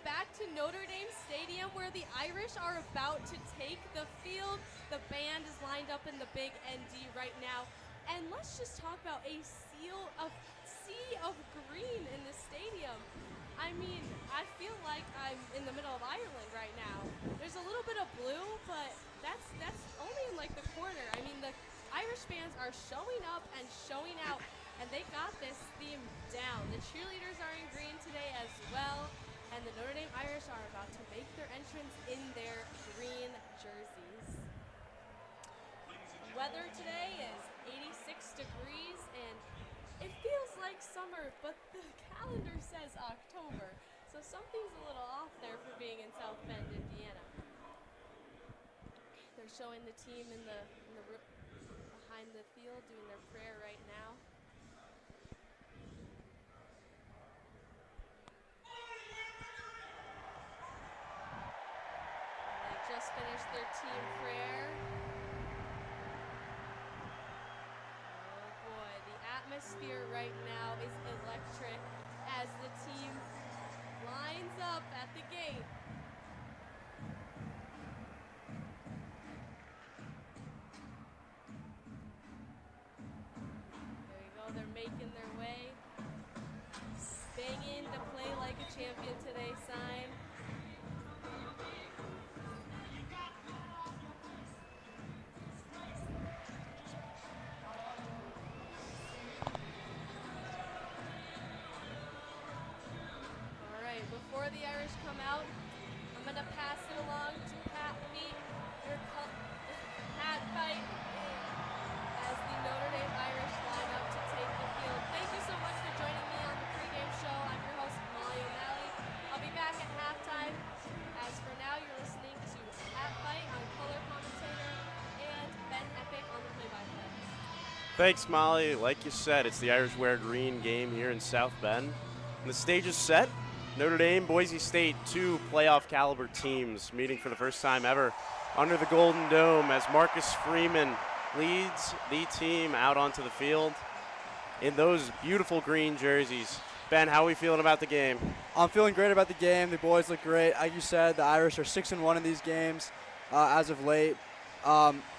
back to Notre Dame Stadium where the Irish are about to take the field. The band is lined up in the big ND right now. And let's just talk about a sea of green in the stadium. I mean, I feel like I'm in the middle of Ireland right now. There's a little bit of blue, but that's only in like the corner. I mean, the Irish fans are showing up and showing out, and they got this theme down. The cheerleaders are in green today as well, and the Notre Dame Irish are about to make their entrance in their green jerseys. Weather today is 86 degrees, and it feels like summer, but the calendar says October, so something's a little off there for being in South Bend, Indiana. They're showing the team in the behind the field doing their prayer right now. And they just finished their team prayer. Atmosphere right now is electric as the team lines up at the gate. There you go, they're making their way. Banging the play like a champion today sign. Before the Irish come out, I'm going to pass it along to Pat Feit as the Notre Dame Irish line up to take the field. Thank you so much for joining me on the pregame show. I'm your host, Molly O'Malley. I'll be back at halftime. As for now, you're listening to Pat Feit on color commentator and Eppich on the play-by-play. Thanks, Molly. Like you said, it's the Irish Wear Green game here in South Bend. And the stage is set. Notre Dame, Boise State, two playoff caliber teams meeting for the first time ever under the Golden Dome as Marcus Freeman leads the team out onto the field in those beautiful green jerseys. Ben, how are we feeling about the game? I'm feeling great about the game. The boys look great. Like you said, the Irish are 6-1 in these games as of late.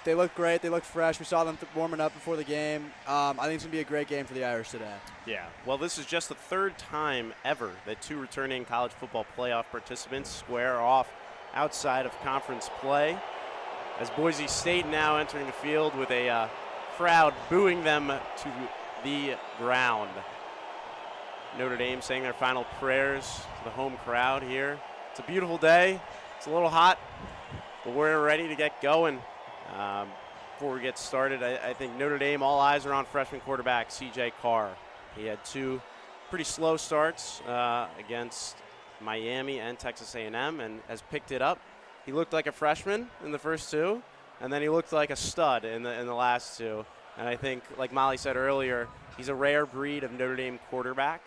They look great. They look fresh. We saw them warming up before the game. I think it's going to be a great game for the Irish today. Yeah, well, this is just the third time ever that two returning college football playoff participants square off outside of conference play. As Boise State now entering the field with a crowd booing them to the ground. Notre Dame saying their final prayers to the home crowd here. It's a beautiful day. It's a little hot, but we're ready to get going. Before we get started, I think Notre Dame, all eyes are on freshman quarterback C.J. Carr. He had two pretty slow starts against Miami and Texas A&M and has picked it up. He looked like a freshman in the first two, and then he looked like a stud in the last two. And I think, like Molly said earlier, he's a rare breed of Notre Dame quarterback.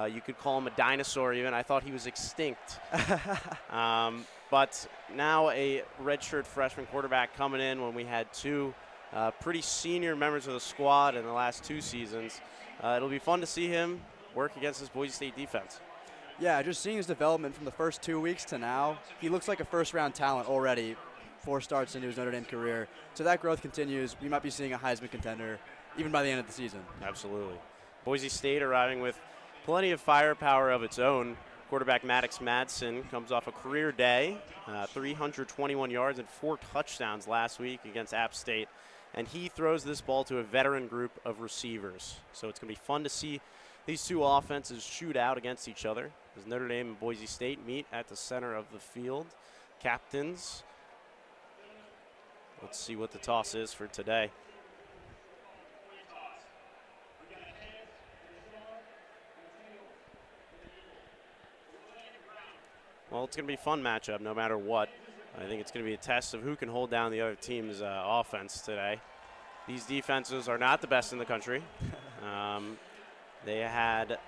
You could call him a dinosaur even. I thought he was extinct. But now a redshirt freshman quarterback coming in when we had two pretty senior members of the squad in the last two seasons. It'll be fun to see him work against this Boise State defense. Yeah, just seeing his development from the first 2 weeks to now, he looks like a first-round talent already 4 starts into his Notre Dame career. So that growth continues. We might be seeing a Heisman contender even by the end of the season. Absolutely. Boise State arriving with plenty of firepower of its own. Quarterback Maddox Madsen comes off a career day, 321 yards and 4 touchdowns last week against App State. And he throws this ball to a veteran group of receivers. So it's going to be fun to see these two offenses shoot out against each other as Notre Dame and Boise State meet at the center of the field. Captains, let's see what the toss is for today. Well, it's going to be a fun matchup no matter what. I think it's going to be a test of who can hold down the other team's offense today. These defenses are not the best in the country. They had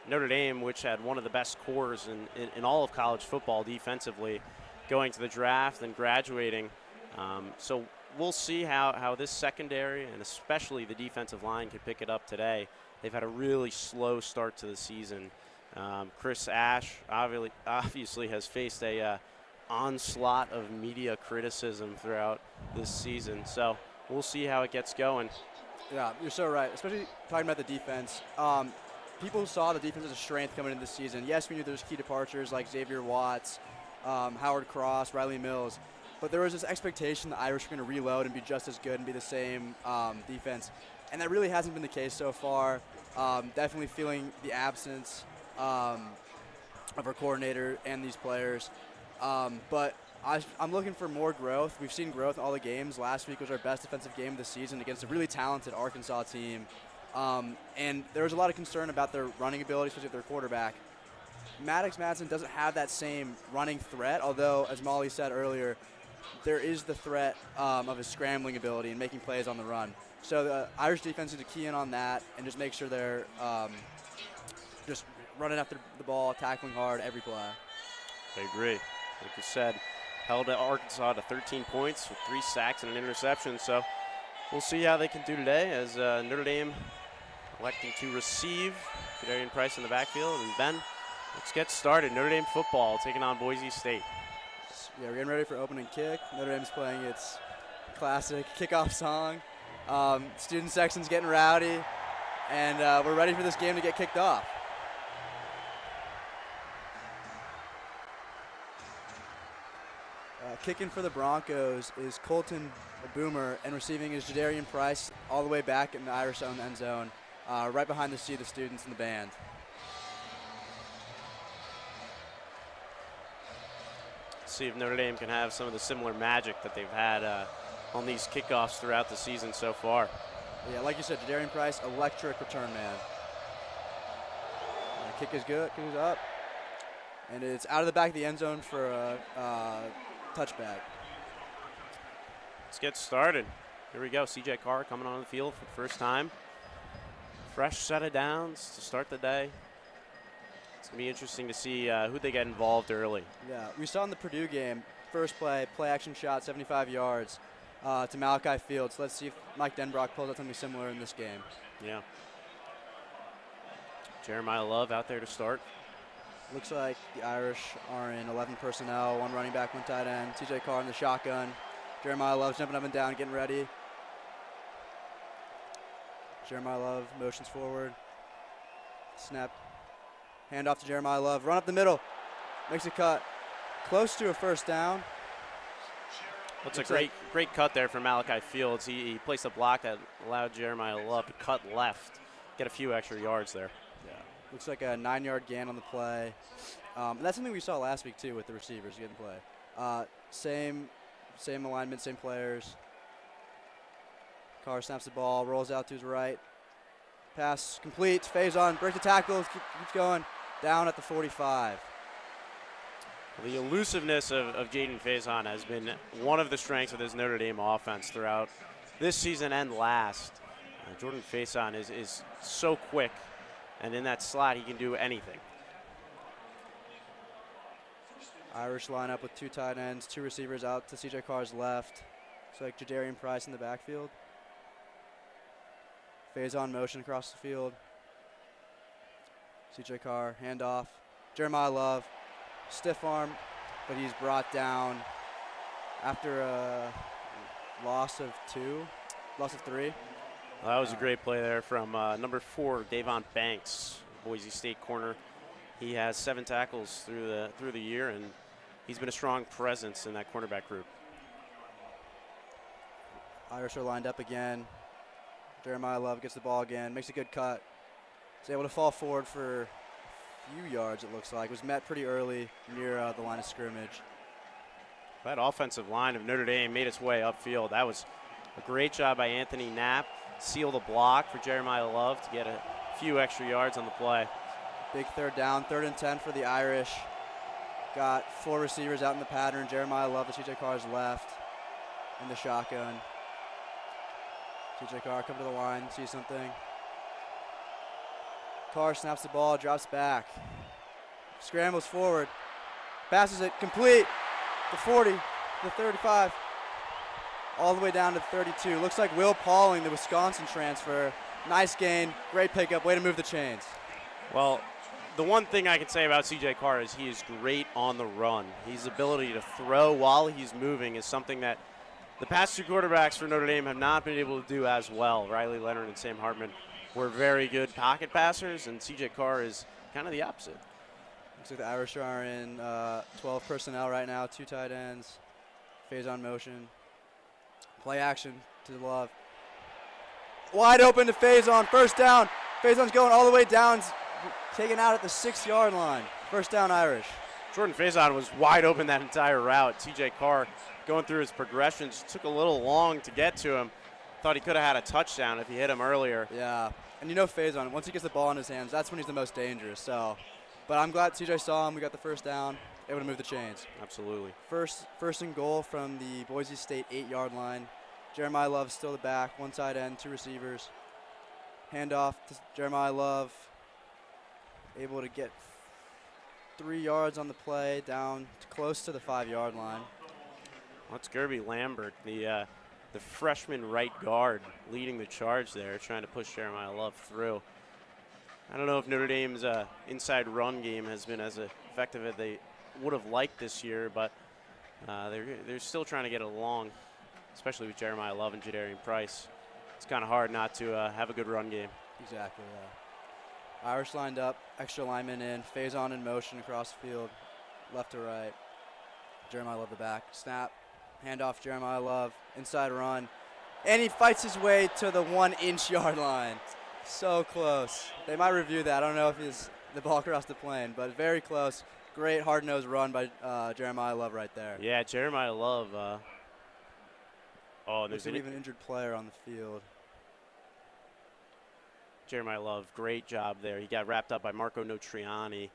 Notre Dame, which had one of the best cores in all of college football defensively, going to the draft and graduating. So we'll see how this secondary and especially the defensive line can pick it up today. They've had a really slow start to the season. Chris Ash obviously has faced a onslaught of media criticism throughout this season. So we'll see how it gets going. Yeah, you're so right, especially talking about the defense. People saw the defense as a strength coming into this season. Yes, we knew there was key departures like Xavier Watts, Howard Cross, Riley Mills, but there was this expectation the Irish were going to reload and be just as good and be the same defense, and that really hasn't been the case so far. Definitely feeling the absence of our coordinator and these players, but I'm looking for more growth. We've seen growth in all the games. Last week was our best defensive game of the season against a really talented Arkansas team. And there was a lot of concern about their running ability, especially with their quarterback. Maddox Madsen doesn't have that same running threat, although, as Molly said earlier, there is the threat of his scrambling ability and making plays on the run. So the Irish defense needs to key in on that and just make sure they're just running after the ball, tackling hard every play. I agree. Like you said, held Arkansas to 13 points with 3 sacks and an interception. So we'll see how they can do today as Notre Dame electing to receive. Jadarian Price in the backfield. And Ben, let's get started. Notre Dame football taking on Boise State. Yeah, we're getting ready for opening kick. Notre Dame's playing its classic kickoff song. Student section's getting rowdy, and we're ready for this game to get kicked off. Kicking for the Broncos is Colton Boomer, and receiving is Jadarian Price all the way back in the Irish own end zone, right behind the seat of the students and the band. See if Notre Dame can have some of the similar magic that they've had on these kickoffs throughout the season so far. Yeah, like you said, Jadarian Price, electric return man. Kick is good, kick is up, and it's out of the back of the end zone for a touchback. Let's get started. Here we go. CJ Carr coming on the field for the first time. Fresh set of downs to start the day. It's going to be interesting to see who they get involved early. Yeah, we saw in the Purdue game, first play action shot, 75 yards to Malachi Fields. Let's see if Mike Denbrock pulls out something similar in this game. Yeah. Jeremiah Love out there to start. Looks like the Irish are in 11 personnel, 1 running back, 1 tight end. CJ Carr in the shotgun. Jeremiah Love jumping up and down, getting ready. Jeremiah Love motions forward. Snap. Hand off to Jeremiah Love. Run up the middle. Makes a cut. Close to a first down. That's a great cut there from Malachi Fields. He placed a block that allowed Jeremiah Love to cut left, get a few extra yards there. Yeah. Looks like a 9-yard gain on the play. And that's something we saw last week, too, with the receivers getting play. Same alignment, same players. Carr snaps the ball, rolls out to his right. Pass complete. Faison breaks the tackle, keeps going. Down at the 45. The elusiveness of Jaden Faison has been one of the strengths of this Notre Dame offense throughout this season and last. Jordan Faison is so quick, and in that slot, he can do anything. Irish line up with 2 tight ends, 2 receivers out to CJ Carr's left. Looks like Jadarian Price in the backfield. Faison motion across the field. CJ Carr, handoff. Jeremiah Love, stiff arm, but he's brought down after a loss of 3. Well, that was a great play there from number 4, Davon Banks, Boise State corner. He has 7 tackles through the year, and he's been a strong presence in that cornerback group. Irish are lined up again. Jeremiah Love gets the ball again, makes a good cut. He's able to fall forward for a few yards, it looks like. Was met pretty early near the line of scrimmage. That offensive line of Notre Dame made its way upfield. That was a great job by Anthony Knapp. Seal the block for Jeremiah Love to get a few extra yards on the play. Big third down, 3rd and 10 for the Irish. Got 4 receivers out in the pattern. Jeremiah Love to CJ Carr's left in the shotgun. CJ Carr come to the line, see something. Carr snaps the ball, drops back. Scrambles forward. Passes it complete. The 40, the 35. All the way down to 32. Looks like Will Pauling, the Wisconsin transfer. Nice gain, great pickup, way to move the chains. Well, the one thing I can say about C.J. Carr is he is great on the run. His ability to throw while he's moving is something that the past two quarterbacks for Notre Dame have not been able to do as well. Riley Leonard and Sam Hartman were very good pocket passers, and C.J. Carr is kind of the opposite. Looks like the Irish are in 12 personnel right now, 2 tight ends, phase on motion, play action to the love. Wide open to Faison, first down. Faison's going all the way down, taken out at the 6-yard line. First down Irish. Jordan Faison was wide open that entire route. C.J. Carr going through his progressions took a little long to get to him. Thought he could have had a touchdown if he hit him earlier. Yeah, and you know Faison, once he gets the ball in his hands, that's when he's the most dangerous. So, but I'm glad C.J. saw him. We got the first down, able to move the chains. Absolutely. First and goal from the Boise State 8-yard line. Jeremiah Love still the back, 1 tight end, 2 receivers. Handoff to Jeremiah Love, able to get 3 yards on the play, down close to the 5-yard line. That's Gerby Lambert, the freshman right guard, leading the charge there, trying to push Jeremiah Love through. I don't know if Notre Dame's inside run game has been as effective as they would have liked this year, but they're still trying to get it along, especially with Jeremiah Love and Jadarian Price. It's kind of hard not to have a good run game. Exactly, yeah. Irish lined up, extra lineman in, Faison in motion across the field, left to right. Jeremiah Love the back, snap, handoff Jeremiah Love, inside run, and he fights his way to the 1-inch yard line. So close. They might review that. I don't know if it's the ball crossed the plane, but very close. Great hard-nosed run by Jeremiah Love right there. Yeah, Jeremiah Love. There's an even injured player on the field. Jeremiah Love, great job there. He got wrapped up by Marco Notriani.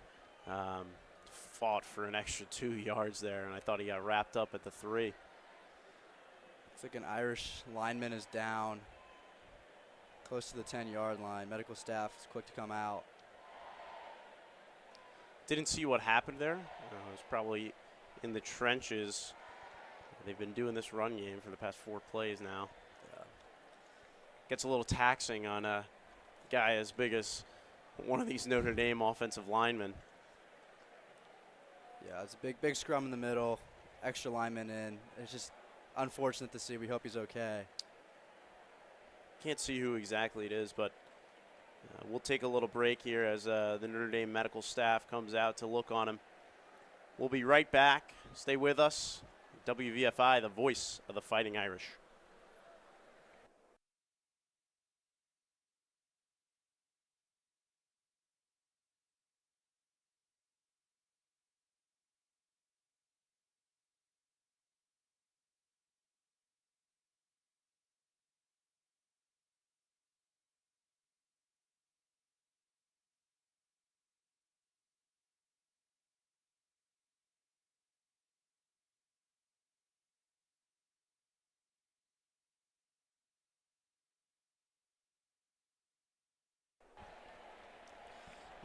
Fought for an extra 2 yards there, and I thought he got wrapped up at the 3. Looks like an Irish lineman is down, close to the 10-yard line. Medical staff is quick to come out. Didn't see what happened there. It was probably in the trenches. They've been doing this run game for the past 4 plays now. Yeah. Gets a little taxing on a guy as big as one of these Notre Dame offensive linemen. Yeah, it's a big scrum in the middle, extra lineman in. It's just unfortunate to see. We hope he's okay. Can't see who exactly it is, but we'll take a little break here as the Notre Dame medical staff comes out to look on him. We'll be right back. Stay with us. WVFI, the voice of the Fighting Irish.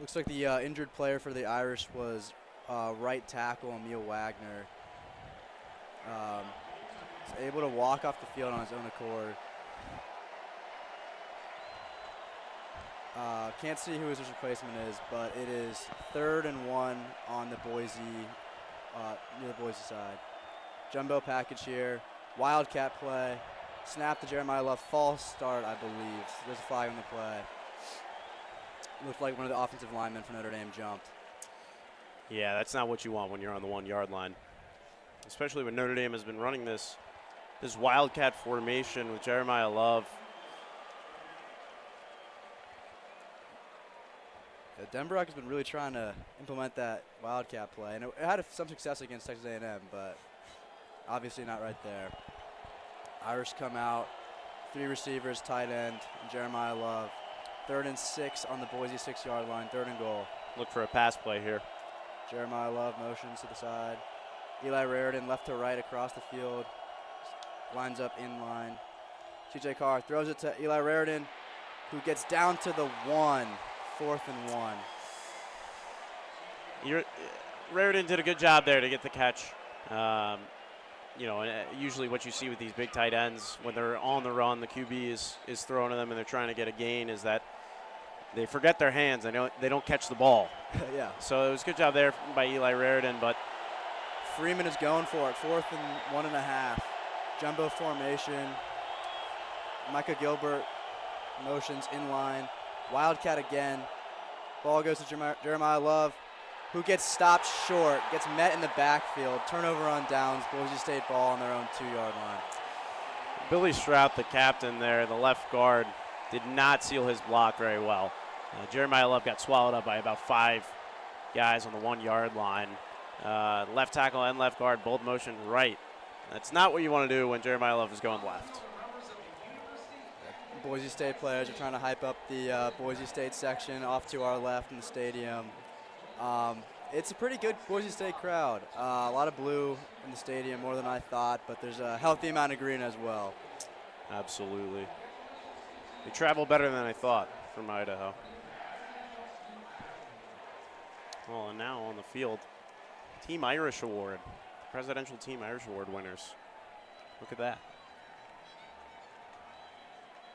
Looks like the injured player for the Irish was right tackle Emil Wagner. He's able to walk off the field on his own accord. Can't see who his replacement is, but it is 3rd and 1 on the Boise, near the Boise side. Jumbo package here, wildcat play, snap to Jeremiah Love, false start, I believe. There's a flag on the play. Looked like one of the offensive linemen for Notre Dame jumped. Yeah, that's not what you want when you're on the 1-yard line, especially when Notre Dame has been running this wildcat formation with Jeremiah Love. Yeah, Denbrock has been really trying to implement that wildcat play, and it had some success against Texas A&M, but obviously not right there. Irish come out, 3 receivers, tight end, and Jeremiah Love. 3rd and 6 on the Boise 6-yard line, 3rd and goal. Look for a pass play here. Jeremiah Love motions to the side. Eli Raridan left to right across the field. Lines up in line. C.J. Carr throws it to Eli Raridan, who gets down to the 1, 4th and 1. Raridan did a good job there to get the catch. Usually what you see with these big tight ends when they're on the run, the QB is throwing to them and they're trying to get a gain, is that they forget their hands. They don't catch the ball. Yeah. So it was a good job there by Eli Raridan, but Freeman is going for it. 4th and 1.5. Jumbo formation. Micah Gilbert motions in line. Wildcat again. Ball goes to Jeremiah Love, who gets stopped short, gets met in the backfield. Turnover on downs. Boise State ball on their own 2-yard line. Billy Strout, the captain there, the left guard, did not seal his block very well. Jeremiah Love got swallowed up by about 5 guys on the 1-yard line. Left tackle and left guard both motion right. That's not what you want to do when Jeremiah Love is going left. Boise State players are trying to hype up the Boise State section off to our left in the stadium. It's a pretty good Boise State crowd. A lot of blue in the stadium, more than I thought, but there's a healthy amount of green as well. Absolutely. They travel better than I thought from Idaho. Well, and now on the field, Team Irish Award, Presidential Team Irish Award winners. Look at that.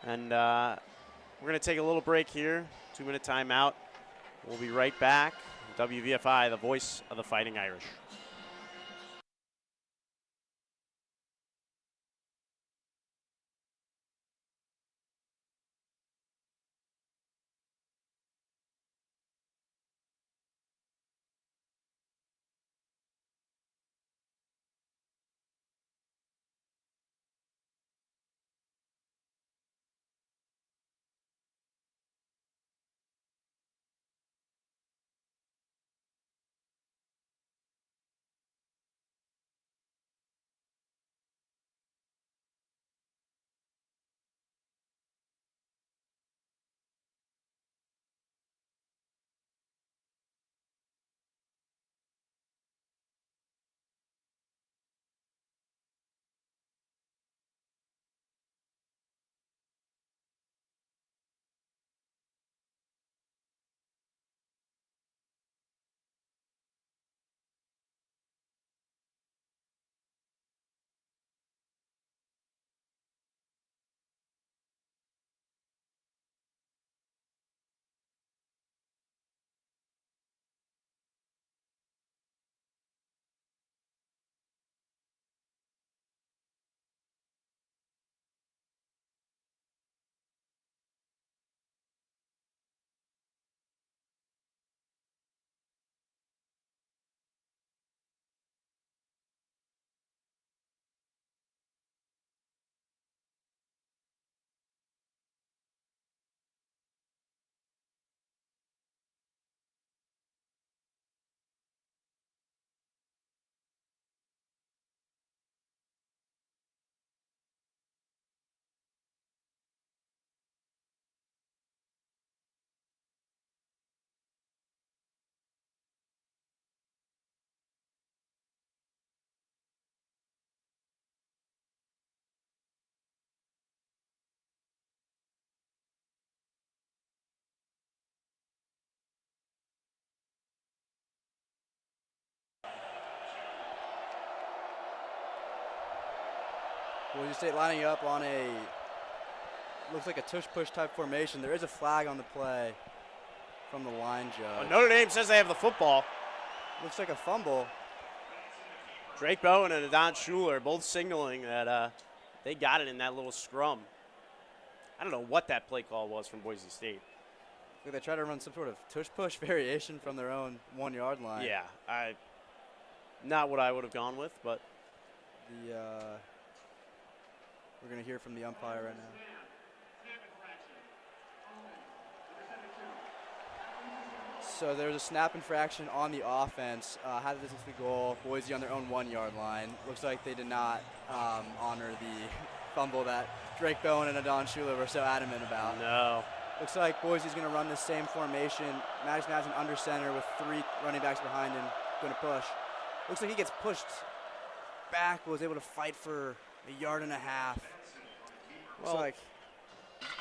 And we're going to take a little break here, 2-minute timeout. We'll be right back. WVFI, the voice of the Fighting Irish. Boise State lining up on looks like a tush-push type formation. There is a flag on the play from the line judge. Notre Dame says they have the football. Looks like a fumble. Drake Bowen and Adon Schuler both signaling that they got it in that little scrum. I don't know what that play call was from Boise State. They try to run some sort of tush-push variation from their own 1-yard line. Yeah, not what I would have gone with, but we're going to hear from the umpire right now. So there's a snap infraction on the offense. Had the distance to goal. Boise on their own 1-yard line. Looks like they did not honor the fumble that Drake Bowen and Adon Schuler were so adamant about. No. Looks like Boise's going to run the same formation. Madison has an under center with 3 running backs behind him. Going to push. Looks like he gets pushed back, was able to fight for 1.5 yards. Well, Looks like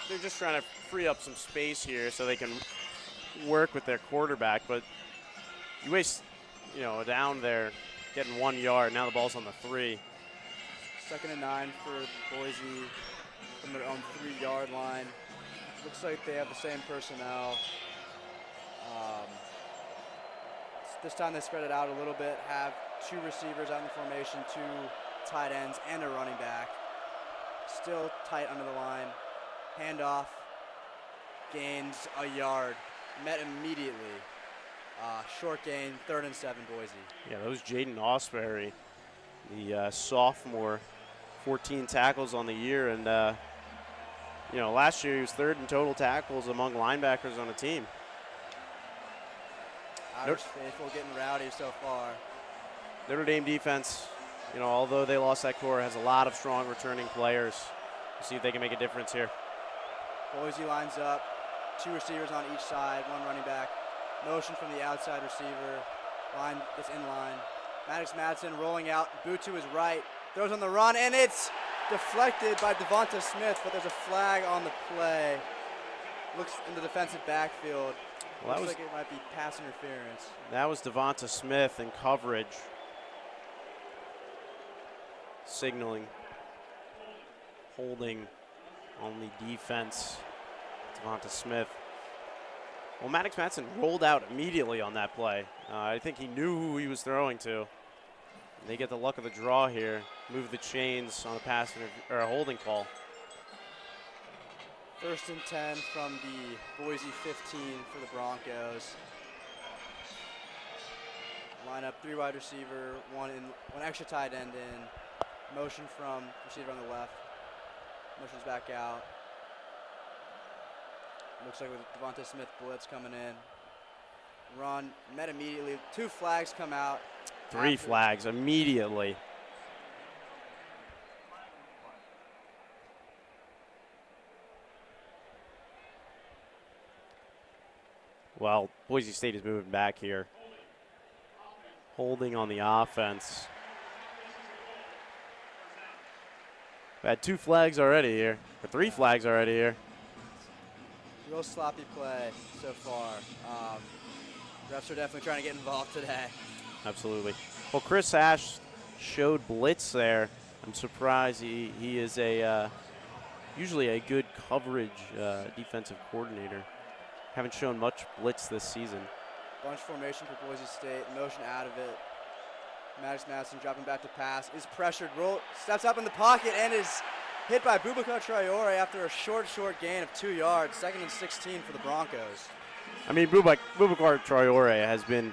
they're just trying to free up some space here so they can work with their quarterback, but you waste, down there getting 1 yard. Now the ball's on the 3. 2nd and 9 for Boise from their own 3-yard line. Looks like they have the same personnel. This time they spread it out a little bit, have 2 receivers out in the formation, 2 tight ends, and a running back. Still tight under the line. Handoff, gains a yard, met immediately. Short gain, 3rd and 7, Boise. Yeah, that was Jaden Osbury, the sophomore, 14 tackles on the year, and last year he was 3rd in total tackles among linebackers on the team. Irish faithful getting rowdy so far. Notre Dame defense, although they lost that core, has a lot of strong returning players. We'll see if they can make a difference here. Boise lines up, 2 receivers on each side, 1 running back. Motion from the outside receiver. Line is in line. Maddox Madsen rolling out, boot to his right, throws on the run, and it's deflected by Devonta Smith, but there's a flag on the play. Looks in the defensive backfield. Looks like it might be pass interference. That was Devonta Smith in coverage, signaling, holding on the defense. Devonta Smith. Well, Maddox Madsen rolled out immediately on that play. I think he knew who he was throwing to. They get the luck of the draw here, move the chains on a pass or a holding call. 1st and 10 from the Boise 15 for the Broncos. Line up 3 wide receiver, 1 extra tight end in. Motion from receiver on the left. Motions back out. Looks like with Devonta Smith blitz coming in. Run, met immediately. 2 flags come out. 3 flags immediately. Well, Boise State is moving back here. Holding on the offense. We had 2 flags already here, or 3 flags already here. Real sloppy play so far. Refs are definitely trying to get involved today. Absolutely. Well, Chris Ash showed blitz there. I'm surprised he is usually a good coverage defensive coordinator. Haven't shown much blitz this season. Bunch formation for Boise State. Motion out of it. Maddox Madsen dropping back to pass. Is pressured. Steps up in the pocket and is hit by Boubacar Traore after a short gain of 2 yards. 2nd and 16 for the Broncos. I mean, Boubacar Traore has been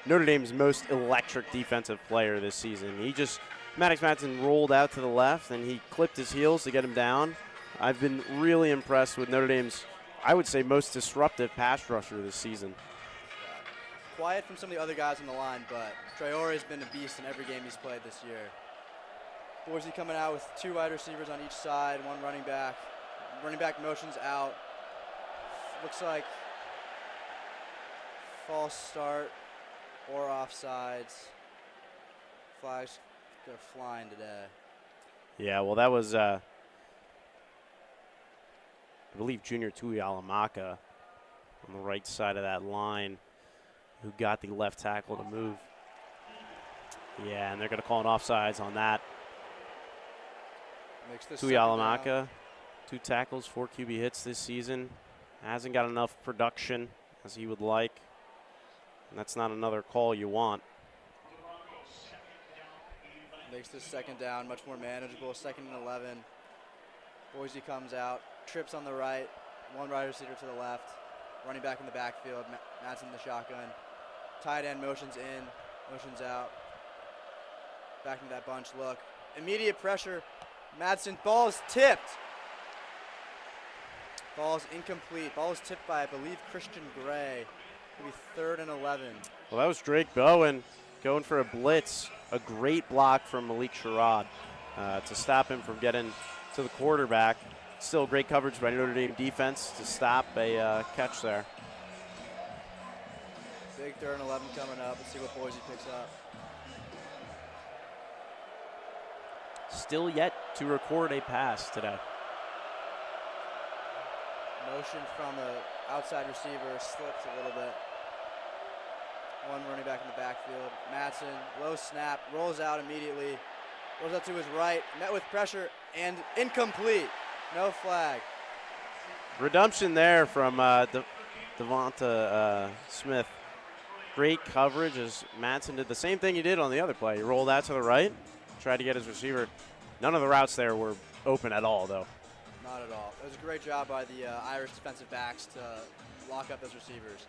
Notre Dame's most electric defensive player this season. Maddox Madsen rolled out to the left and he clipped his heels to get him down. I've been really impressed with Notre Dame's, I would say, most disruptive pass rusher this season. Quiet from some of the other guys on the line, but Traore has been a beast in every game he's played this year. Boise coming out with 2 wide receivers on each side, 1 running back. Running back motions out. Looks like false start or offsides. Flags go flying today. Yeah, well, that was, I believe, Junior Tuialamaka on the right side of that line who got the left tackle to move. Yeah, and they're going to call an offsides on that. Tuialamaka, 2 tackles, 4 QB hits this season. Hasn't got enough production as he would like. And that's not another call you want. Makes this 2nd down much more manageable. 2nd and 11. Boise comes out, trips on the right, 1 wide receiver to the left. Running back in the backfield, Madsen in the shotgun. Tight end motions in, motions out. Back into that bunch look. Immediate pressure. Madsen, ball is tipped. Ball is incomplete. Ball is tipped by, I believe, Christian Gray. Maybe 3rd and 11. Well, that was Drake Bowen going for a blitz. A great block from Malik Sherrod to stop him from getting to the quarterback. Still great coverage by Notre Dame defense to stop a catch there. Big 3rd and 11 coming up. Let's see what Boise picks up. Still yet to record a pass today. Motion from the outside receiver, slips a little bit. 1 running back in the backfield. Madsen, low snap, rolls out immediately. Rolls out to his right, met with pressure, and incomplete. No flag. Redemption there from Devonta Smith. Great coverage as Madsen did the same thing he did on the other play. He rolled out to the right, tried to get his receiver. None of the routes there were open at all, though. Not at all. It was a great job by the Irish defensive backs to lock up those receivers.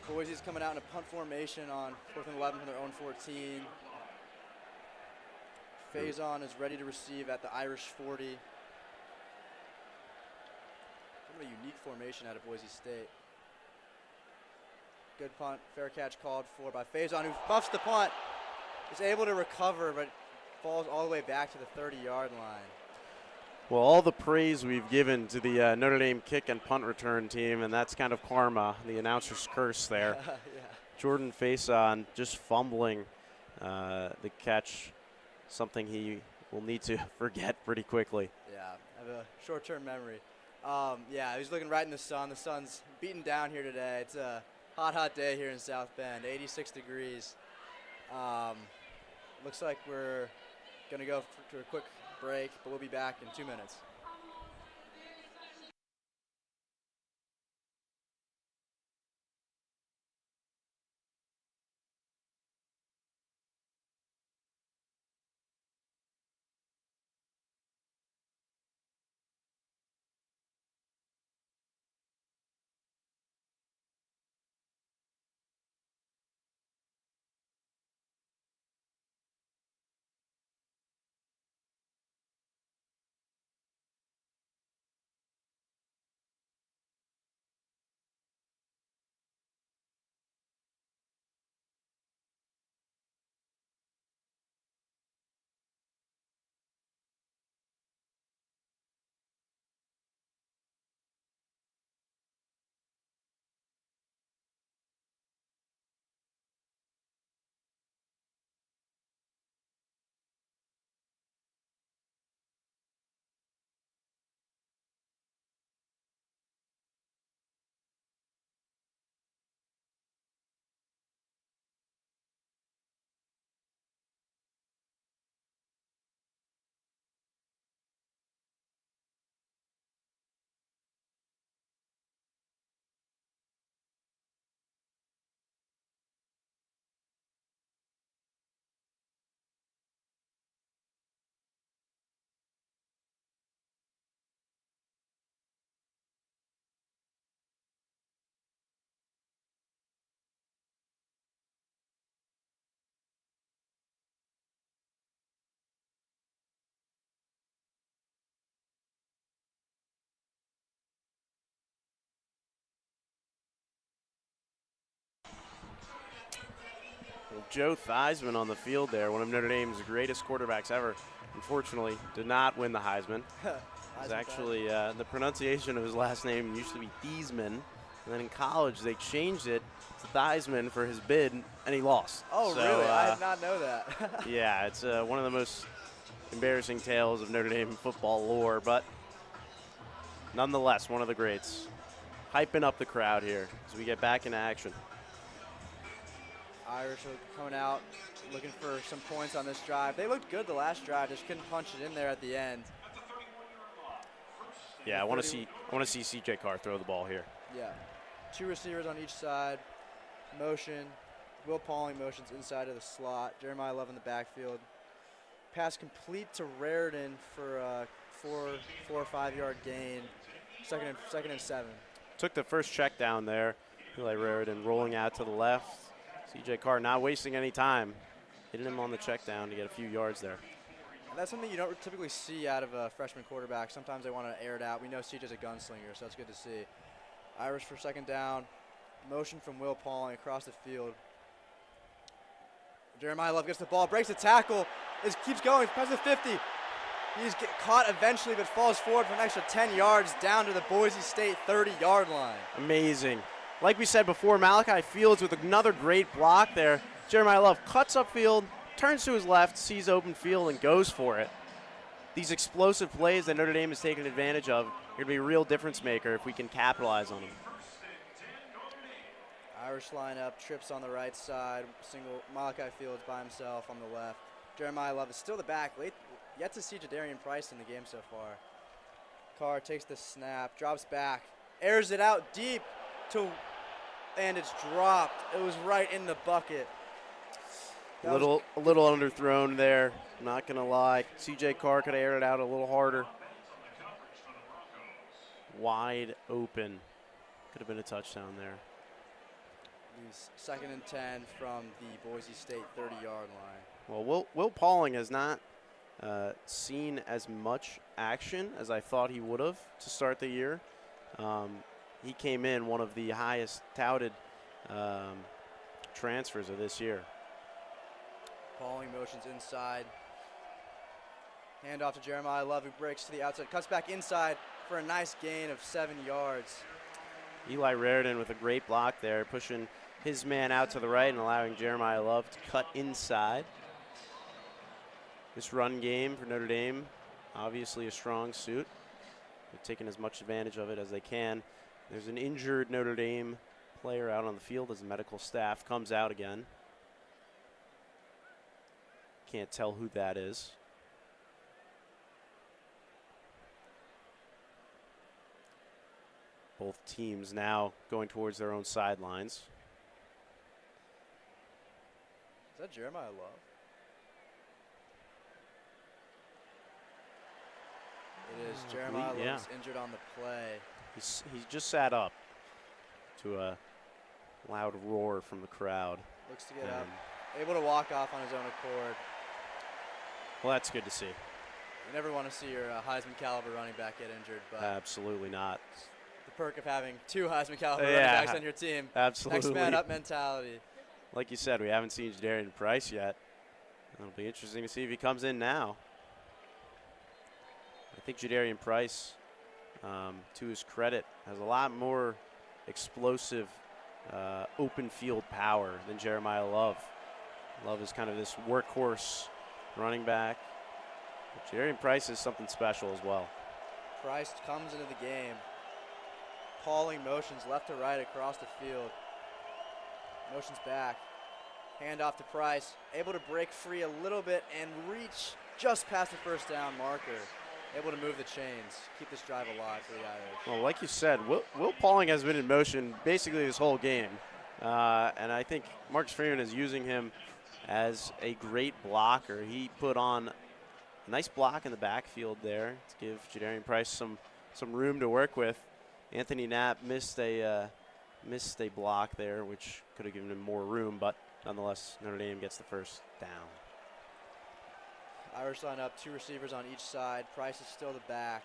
Boise's coming out in a punt formation on 4th and 11 from their own 14. Faison is ready to receive at the Irish 40. Kind of a unique formation out of Boise State. Good punt, fair catch called for by Faison, who buffs the punt. Is able to recover, but falls all the way back to the 30-yard line. Well, all the praise we've given to the Notre Dame kick and punt return team, and that's kind of karma, the announcer's curse there. Yeah. Jordan Faison just fumbling the catch, something he will need to forget pretty quickly. Yeah, I have a short-term memory. Yeah, he's looking right in the sun. The sun's beating down here today. It's a hot day here in South Bend, 86 degrees. Looks like we're going to go to a quick break, but we'll be back in 2 minutes. Well, Joe Theismann on the field there, one of Notre Dame's greatest quarterbacks ever. Unfortunately, did not win the Heisman. It's actually the pronunciation of his last name used to be Theismann, and then in college they changed it to Theismann for his bid, and he lost. Oh, so, really? I did not know that. Yeah, it's one of the most embarrassing tales of Notre Dame football lore, but nonetheless, one of the greats. Hyping up the crowd here as we get back into action. Irish are coming out looking for some points on this drive. They looked good the last drive, just couldn't punch it in there at the end. Yeah, I want to see CJ Carr throw the ball here. Yeah, 2 receivers on each side. Motion, Will Pauling motions inside of the slot. Jeremiah Love in the backfield. Pass complete to Raridan for a 4 or 5 yard gain. Second and 7. Took the first check down there. Eli Raridan rolling out to the left. CJ Carr not wasting any time. Hitting him on the check down to get a few yards there. And that's something you don't typically see out of a freshman quarterback. Sometimes they want to air it out. We know CJ's a gunslinger, so that's good to see. Irish for second down. Motion from Will Pauling across the field. Jeremiah Love gets the ball, breaks the tackle, keeps going, past the 50. He's caught eventually, but falls forward for an extra 10 yards down to the Boise State 30-yard line. Amazing. Like we said before, Malachi Fields with another great block there. Jeremiah Love cuts upfield, turns to his left, sees open field, and goes for it. These explosive plays that Notre Dame has taken advantage of are going to be a real difference maker if we can capitalize on them. Irish lineup, trips on the right side, single Malachi Fields by himself on the left. Jeremiah Love is still the back, yet to see Jadarian Price in the game so far. Carr takes the snap, drops back, airs it out deep and it's dropped. It was right in the bucket. A little underthrown there, not going to lie. C.J. Carr could have aired it out a little harder. Wide open. Could have been a touchdown there. He's 2nd and 10 from the Boise State 30-yard line. Well, Will Pauling has not seen as much action as I thought he would have to start the year. He came in one of the highest touted transfers of this year. Pauling motions inside. Hand off to Jeremiah Love, who breaks to the outside, cuts back inside for a nice gain of 7 yards. Eli Raridan with a great block there, pushing his man out to the right and allowing Jeremiah Love to cut inside. This run game for Notre Dame, obviously a strong suit. They're taking as much advantage of it as they can. There's an injured Notre Dame player out on the field as the medical staff comes out again. Can't tell who that is. Both teams now going towards their own sidelines. Is that Jeremiah Love? It is. Jeremiah Love's injured on the play. He just sat up to a loud roar from the crowd. Looks to get up. Able to walk off on his own accord. Well, that's good to see. You never want to see your Heisman caliber running back get injured, but absolutely not. The perk of having 2 Heisman caliber running backs on your team. Absolutely. Next man up mentality. Like you said, we haven't seen Jadarian Price yet. It'll be interesting to see if he comes in now. I think Jadarian Price, to his credit, has a lot more explosive open field power than Jeremiah Love. Love is kind of this workhorse running back. But Jadarian Price is something special as well. Price comes into the game. Pauling motions left to right across the field. Motions back. Hand off to Price. Able to break free a little bit and reach just past the first down marker. Able to move the chains, keep this drive alive for the Irish. Well, like you said, Will Pauling has been in motion basically this whole game. And I think Marcus Freeman is using him as a great blocker. He put on a nice block in the backfield there to give Jadarian Price some room to work with. Anthony Knapp missed a block there, which could have given him more room, but nonetheless, Notre Dame gets the first down. Irish line up, 2 receivers on each side. Price is still the back.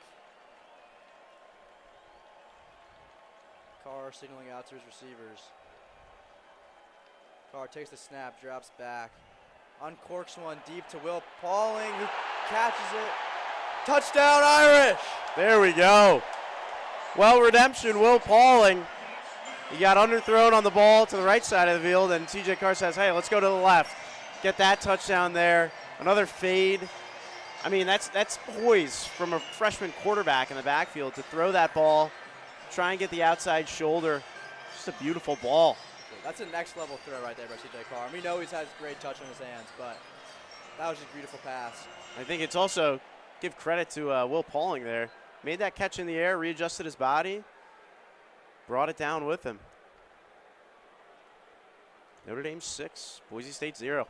Carr signaling out to his receivers. Carr takes the snap, drops back. Uncorks one deep to Will Pauling, who catches it. Touchdown, Irish! There we go. Well, redemption, Will Pauling. He got underthrown on the ball to the right side of the field, and C.J. Carr says, hey, let's go to the left. Get that touchdown there. Another fade. I mean, that's poise from a freshman quarterback in the backfield to throw that ball, try and get the outside shoulder. Just a beautiful ball. That's a next-level throw right there by C.J. Carr. We know he's had great touch in his hands, but that was just a beautiful pass. I think it's also, give credit to Will Pauling there. Made that catch in the air, readjusted his body, brought it down with him. Notre Dame 6, Boise State 0.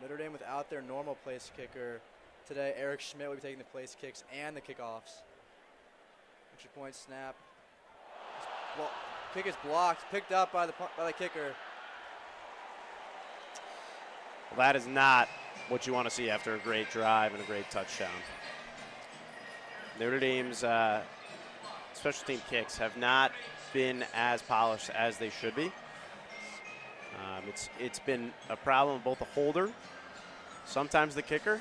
Notre Dame without their normal place kicker today. Eric Schmidt will be taking the place kicks and the kickoffs. Extra point snap. Kick is blocked, picked up by the kicker. Well, that is not what you want to see after a great drive and a great touchdown. Notre Dame's special team kicks have not been as polished as they should be. It's been a problem of both the holder, sometimes the kicker.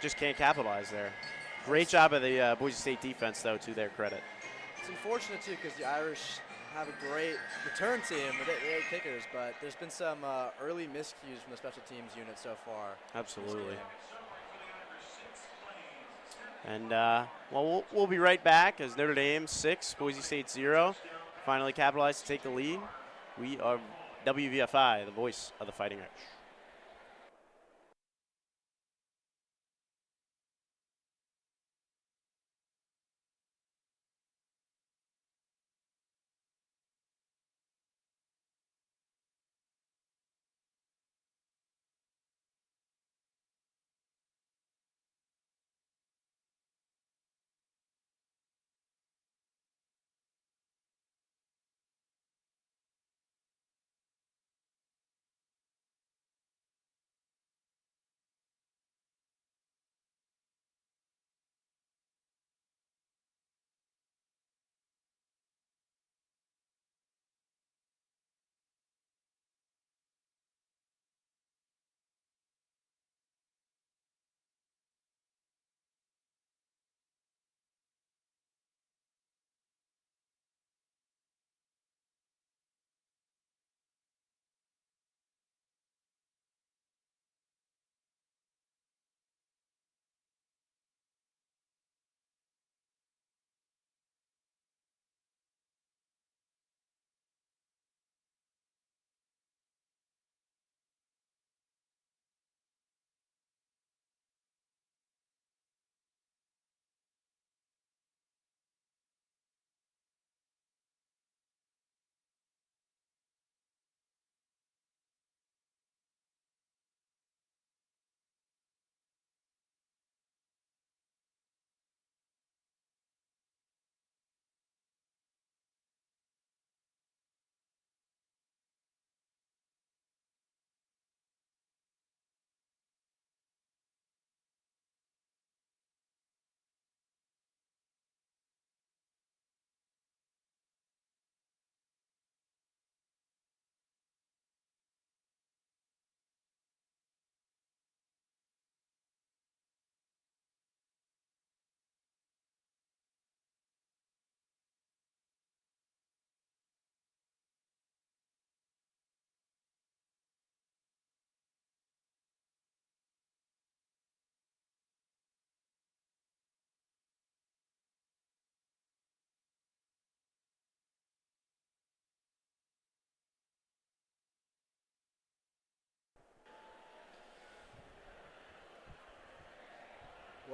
Just can't capitalize there. Great job of the Boise State defense, though, to their credit. It's unfortunate, too, because the Irish have a great return team with 8 kickers, but there's been some early miscues from the special teams unit so far. Absolutely. And, well, we'll be right back as Notre Dame 6, Boise State 0. Finally capitalized to take the lead. We are WVFI, the voice of the Fighting Irish.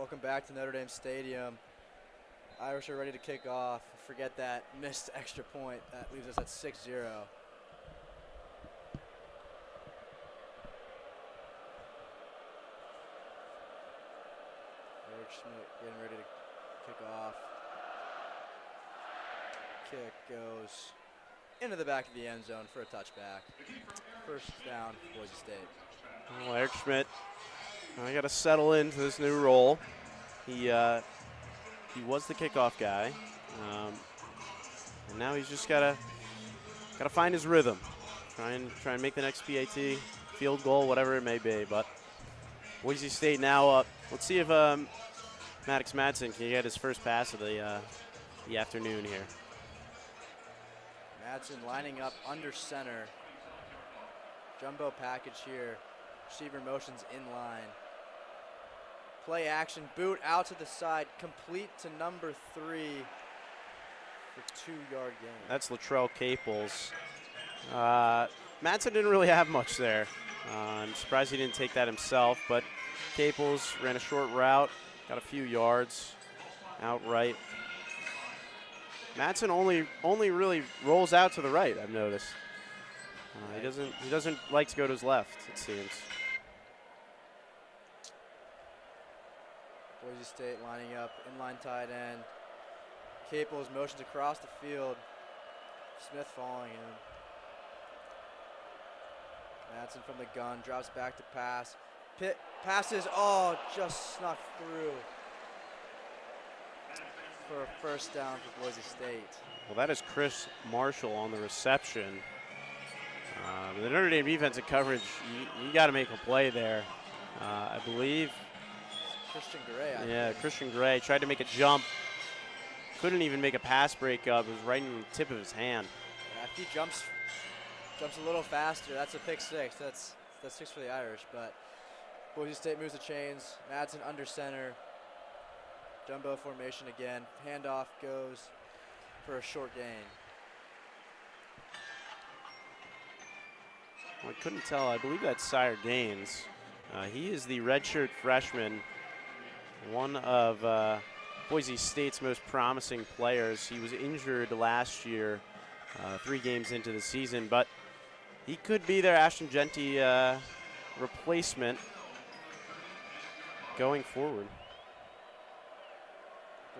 Welcome back to Notre Dame Stadium. Irish are ready to kick off. Forget that missed extra point. That leaves us at 6-0. Eric Schmidt getting ready to kick off. Kick goes into the back of the end zone for a touchback. First down, Boise State. Well, Eric Schmidt, I got to settle into this new role. He was the kickoff guy, and now he's just gotta find his rhythm. Try and make the next PAT, field goal, whatever it may be. But Boise State now up. Let's see if Maddox Madsen can get his first pass of the afternoon here. Madsen lining up under center. Jumbo package here. Receiver motions in line. Play action, boot out to the side, complete to number 3 for 2-yard gain. That's Latrell Caples. Madsen didn't really have much there. I'm surprised he didn't take that himself, but Caples ran a short route, got a few yards outright. Madsen only really rolls out to the right, I've noticed. He doesn't like to go to his left, it seems. Boise State lining up, inline tight end. Caples motions across the field. Smith following him. Madsen from the gun, drops back to pass. Passes, just snuck through for a first down for Boise State. Well, that is Chris Marshall on the reception. The Notre Dame defensive coverage, you got to make a play there. I believe. Christian Gray. Christian Gray tried to make a jump. Couldn't even make a pass breakup. It was right in the tip of his hand. Yeah, if he jumps a little faster, that's a pick 6. That's 6 for the Irish. But Boise State moves the chains. Madsen under center. Jumbo formation again. Handoff goes for a short gain. Well, I couldn't tell. I believe that's Sire Gaines. He is the redshirt freshman, one of Boise State's most promising players. He was injured last year, 3 games into the season, but he could be their Ashton Genty replacement going forward.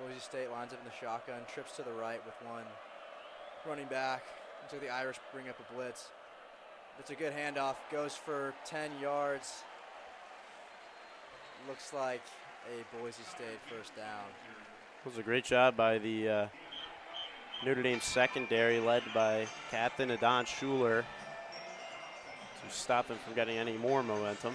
Boise State lines up in the shotgun, trips to the right with one running back until the Irish bring up a blitz. It's a good handoff, goes for 10 yards. Looks like a Boise State first down. It was a great job by the Notre Dame secondary, led by Captain Adon Schuler, to stop them from getting any more momentum.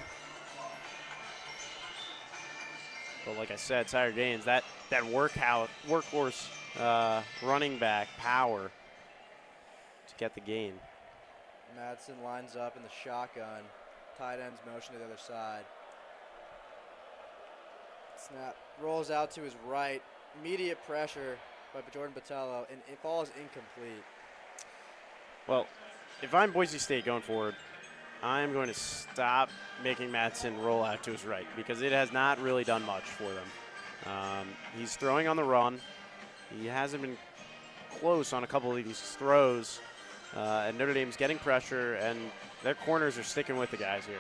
But like I said, Sire Gaines, that workhorse running back power to get the gain. Madsen lines up in the shotgun. Tight ends motion to the other side. Snap rolls out to his right. Immediate pressure by Jordan Botello, and it falls incomplete. Well, if I'm Boise State going forward, I'm going to stop making Madsen roll out to his right because it has not really done much for them. He's throwing on the run. He hasn't been close on a couple of these throws. And Notre Dame's getting pressure, and their corners are sticking with the guys here.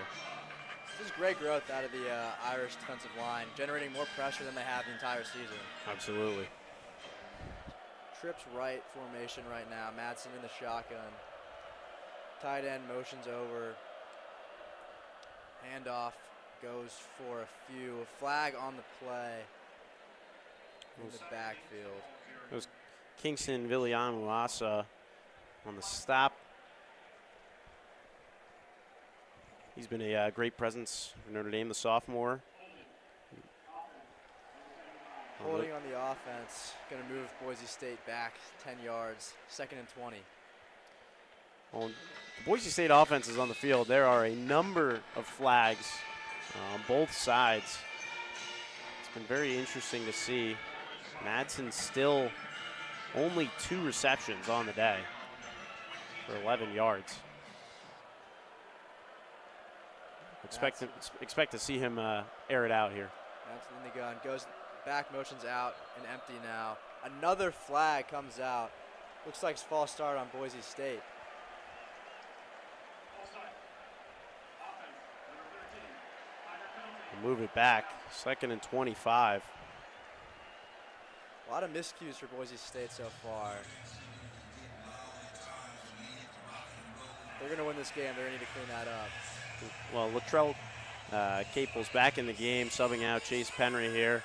This is great growth out of the Irish defensive line, generating more pressure than they have the entire season. Absolutely. Trips right formation right now. Madsen in the shotgun. Tight end motions over. Handoff goes for a few. Flag on the play in the backfield. It was Kingston Viliamuasa on the stop. He's been a great presence for Notre Dame, the sophomore. Holding on the offense, going to move Boise State back 10 yards, 2nd and 20. Well, the Boise State offense is on the field. There are a number of flags on both sides. It's been very interesting to see. Madsen still only 2 receptions on the day for 11 yards. Expect to see him air it out here. That's in the gun. Goes back, motions out, and empty now. Another flag comes out. Looks like false start on Boise State. Move it back. 2nd and 25. A lot of miscues for Boise State so far. They're going to win this game. They're going to need to clean that up. Well, Latrell Capel's back in the game, subbing out Chase Penry here.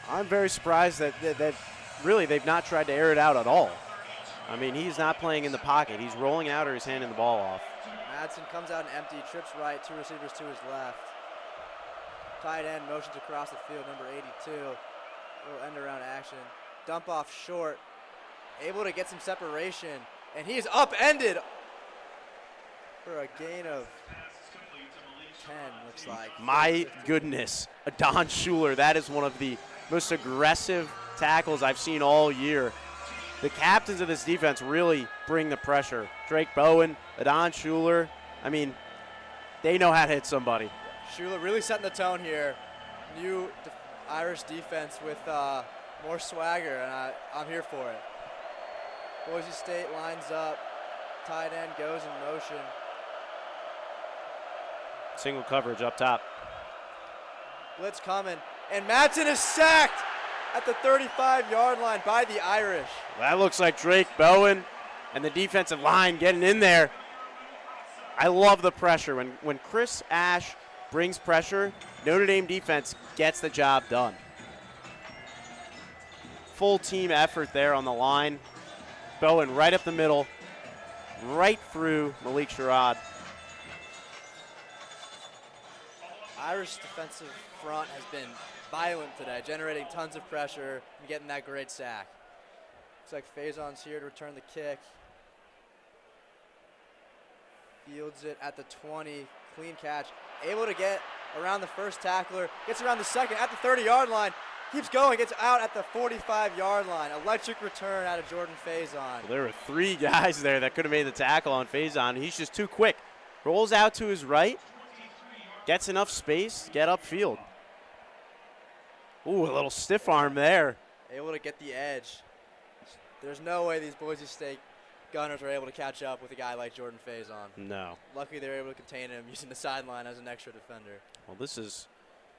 I'm very surprised that really they've not tried to air it out at all. I mean, he's not playing in the pocket. He's rolling out or he's handing the ball off. Madsen comes out and empty, trips right, 2 receivers to his left. Tight end motions across the field, number 82. Little end around action. Dump off short. Able to get some separation. And he is upended for a gain of 10, looks like. My goodness. Adon Schuler, that is one of the most aggressive tackles I've seen all year. The captains of this defense really bring the pressure. Drake Bowen, Adon Schuler, I mean, they know how to hit somebody. Schuler really setting the tone here. New Irish defense with more swagger, and I'm here for it. Boise State lines up. Tight end goes in motion. Single coverage up top. Blitz coming, and Madsen is sacked at the 35-yard line by the Irish. That looks like Drake Bowen and the defensive line getting in there. I love the pressure. When Chris Ash brings pressure, Notre Dame defense gets the job done. Full team effort there on the line. Bowen right up the middle, right through Malik Sherrod. Irish defensive front has been violent today, generating tons of pressure and getting that great sack. Looks like Faison's here to return the kick. Fields it at the 20, clean catch. Able to get around the first tackler, gets around the second at the 30-yard line, keeps going, gets out at the 45-yard line. Electric return out of Jordan Faison. Well, there were 3 guys there that could have made the tackle on Faison. He's just too quick. Rolls out to his right, gets enough space, get upfield. Ooh, a little stiff arm there. Able to get the edge. There's no way these Boise State Gunners are able to catch up with a guy like Jordan Faison. No. Luckily, they were able to contain him using the sideline as an extra defender. Well, this is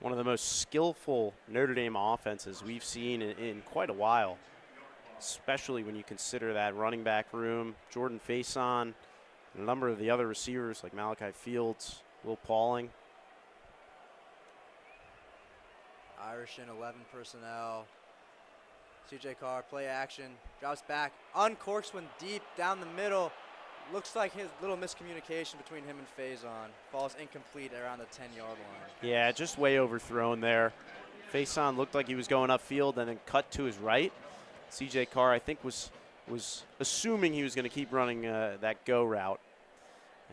one of the most skillful Notre Dame offenses we've seen in quite a while, especially when you consider that running back room, Jordan Faison, a number of the other receivers like Malachi Fields, Will Pauling. Irish in 11 personnel. CJ Carr, play action, drops back, uncorks one deep down the middle. Looks like his little miscommunication between him and Faison. Falls incomplete around the 10-yard line. Yeah, just way overthrown there. Faison looked like he was going upfield and then cut to his right. CJ Carr, I think, was assuming he was going to keep running that go route.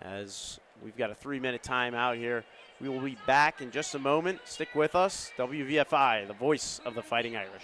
As we've got a 3-minute timeout here. We will be back in just a moment. Stick with us. WVFI, the voice of the Fighting Irish.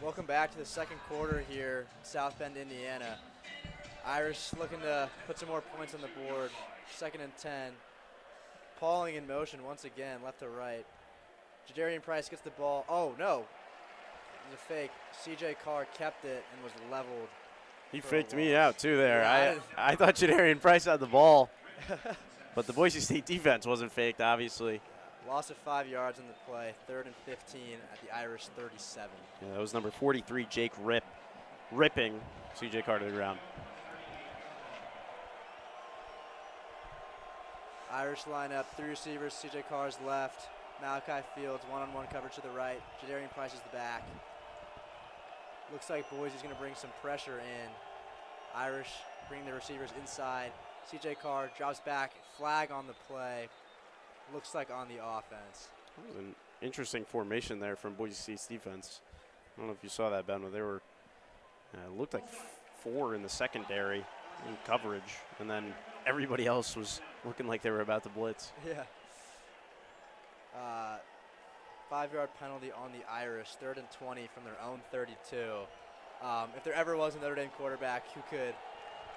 Welcome back to the second quarter here in South Bend, Indiana. Irish looking to put some more points on the board. 2nd and 10. Pauling in motion once again, left to right. Jadarian Price gets the ball. Oh, no. It was a fake. C.J. Carr kept it and was leveled. He faked me out, too, there. Yeah, I thought Jadarian Price had the ball. But the Boise State defense wasn't faked, obviously. Loss of 5 yards on the play. 3rd and 15 at the Irish 37. Yeah, that was number 43, Jake ripping C.J. Carr to the ground. Irish lineup, 3 receivers, C.J. Carr's left. Malachi Fields, one-on-one coverage to the right. Jadarian Price is the back. Looks like Boise's going to bring some pressure in. Irish bring the receivers inside. C.J. Carr drops back, flag on the play. Looks like on the offense. That was an interesting formation there from Boise State's defense. I don't know if you saw that, Ben, but there were looked like 4 in the secondary in coverage, and then everybody else was looking like they were about to blitz. Yeah. 5-yard penalty on the Irish, 3rd and 20 from their own 32. If there ever was a Notre Dame quarterback who could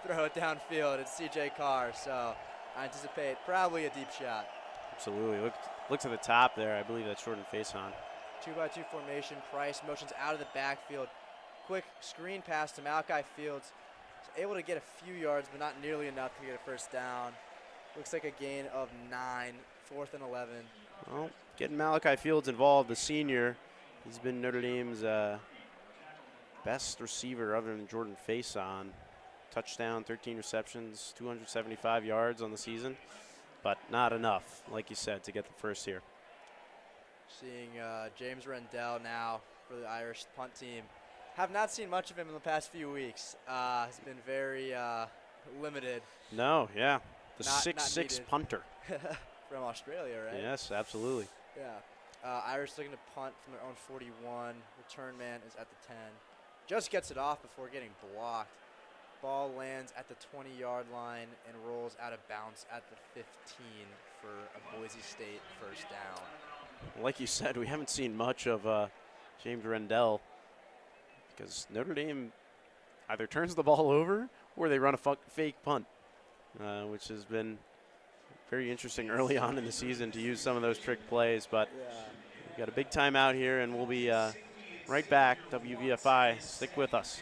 throw it downfield, it's C.J. Carr. So I anticipate probably a deep shot. Absolutely. Look to the top there. I believe that's short and face on. 2-by-2 formation. Price motions out of the backfield. Quick screen pass to Malachi Fields. He's able to get a few yards, but not nearly enough to get a first down. Looks like a gain of 9, 4th and 11. Well, getting Malachi Fields involved, the senior, he's been Notre Dame's best receiver other than Jordan Faison. Touchdown, 13 receptions, 275 yards on the season, but not enough, like you said, to get the first here. Seeing James Rendell now for the Irish punt team. Have not seen much of him in the past few weeks. He's been very limited. No, yeah. The Not 6'6" punter. From Australia, right? Yes, absolutely. Yeah. Irish looking to punt from their own 41. Return man is at the 10. Just gets it off before getting blocked. Ball lands at the 20-yard line and rolls out of bounds at the 15 for a Boise State first down. Like you said, we haven't seen much of James Rendell because Notre Dame either turns the ball over or they run a fake punt, which has been very interesting early on in the season to use some of those trick plays. But we've got a big timeout here, and we'll be right back. WVFI, stick with us.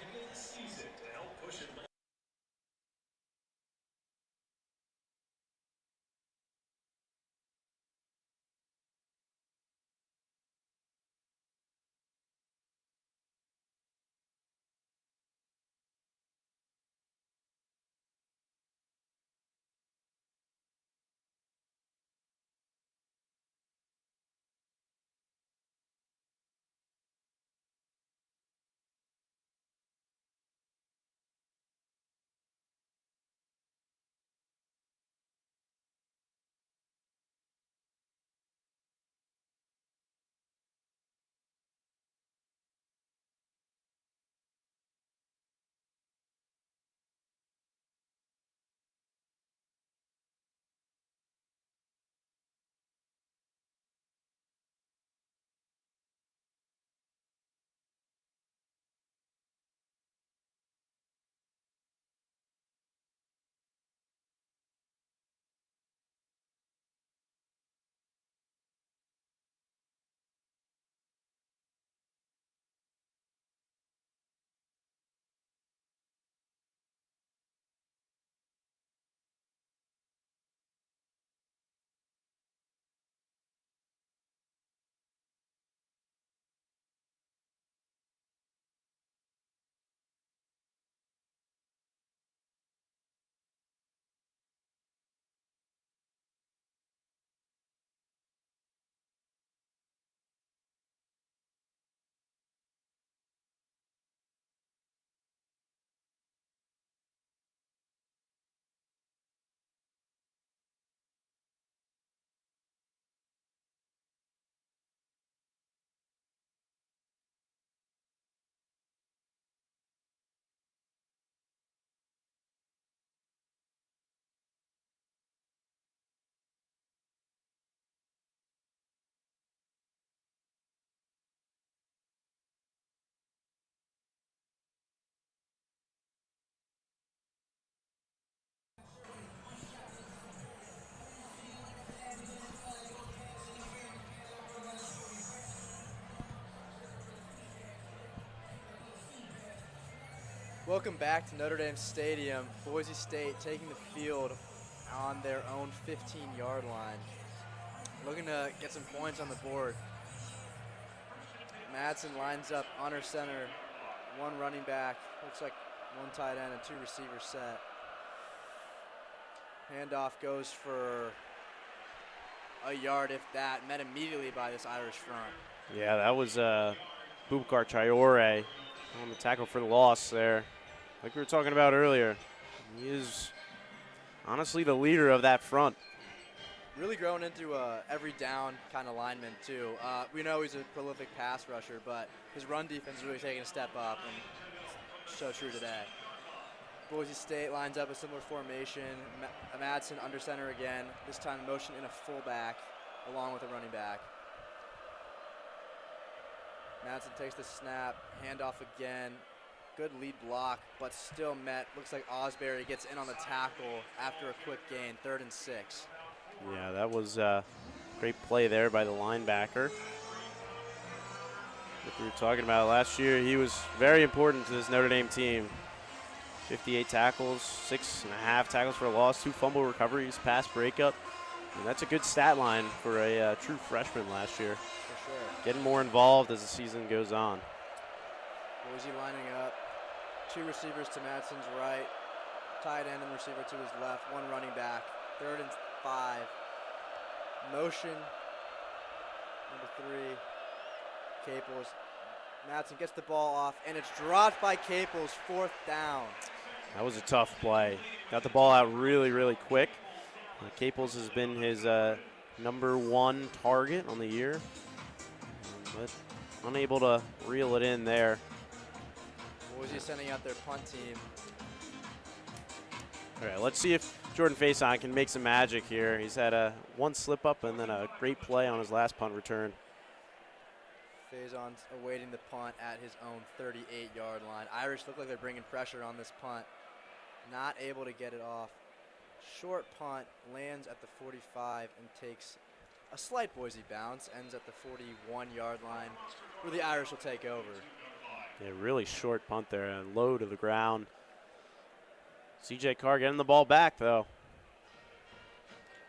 Welcome back to Notre Dame Stadium. Boise State taking the field on their own 15-yard line. Looking to get some points on the board. Madsen lines up under center, one running back, looks like one tight end and two receivers set. Handoff goes for a yard, if that, met immediately by this Irish front. Yeah, that was Bubakar Traore on the tackle for the loss there. Like we were talking about earlier, he is honestly the leader of that front. Really grown into every down kind of lineman, too. We know he's a prolific pass rusher, but his run defense is really taking a step up, and so true today. Boise State lines up a similar formation. Madsen under center again, this time motion in a fullback along with a running back. Madsen takes the snap, handoff again. Good lead block, but still met. Looks like Osbury gets in on the tackle after a quick gain, 3rd and 6. Yeah, that was a great play there by the linebacker. Like we were talking about last year, he was very important to this Notre Dame team. 58 tackles, 6.5 tackles for a loss, 2 fumble recoveries, pass breakup. And that's a good stat line for a true freshman last year. For sure. Getting more involved as the season goes on. Boise lining up. 2 receivers to Madsen's right, tight end and receiver to his left, 1 running back, 3rd and 5. Motion, number 3, Caples. Madsen gets the ball off, and it's dropped by Caples, 4th down. That was a tough play. Got the ball out really, really quick. Caples has been his number 1 target on the year, but unable to reel it in there. Boise sending out their punt team. All right, let's see if Jordan Faison can make some magic here. He's had one slip up and then a great play on his last punt return. Faison's awaiting the punt at his own 38-yard line. Irish look like they're bringing pressure on this punt. Not able to get it off. Short punt, lands at the 45 and takes a slight Boise bounce, ends at the 41-yard line where the Irish will take over. Yeah, really short punt there, low to the ground. CJ Carr getting the ball back, though.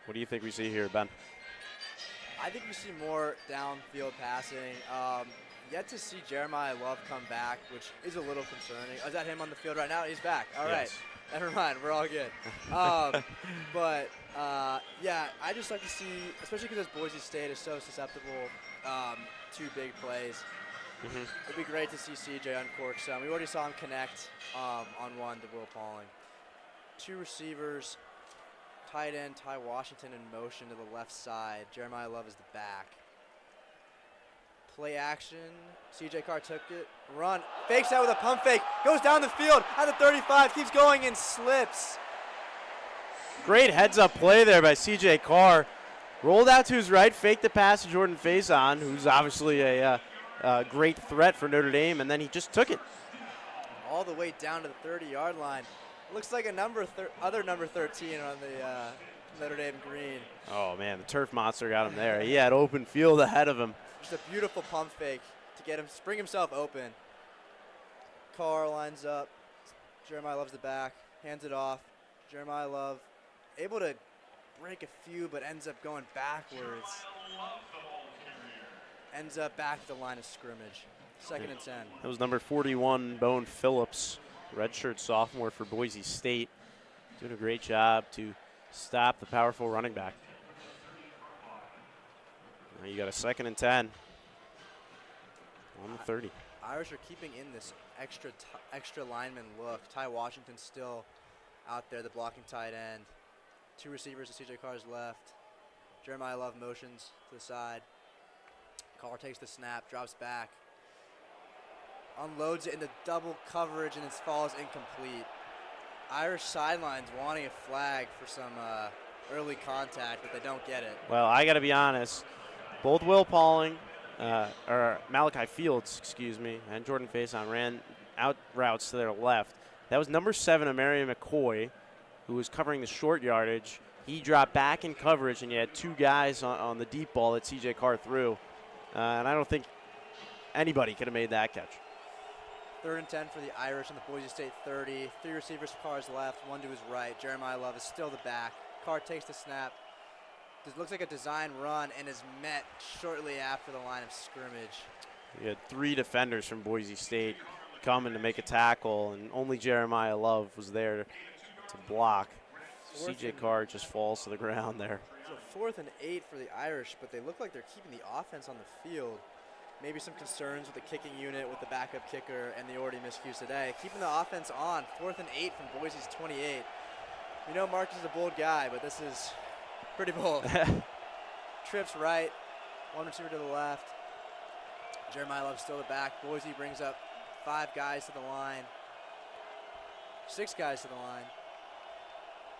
What do you think we see here, Ben? I think we see more downfield passing. Yet to see Jeremiah Love come back, which is a little concerning. Is that him on the field right now? He's back. All right. Never mind. We're all good. Yeah, I just like to see, especially because Boise State is so susceptible to big plays. Mm-hmm. It'd be great to see CJ uncork some. We already saw him connect on one to Will Pauling. 2 receivers, tight end Ty Washington in motion to the left side. Jeremiah Love is the back. Play action. CJ Carr took it. Run. Fakes out with a pump fake. Goes down the field at the 35. Keeps going and slips. Great heads-up play there by CJ Carr. Rolled out to his right, faked the pass to Jordan Faison, who's obviously a great threat for Notre Dame, and then he just took it. All the way down to the 30-yard line. Looks like a other number 13 on the Notre Dame green. Oh, man, the turf monster got him there. He had open field ahead of him. Just a beautiful pump fake to get him, spring himself open. Carr lines up. Jeremiah Love's the back, hands it off. Jeremiah Love able to break a few, but ends up going backwards. Ends up back at the line of scrimmage. 2nd and 10. That was number 41, Bone Phillips, redshirt sophomore for Boise State. Doing a great job to stop the powerful running back. Now you got a 2nd and 10 on the 30. Irish are keeping in this extra lineman look. Ty Washington still out there, the blocking tight end. 2 receivers to CJ Carr's left. Jeremiah Love motions to the side. Carr takes the snap, drops back. Unloads it into double coverage and it falls incomplete. Irish sidelines wanting a flag for some early contact, but they don't get it. Well, I got to be honest. Both Will Pauling, or Malachi Fields, and Jordan Faison ran out routes to their left. That was number 7, Amarian McCoy, who was covering the short yardage. He dropped back in coverage, and you had 2 guys on the deep ball that C.J. Carr threw. And I don't think anybody could have made that catch. 3rd and 10 for the Irish on the Boise State 30. 3 receivers for Carr's left, 1 to his right. Jeremiah Love is still the back. Carr takes the snap. This looks like a design run and is met shortly after the line of scrimmage. You had 3 defenders from Boise State coming to make a tackle, and only Jeremiah Love was there to block. C.J. Carr just falls to the ground there. So 4th and 8 for the Irish, but they look like they're keeping the offense on the field. Maybe some concerns with the kicking unit, with the backup kicker, and the already miscues today. Keeping the offense on, 4th and 8 from Boise's 28. You know Marcus is a bold guy, but this is pretty bold. Trips right, 1 receiver to the left. Jeremiah Love still the back. Boise brings up 5 guys to the line. 6 guys to the line.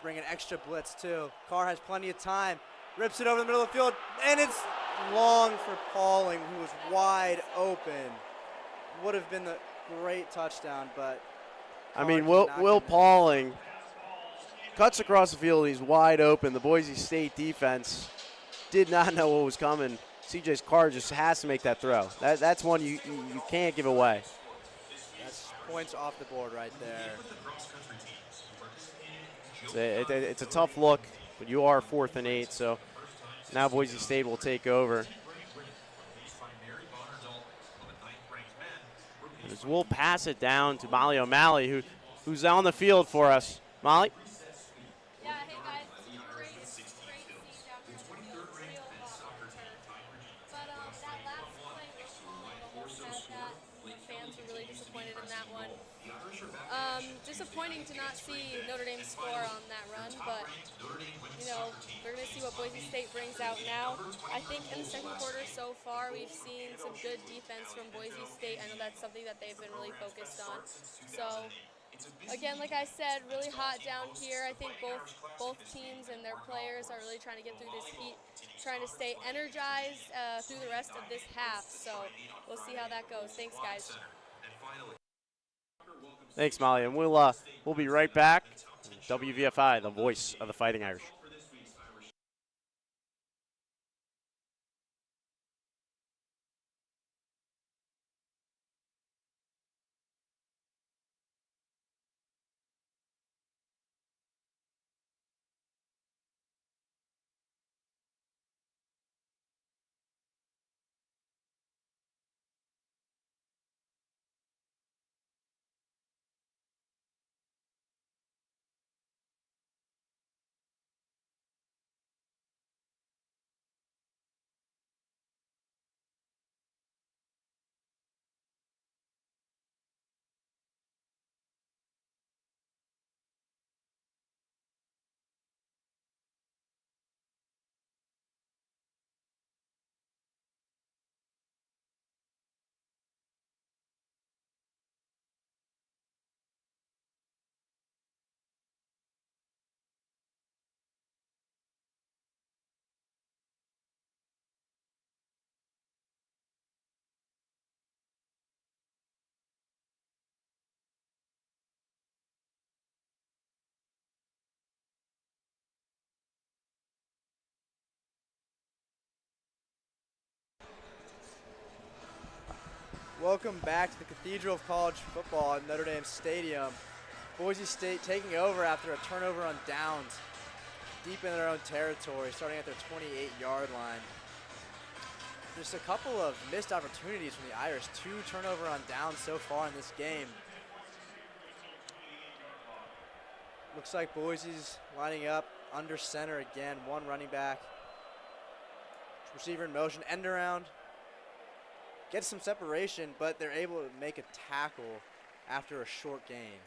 Bring an extra blitz too. Carr has plenty of time. Rips it over the middle of the field, and it's long for Pauling, who was wide open. Would have been the great touchdown, but I mean, Will Pauling cuts across the field. He's wide open. The Boise State defense did not know what was coming. C.J. Carr just has to make that throw. That's one you can't give away. That's points off the board right there. It's a tough look, but you are 4th and 8, so now Boise State will take over. As we'll pass it down to Molly O'Malley, who's on the field for us. Molly? Yeah, hey guys, great scene down here. Real hot on the turf. But that last play, almost had that. Fans were really disappointed in that one. Disappointing to not see Notre Dame score on that run, but you know, we're going to see what Boise State brings out now. I think in the second quarter so far, we've seen some good defense from Boise State. I know that's something that they've been really focused on. So, again, like I said, really hot down here. I think both teams and their players are really trying to get through this heat, trying to stay energized through the rest of this half. So we'll see how that goes. Thanks, guys. Thanks, Molly, and we'll be right back. WVFI, the voice of the Fighting Irish. Welcome back to the Cathedral of College Football at Notre Dame Stadium. Boise State taking over after a turnover on downs, deep in their own territory, starting at their 28-yard line. Just a couple of missed opportunities from the Irish. 2 turnover on downs so far in this game. Looks like Boise's lining up under center again. 1 running back. Receiver in motion, end around. Gets some separation, but they're able to make a tackle after a short gain.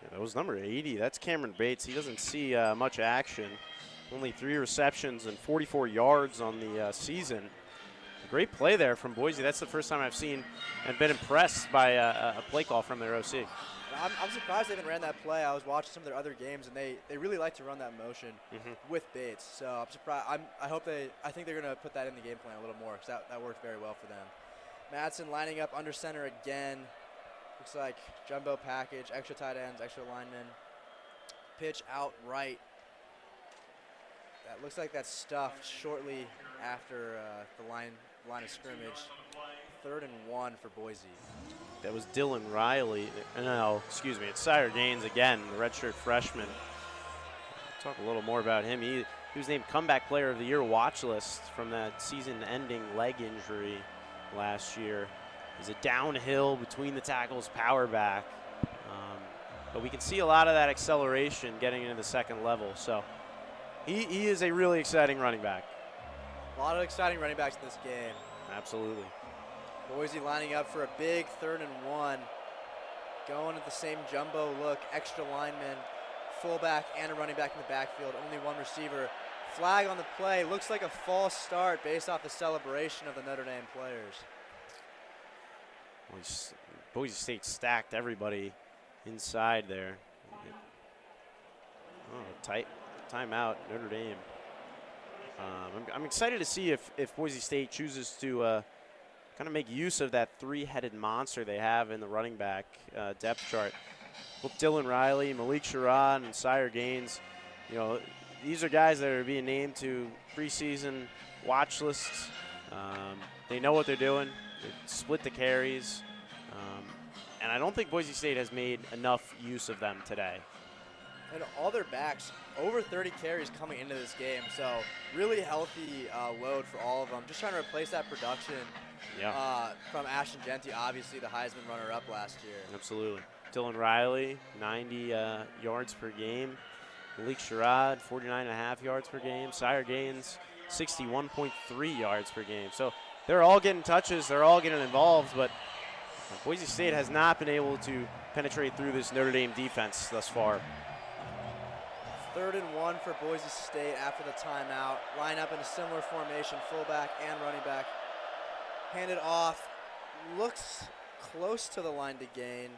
Yeah, that was number 80. That's Cameron Bates. He doesn't see much action. Only 3 receptions and 44 yards on the season. A great play there from Boise. That's the first time I've seen and been impressed by a play call from their OC. I'm surprised they haven't ran that play. I was watching some of their other games, and they really like to run that motion with Bates. So I'm surprised. I think they're going to put that in the game plan a little more, because that worked very well for them. Madsen lining up under center again. Looks like jumbo package, extra tight ends, extra linemen. Pitch out right. That looks like that's stuffed shortly after the line line of scrimmage. 3rd and 1 for Boise. That was Dylan Riley. No, excuse me. It's Sire Gaines again, the redshirt freshman. Talk a little more about him. He was named Comeback Player of the Year watch list from that season-ending leg injury last year. He's a downhill between the tackles power back. But we can see a lot of that acceleration getting into the second level. So he is a really exciting running back. A lot of exciting running backs in this game. Absolutely. Boise lining up for a big 3rd and 1. Going at the same jumbo look, extra lineman, fullback, and a running back in the backfield. Only one receiver. Flag on the play. Looks like a false start based off the celebration of the Notre Dame players. Boise State stacked everybody inside there. Oh, timeout, Notre Dame. I'm excited to see if Boise State chooses to kind of make use of that 3-headed monster they have in the running back depth chart. Both Dylan Riley, Malik Sherrod, and Sire Gaines, these are guys that are being named to preseason watch lists. They know what they're doing. They split the carries. And I don't think Boise State has made enough use of them today. And all their backs, over 30 carries coming into this game. So really healthy load for all of them. Just trying to replace that production from Ashton Genty, obviously the Heisman runner-up last year. Absolutely. Dylan Riley, 90 yards per game. Malik Sherrod, 49.5 yards per game. Sire Gaines, 61.3 yards per game. So they're all getting touches. They're all getting involved, but Boise State has not been able to penetrate through this Notre Dame defense thus far. 3rd and 1 for Boise State after the timeout. Line up in a similar formation, fullback and running back. Handed off. Looks close to the line to gain.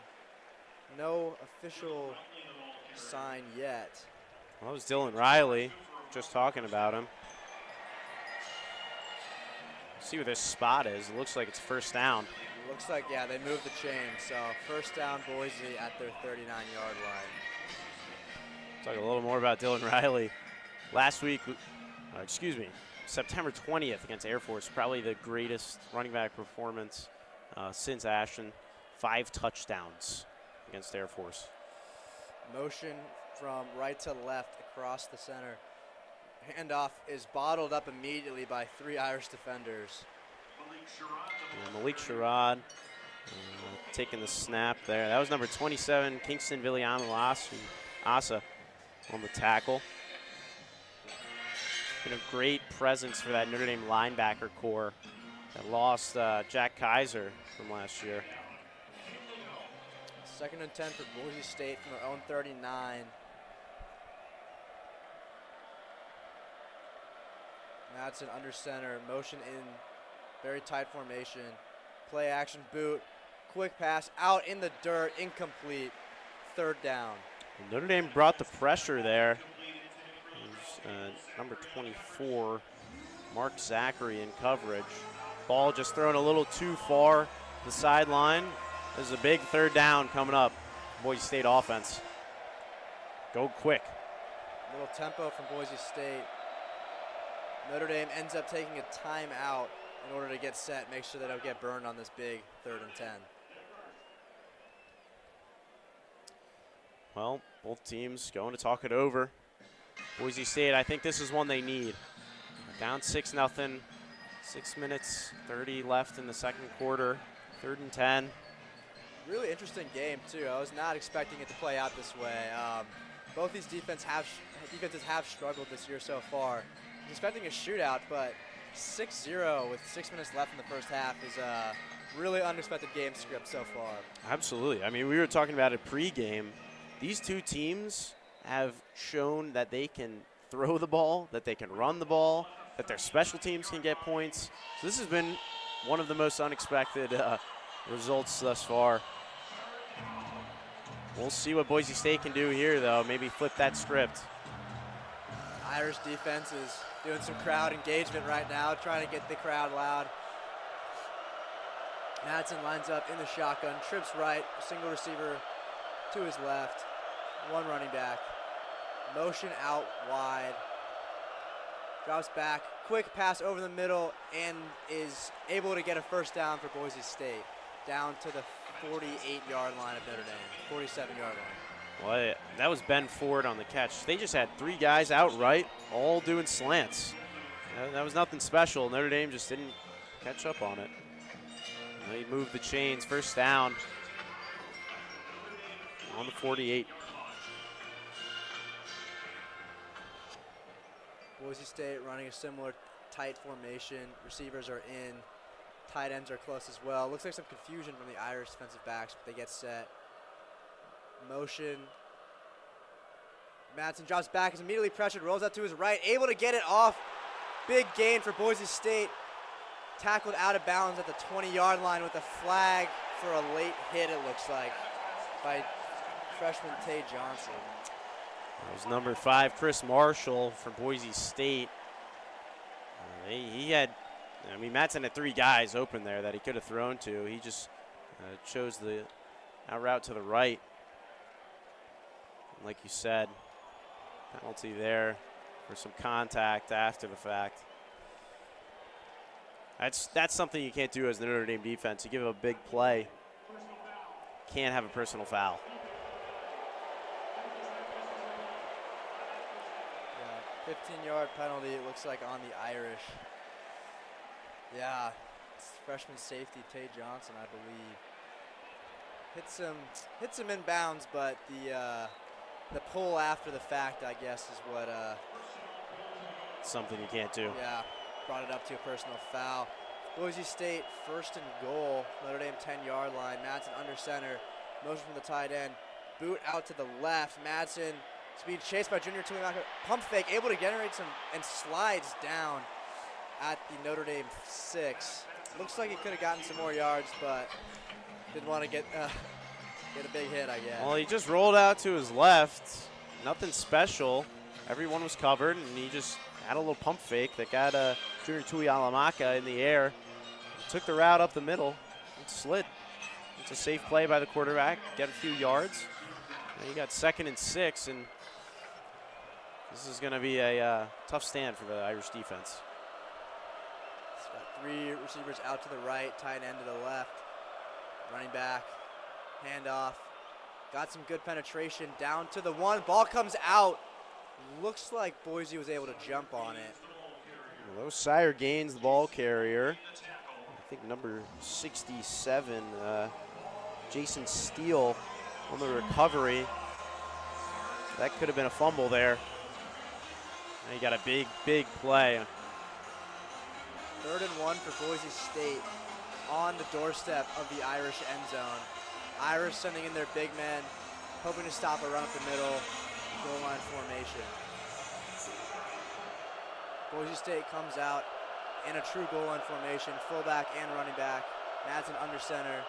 No official sign yet. Well, that was Dylan Riley, just talking about him. See what this spot is. It looks like it's first down. Looks like, yeah, they moved the chain. So first down, Boise at their 39-yard line. Talk a little more about Dylan Riley. Last week, September 20th against Air Force, probably the greatest running back performance since Ashton. 5 touchdowns against Air Force. Motion from right to left across the center. Handoff is bottled up immediately by 3 Irish defenders. Malik Sherrod taking the snap there. That was number 27, Kingston Asa on the tackle. Been a great presence for that Notre Dame linebacker core that lost Jack Kaiser from last year. 2nd and 10 for Boise State from their own 39. Madsen under center, motion in very tight formation. Play action boot, quick pass out in the dirt, incomplete. 3rd down. And Notre Dame brought the pressure there. Number 24, Mark Zachary in coverage. Ball just thrown a little too far to the sideline. There's a big 3rd down coming up. Boise State offense. Go quick. Little tempo from Boise State. Notre Dame ends up taking a timeout in order to get set, make sure they don't get burned on this big 3rd and 10. Well, both teams going to talk it over. Boise State, I think this is one they need. Down 6-0, 6 minutes, 30 left in the second quarter, 3rd and 10. Really interesting game, too. I was not expecting it to play out this way. Both these defenses have struggled this year so far. I was expecting a shootout, but 6-0 with 6 minutes left in the first half is a really unexpected game script so far. Absolutely. I mean, we were talking about it pregame. These two teams have shown that they can throw the ball, that they can run the ball, that their special teams can get points. So this has been one of the most unexpected results thus far. We'll see what Boise State can do here, though. Maybe flip that script. Irish defense is doing some crowd engagement right now, trying to get the crowd loud. Madsen lines up in the shotgun, trips right, single receiver to his left, 1 running back. Motion out wide. drops back, quick pass over the middle, and is able to get a first down for Boise State, down to the 48-yard line of Notre Dame, 47-yard line. Well, that was Ben Ford on the catch. They just had 3 guys outright, all doing slants. That was nothing special. Notre Dame just didn't catch up on it. They moved the chains, first down on the 48. Boise State running a similar tight formation. Receivers are in. Tight ends are close as well. Looks like some confusion from the Irish defensive backs, but they get set. Motion. Madsen drops back, is immediately pressured, rolls out to his right, able to get it off. Big gain for Boise State. Tackled out of bounds at the 20-yard line with a flag for a late hit, it looks like, by freshman Tay Johnson. That was number 5, Chris Marshall from Boise State. He had, I mean, Madsen had 3 guys open there that he could have thrown to. He just chose the out route to the right. Like you said, penalty there for some contact after the fact. That's something you can't do as the Notre Dame defense. You give a big play, can't have a personal foul. Yeah, 15-yard penalty, it looks like, on the Irish. Yeah, it's freshman safety Tay Johnson, I believe. Hits him in bounds, but the pull after the fact, I guess, is what Something you can't do. Yeah, brought it up to a personal foul. Boise State first and goal, Notre Dame 10-yard line. Madsen under center, motion from the tight end, boot out to the left. Madsen is being chased by junior Tuiamaka. Pump fake, able to generate some, and slides down at the Notre Dame 6. Looks like he could have gotten some more yards, but didn't want to get a big hit, I guess. Well, he just rolled out to his left. Nothing special. Everyone was covered, and he just had a little pump fake that got junior Tuiamaka in the air. Took the route up the middle and slid. It's a safe play by the quarterback. Get a few yards. And he got 2nd and 6, and this is going to be a tough stand for the Irish defense. He's got 3 receivers out to the right, tight end to the left. Running back, handoff. Got some good penetration down to the 1. Ball comes out. Looks like Boise was able to jump on it. Well, those Sire Gaines, the ball carrier. I think number 67, Jason Steele on the recovery. That could have been a fumble there. And he got a big play. 3rd and 1 for Boise State on the doorstep of the Irish end zone. Irish sending in their big men, hoping to stop a run up the middle, goal line formation. Boise State comes out in a true goal line formation, fullback and running back. Madsen under center.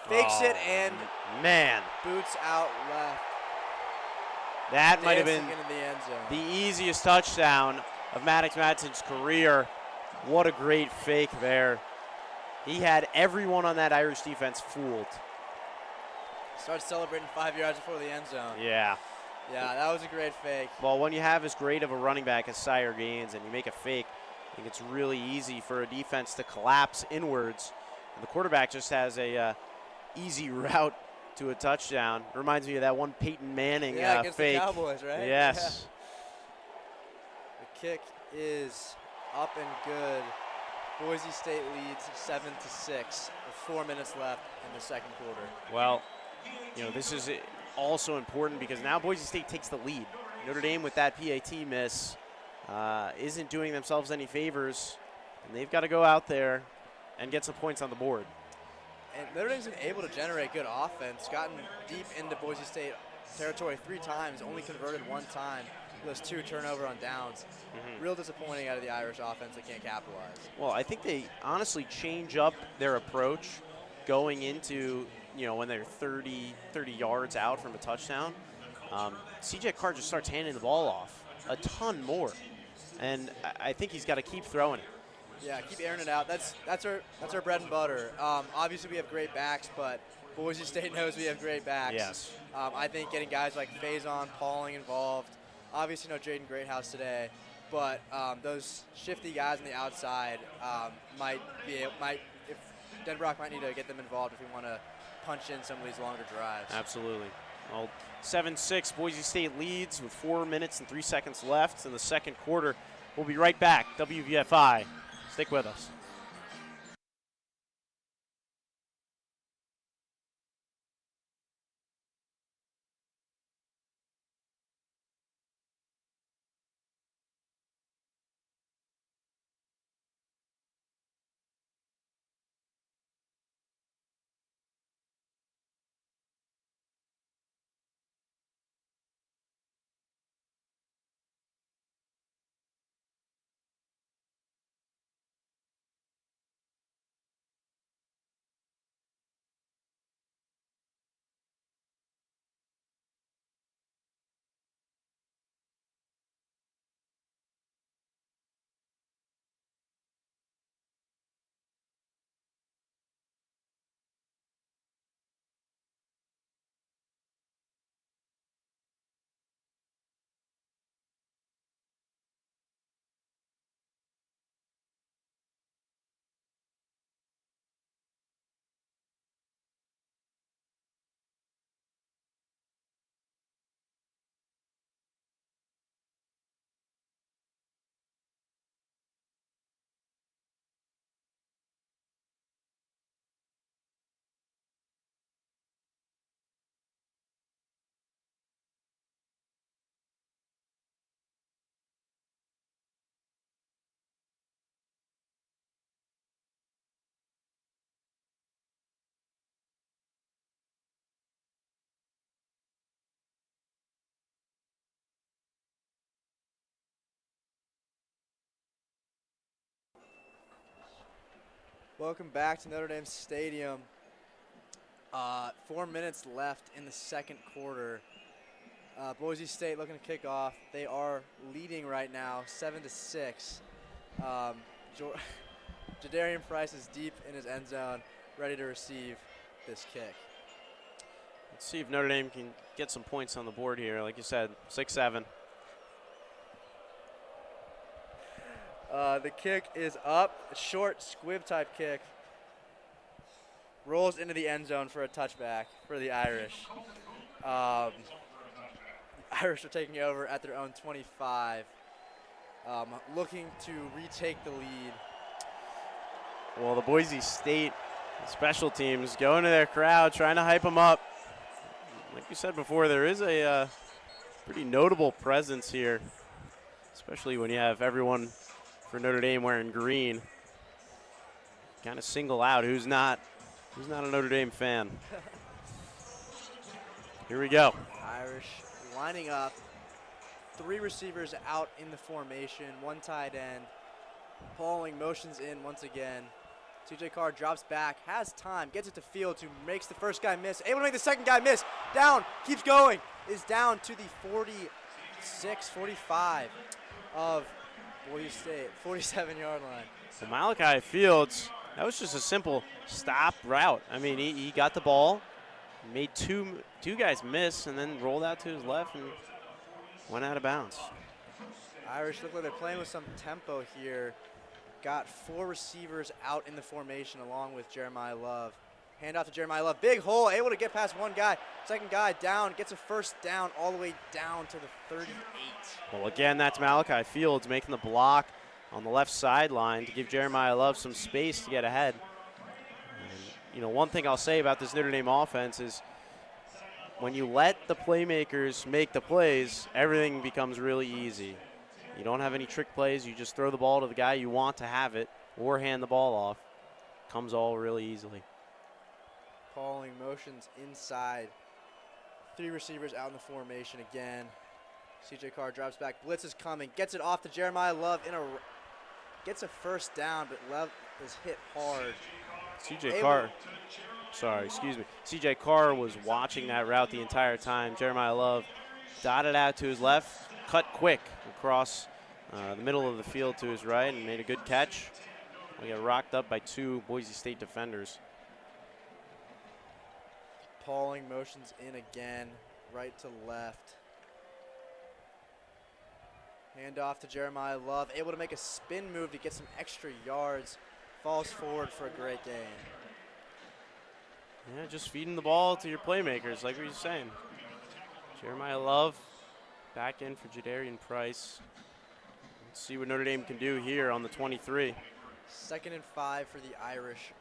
Fakes it and man, boots out left. That might have been into the end zone. the easiest touchdown of Maddox Madsen's career. What a great fake there. He had everyone on that Irish defense fooled. Starts celebrating 5 yards before the end zone. Yeah. Yeah, that was a great fake. Well, when you have as great of a running back as Sire Gaines and you make a fake, I think it's really easy for a defense to collapse inwards. And the quarterback just has a easy route to a touchdown. Reminds me of that one Peyton Manning against fake. the Cowboys, right? Yes. Yeah. The kick is up and good. Boise State leads 7-6 with 4 minutes left in the second quarter. Well, you know, this is also important because now Boise State takes the lead. Notre Dame with that PAT miss isn't doing themselves any favors, and they've got to go out there and get some points on the board. And Notre Dame's been able to generate good offense, gotten deep into Boise State territory 3 times, only converted 1 time. Those 2 turnover on downs. Real disappointing out of the Irish offense. They can't capitalize. Well, I think they honestly change up their approach going into, you know, when they're 30 yards out from a touchdown. CJ Carr just starts handing the ball off a ton more. And I think he's got to keep throwing it. Yeah, keep airing it out. That's our bread and butter. Obviously, we have great backs, but Boise State knows we have great backs. Yes. I think getting guys like Faison, Pauling involved. Obviously, no Jaden Greathouse today. but those shifty guys on the outside if Denbrock might need to get them involved if we want to punch in some of these longer drives. Absolutely. Well, 7-6, Boise State leads with 4 minutes and 3 seconds left in the second quarter. We'll be right back. WVFI. Stick with us. Welcome back to Notre Dame Stadium. 4 minutes left in the second quarter. Boise State looking to kick off. They are leading right now, 7-6. Jadarian Price is deep in his end zone, ready to receive this kick. Let's see if Notre Dame can get some points on the board here. Like you said, 6-7. The kick is up, a short squib type kick. Rolls into the end zone for a touchback for the Irish. Irish are taking over at their own 25, looking to retake the lead. Well, the Boise State special teams going to their crowd, trying to hype them up. Like you said before, there is a pretty notable presence here, especially when you have everyone for Notre Dame wearing green. Kind of single out who's not a Notre Dame fan. Here we go. Irish lining up. 3 receivers out in the formation, 1 tight end. Pauling motions in once again. CJ Carr drops back, has time, gets it to Fields, who makes the first guy miss. Able to make the second guy miss. Down, keeps going. Is down to the 46, 45 of Boise State, 47-yard line. So Malachi Fields, that was just a simple stop route. I mean, he got the ball, made two guys miss, and then rolled out to his left and went out of bounds. Irish look like they're playing with some tempo here. Got 4 receivers out in the formation along with Jeremiah Love. Hand off to Jeremiah Love. Big hole, able to get past one guy. Second guy down, gets a first down all the way down to the 38. Well, again, that's Malachi Fields making the block on the left sideline to give Jeremiah Love some space to get ahead. And, one thing I'll say about this Notre Dame offense is when you let the playmakers make the plays, everything becomes really easy. You don't have any trick plays. You just throw the ball to the guy you want to have it or hand the ball off. Comes all really easily. Calling motions inside. 3 receivers out in the formation again. CJ Carr drops back. Blitz is coming. Gets it off to Jeremiah Love. Gets a first down, but Love is hit hard. CJ Carr was watching that route the entire time. Jeremiah Love dotted out to his left, cut quick across the middle of the field to his right, and made a good catch. We got rocked up by 2 Boise State defenders. Pauling motions in again, right to left. Hand off to Jeremiah Love, able to make a spin move to get some extra yards. Falls forward for a great gain. Yeah, just feeding the ball to your playmakers, like we were saying. Jeremiah Love back in for Jadarian Price. Let's see what Notre Dame can do here on the 23. 2nd and 5 for the Irish.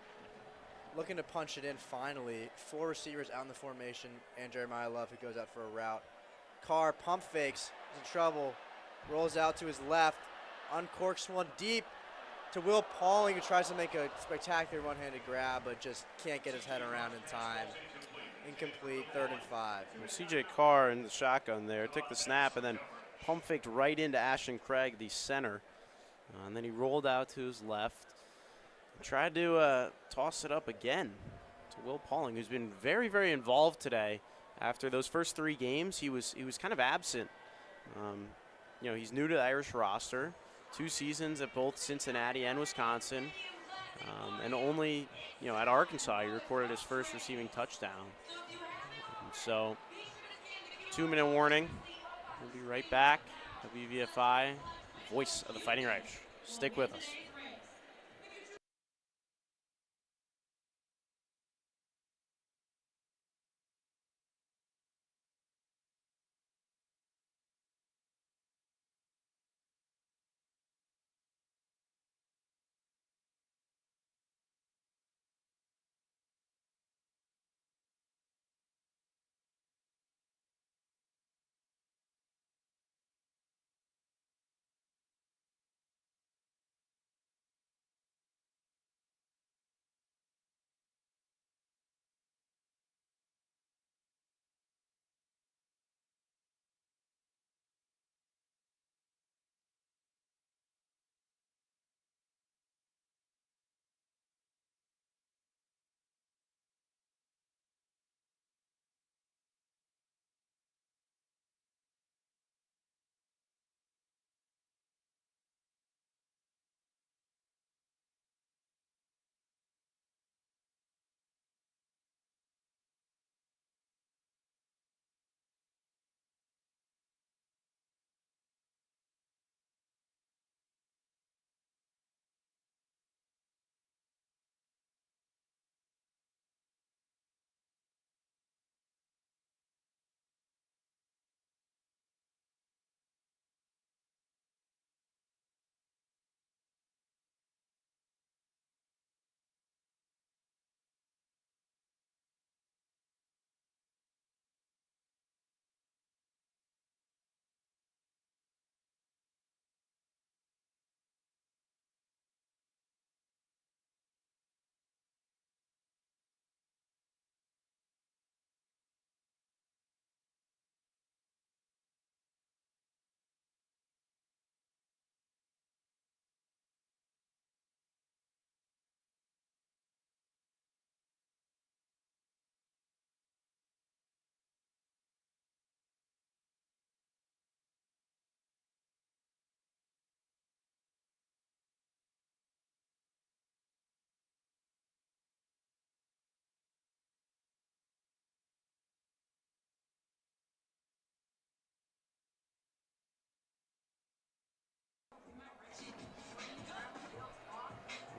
Looking to punch it in finally. 4 receivers out in the formation, and Jeremiah Love, who goes out for a route. Carr pump fakes, is in trouble, rolls out to his left, uncorks one deep to Will Pauling, who tries to make a spectacular one-handed grab, but just can't get his head around in time. Incomplete, 3rd and 5. C.J. Carr in the shotgun there, took the snap and then pump faked right into Ashton Craig, the center. And then he rolled out to his left. Tried to toss it up again to Will Pauling, who's been very, very involved today. After those first 3 games, he was kind of absent. He's new to the Irish roster, 2 seasons at both Cincinnati and Wisconsin, and only at Arkansas he recorded his first receiving touchdown. So 2-minute warning. We'll be right back. WVFI, voice of the Fighting Irish. Stick with us.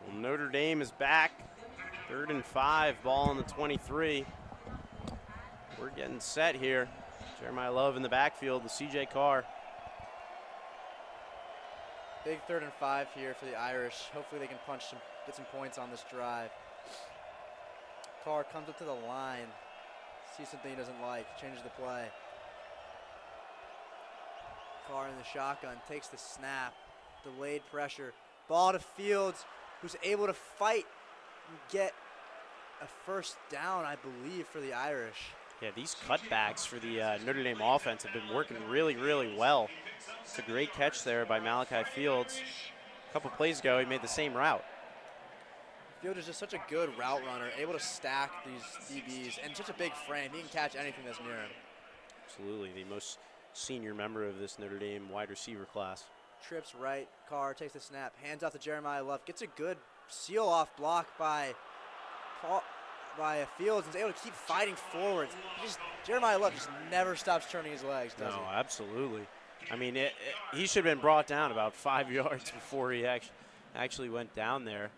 Well, Notre Dame is back. 3rd and 5, ball on the 23. We're getting set here. Jeremiah Love in the backfield with C.J. Carr. Big 3rd and 5 here for the Irish. Hopefully they can get some points on this drive. Carr comes up to the line, sees something he doesn't like, changes the play. Carr in the shotgun, takes the snap, delayed pressure. Ball to Fields, who's able to fight and get a 1st down, I believe, for the Irish. Yeah, these cutbacks for the Notre Dame offense have been working really, really well. It's a great catch there by Malachi Fields. A couple plays ago, he made the same route. Fields is just such a good route runner, able to stack these DBs, and such a big frame. He can catch anything that's near him. Absolutely, the most senior member of this Notre Dame wide receiver class. Trips right, Carr takes the snap, hands off to Jeremiah Love, gets a good seal-off block by Fields, and is able to keep fighting forwards. Jeremiah Love just never stops turning his legs, does he? No, absolutely. I mean, he should have been brought down about 5 yards before he actually went down there.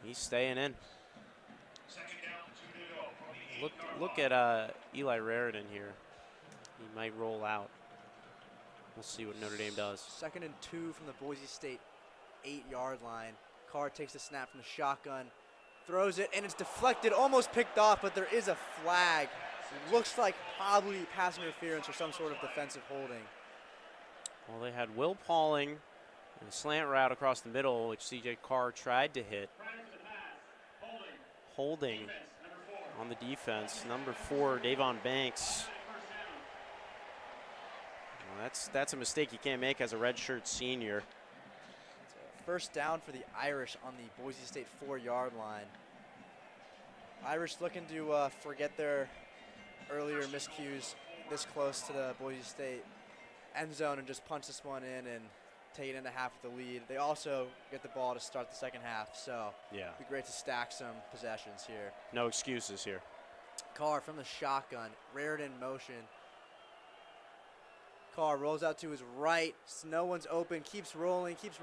He's staying in. Look at Eli Raridan here. He might roll out. We'll see what Notre Dame does. 2nd and 2 from the Boise State 8-yard line. Carr takes the snap from the shotgun, throws it, and it's deflected, almost picked off, but there is a flag. It looks like probably pass interference or some sort of defensive holding. Well, they had Will Pauling and a slant route across the middle, which C.J. Carr tried to hit. Holding on the defense. Number 4, Davon Banks. Well, that's a mistake you can't make as a redshirt senior. First down for the Irish on the Boise State 4-yard line. Irish looking to forget their earlier miscues this close to the Boise State end zone and just punch this one in and take it into half with the lead. They also get the ball to start the second half, so yeah, it'd be great to stack some possessions here. No excuses here. Carr from the shotgun, Raridan motion. Carr rolls out to his right. No one's open. Keeps rolling, keeps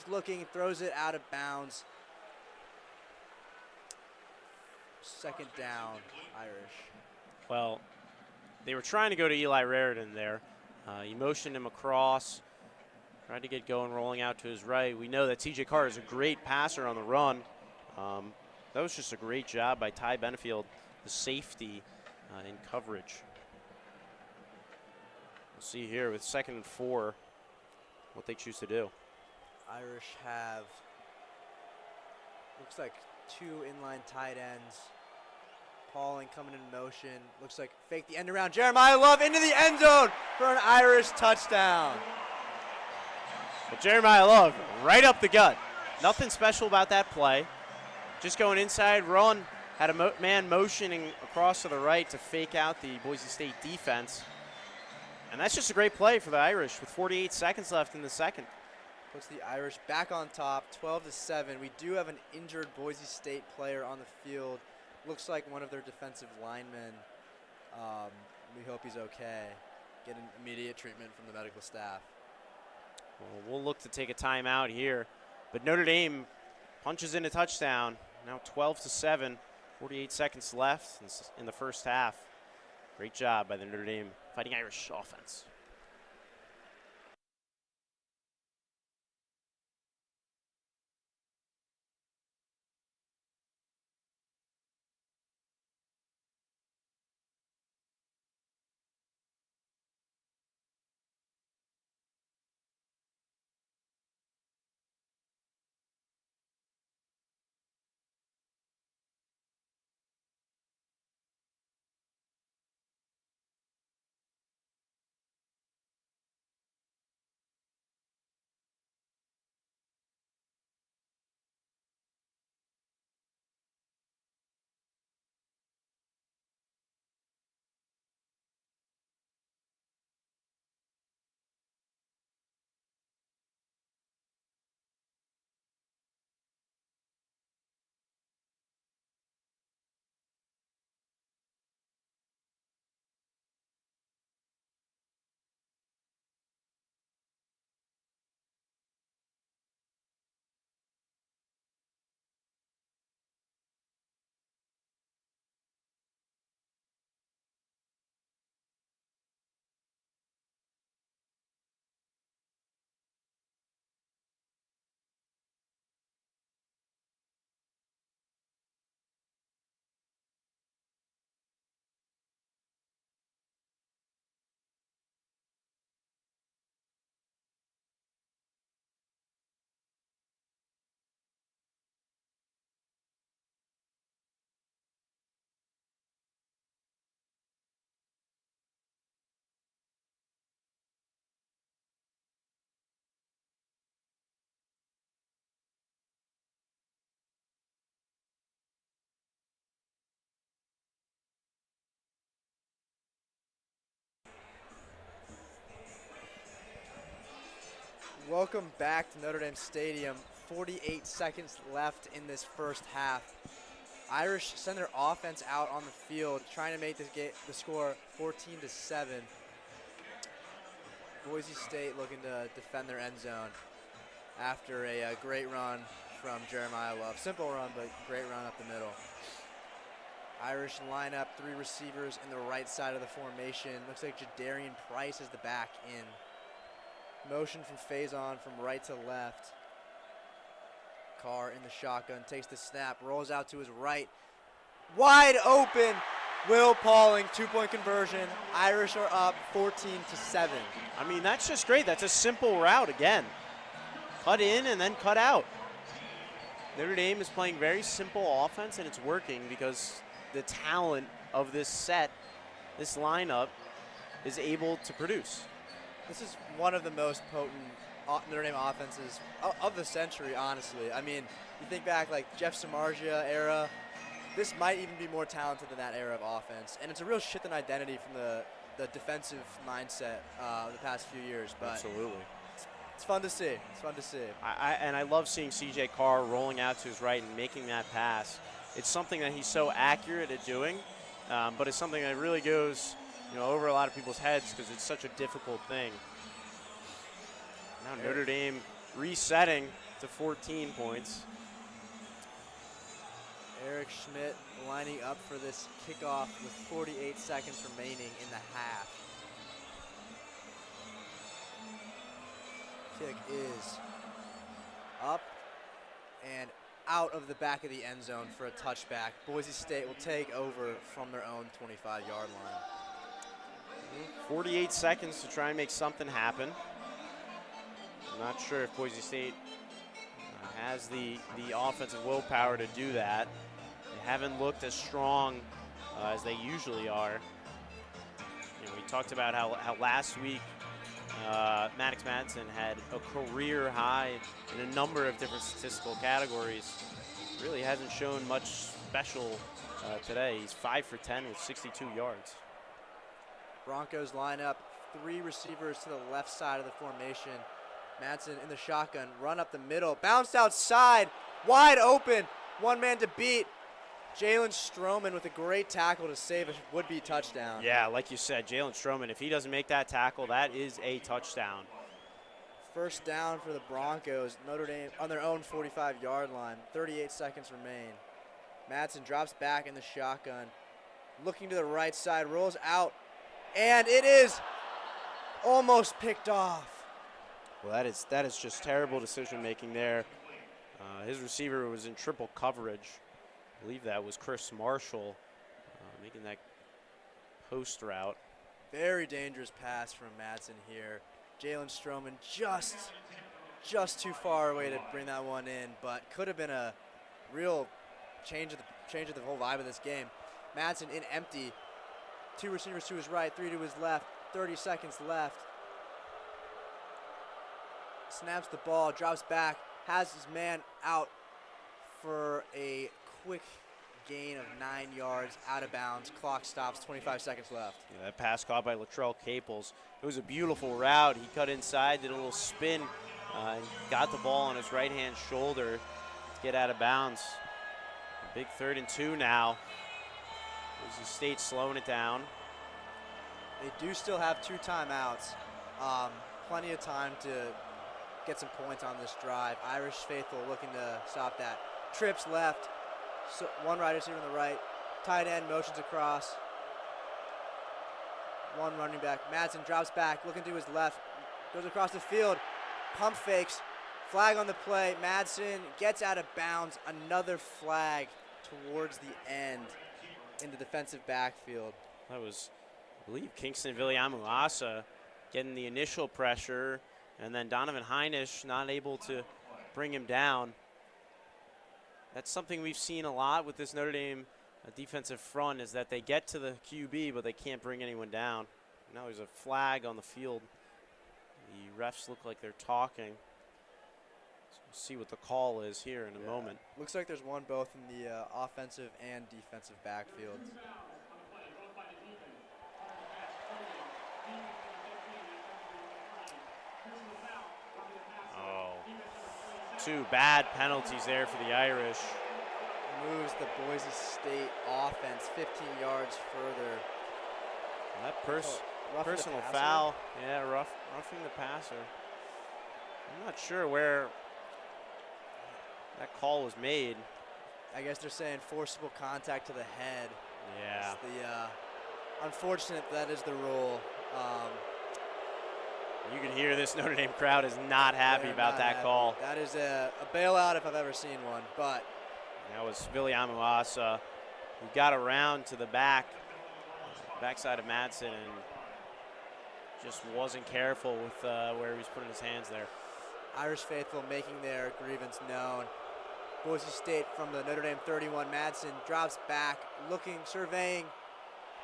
looking, throws it out of bounds. Second down, Irish. Well, they were trying to go to Eli Raridan there. He motioned him across, tried to get going, rolling out to his right. We know that C.J. Carr is a great passer on the run. That was just a great job by Ty Benefield, the safety in coverage. We'll see here with 2nd and 4 what they choose to do. Irish have, looks like 2 inline tight ends. Pauling coming in motion. Looks like fake the end around. Jeremiah Love into the end zone for an Irish touchdown. Well, Jeremiah Love right up the gut. Nothing special about that play. Just going inside run. Had a man motioning across to the right to fake out the Boise State defense. And that's just a great play for the Irish with 48 seconds left in the second. Puts the Irish back on top, 12-7. We do have an injured Boise State player on the field. Looks like one of their defensive linemen. We hope he's okay. Getting immediate treatment from the medical staff. Well, we'll look to take a timeout here. But Notre Dame punches in a touchdown. Now 12-7, 48 seconds left in the first half. Great job by the Notre Dame Fighting Irish offense. Welcome back to Notre Dame Stadium. 48 seconds left in this first half. Irish send their offense out on the field, trying to make the score 14-7. Boise State looking to defend their end zone after a great run from Jeremiah Love. Simple run, but great run up the middle. Irish line up, 3 receivers in the right side of the formation. Looks like Jadarian Price is the back in. Motion from Faison from right to left. Carr in the shotgun, takes the snap, rolls out to his right. Wide open, Will Pauling, 2-point conversion. Irish are up 14-7. I mean, that's just great. That's a simple route again. Cut in and then cut out. Notre Dame is playing very simple offense, and it's working because the talent of this set, this lineup, is able to produce. This is one of the most potent Notre Dame offenses of the century, honestly. I mean, you think back like Jeff Samardzija era, this might even be more talented than that era of offense. And it's a real shift in identity from the defensive mindset of the past few years. But absolutely. It's fun to see. It's fun to see. And I love seeing C.J. Carr rolling out to his right and making that pass. It's something that he's so accurate at doing, but it's something that really goes over a lot of people's heads because it's such a difficult thing. Now Notre Dame resetting to 14 points. Eric Schmidt lining up for this kickoff with 48 seconds remaining in the half. Kick is up and out of the back of the end zone for a touchback. Boise State will take over from their own 25-yard line. 48 seconds to try and make something happen. I'm not sure if Boise State has the offensive willpower to do that. They haven't looked as strong as they usually are. We talked about how last week Maddox Madsen had a career high in a number of different statistical categories. Really hasn't shown much special today. He's 5 for 10 with 62 yards. Broncos line up, 3 receivers to the left side of the formation. Madsen in the shotgun, run up the middle, bounced outside, wide open, one man to beat. Jalen Stroman with a great tackle to save a would-be touchdown. Yeah, like you said, Jalen Stroman, if he doesn't make that tackle, that is a touchdown. First down for the Broncos, Notre Dame on their own 45-yard line, 38 seconds remain. Madsen drops back in the shotgun, looking to the right side, rolls out, and it is almost picked off. Well, that is just terrible decision-making there. His receiver was in triple coverage. I believe that was Chris Marshall making that post route. Very dangerous pass from Madsen here. Jalen Stroman just too far away to bring that one in, but could have been a real change of the whole vibe of this game. Madsen in empty. 2 receivers to his right, 3 to his left. 30 seconds left. Snaps the ball, drops back, has his man out for a quick gain of 9 yards out of bounds. Clock stops, 25 seconds left. Yeah, that pass caught by Latrell Caples. It was a beautiful route. He cut inside, did a little spin, and got the ball on his right-hand shoulder to get out of bounds. A big 3rd and 2 now. Boise State slowing it down. They do still have 2 timeouts. Plenty of time to get some points on this drive. Irish faithful looking to stop that. Trips left. So 1 wide receiver on the right. Tight end motions across. 1 running back. Madsen drops back, looking to his left. Goes across the field. Pump fakes. Flag on the play. Madsen gets out of bounds. Another flag towards the end in the defensive backfield. That was, I believe, Kingston Viliamu-Asa getting the initial pressure, and then Donovan Heinisch not able to bring him down. That's something we've seen a lot with this Notre Dame defensive front, is that they get to the QB, but they can't bring anyone down. Now there's a flag on the field. The refs look like they're talking. So we'll see what the call is here in a moment. Looks like there's one both in the offensive and defensive backfield. Oh, 2 bad penalties there for the Irish. Moves the Boise State offense 15 yards further. personal foul. Yeah, roughing the passer. I'm not sure where that call was made. I guess they're saying forcible contact to the head. Yeah. It's the unfortunate that is the rule. You can hear this Notre Dame crowd is not happy about that call. That is a bailout if I've ever seen one. But that was Viliamuasa who got around to the backside of Madsen and just wasn't careful with where he was putting his hands there. Irish faithful making their grievance known. Boise State from the Notre Dame 31. Madsen drops back, looking, surveying.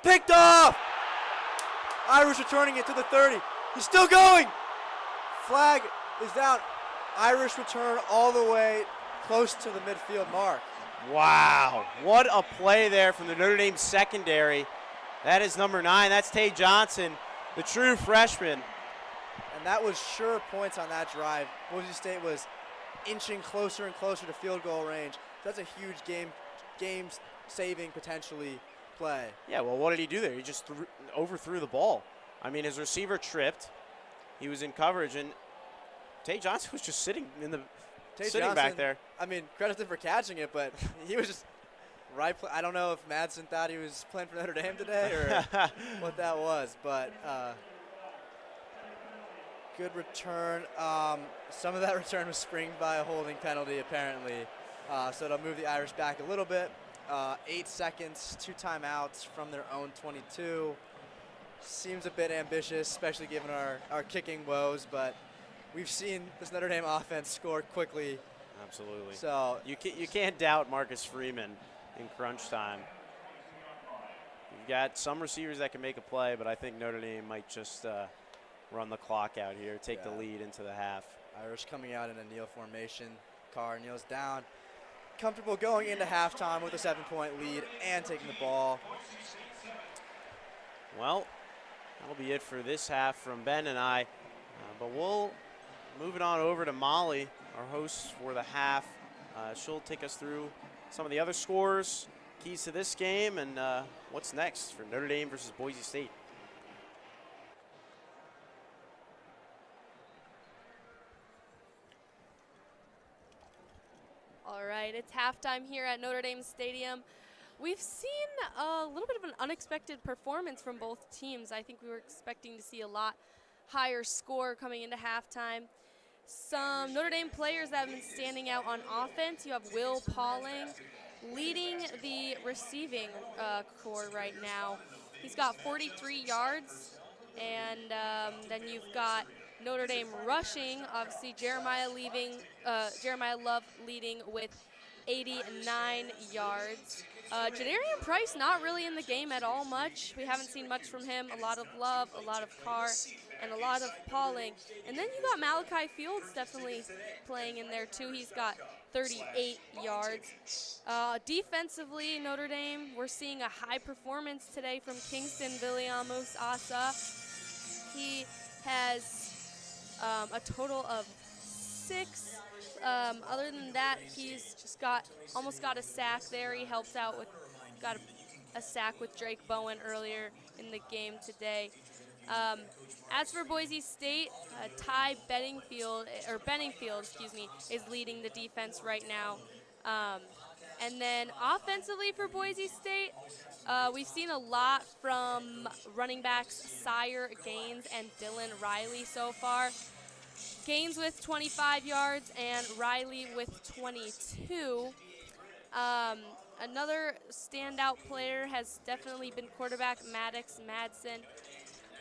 Picked off! Irish returning it to the 30. He's still going! Flag is down. Irish return all the way close to the midfield mark. Wow, what a play there from the Notre Dame secondary. That is number 9, that's Tay Johnson, the true freshman. And that was sure points on that drive. Boise State was inching closer and closer to field goal range. That's a huge game-saving potentially play. Yeah, well, what did he do there? He just overthrew the ball. I mean, his receiver tripped. He was in coverage, and Tay Johnson was just sitting back there. I mean, credit to him for catching it, but he was just right. I don't know if Madsen thought he was playing for Notre Dame today or what that was, but good return. Some of that return was springed by a holding penalty, apparently, so it'll move the Irish back a little bit. 8 seconds, 2 timeouts from their own 22. Seems a bit ambitious, especially given our kicking woes, but we've seen this Notre Dame offense score quickly. Absolutely. So you can't doubt Marcus Freeman in crunch time. You've got some receivers that can make a play, but I think Notre Dame might just run the clock out here, take the lead into the half. Irish coming out in a kneel formation. Carr kneels down. Comfortable going into halftime with a 7-point lead and taking the ball. Well, that'll be it for this half from Ben and I. But we'll move it on over to Molly, our host for the half. She'll take us through some of the other scores, keys to this game, and what's next for Notre Dame versus Boise State. All right, it's halftime here at Notre Dame Stadium. We've seen a little bit of an unexpected performance from both teams. I think we were expecting to see a lot higher score coming into halftime. Some Notre Dame players that have been standing out on offense. You have Will Pauling leading the receiving core right now. He's got 43 yards. And then you've got Notre Dame rushing. Obviously, Jeremiah Love leading with 89 yards. Janarian Price not really in the game at all much. We haven't seen much from him. A lot of Love, a lot of Carr, and a lot of Pauling. And then you got Malachi Fields definitely playing in there too. He's got 38 yards. Defensively, Notre Dame, we're seeing a high performance today from Kingston Viliamuasa. He has a total of 6. Other than that, he's just almost got a sack there. He helps out with, got a sack with Drake Bowen earlier in the game today. As for Boise State, Ty Benningfield, is leading the defense right now. And then offensively for Boise State, we've seen a lot from running backs Sire Gaines and Dylan Riley so far. Gaines with 25 yards and Riley with 22. Another standout player has definitely been quarterback Madsen.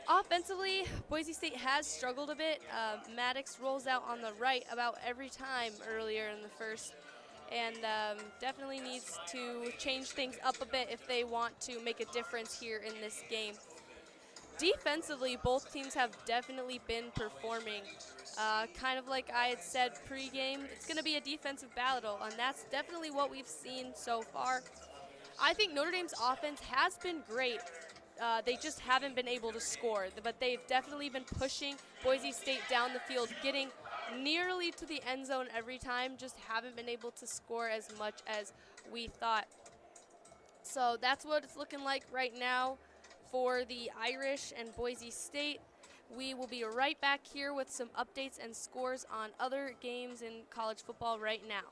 Offensively, Boise State has struggled a bit. Maddox rolls out on the right about every time earlier in the first, and definitely needs to change things up a bit if they want to make a difference here in this game. Defensively, both teams have definitely been performing. Kind of like I had said pregame, it's going to be a defensive battle, and that's definitely what we've seen so far. I think Notre Dame's offense has been great. They just haven't been able to score, but they've definitely been pushing Boise State down the field, getting nearly to the end zone every time, just haven't been able to score as much as we thought. So that's what it's looking like right now for the Irish and Boise State. We will be right back here with some updates and scores on other games in college football right now.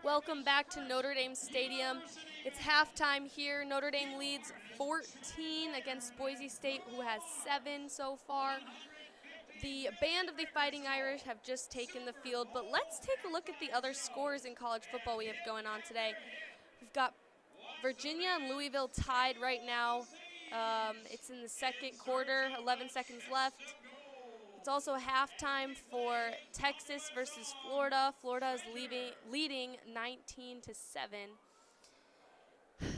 Welcome back to Notre Dame Stadium. It's halftime here. Notre Dame leads 14 against Boise State, who has 7 so far. The band of the Fighting Irish have just taken the field, but let's take a look at the other scores in college football we have going on today. We've got Virginia and Louisville tied right now. It's in the second quarter, 11 seconds left. It's also halftime for Texas versus Florida. Florida is leading 19-7.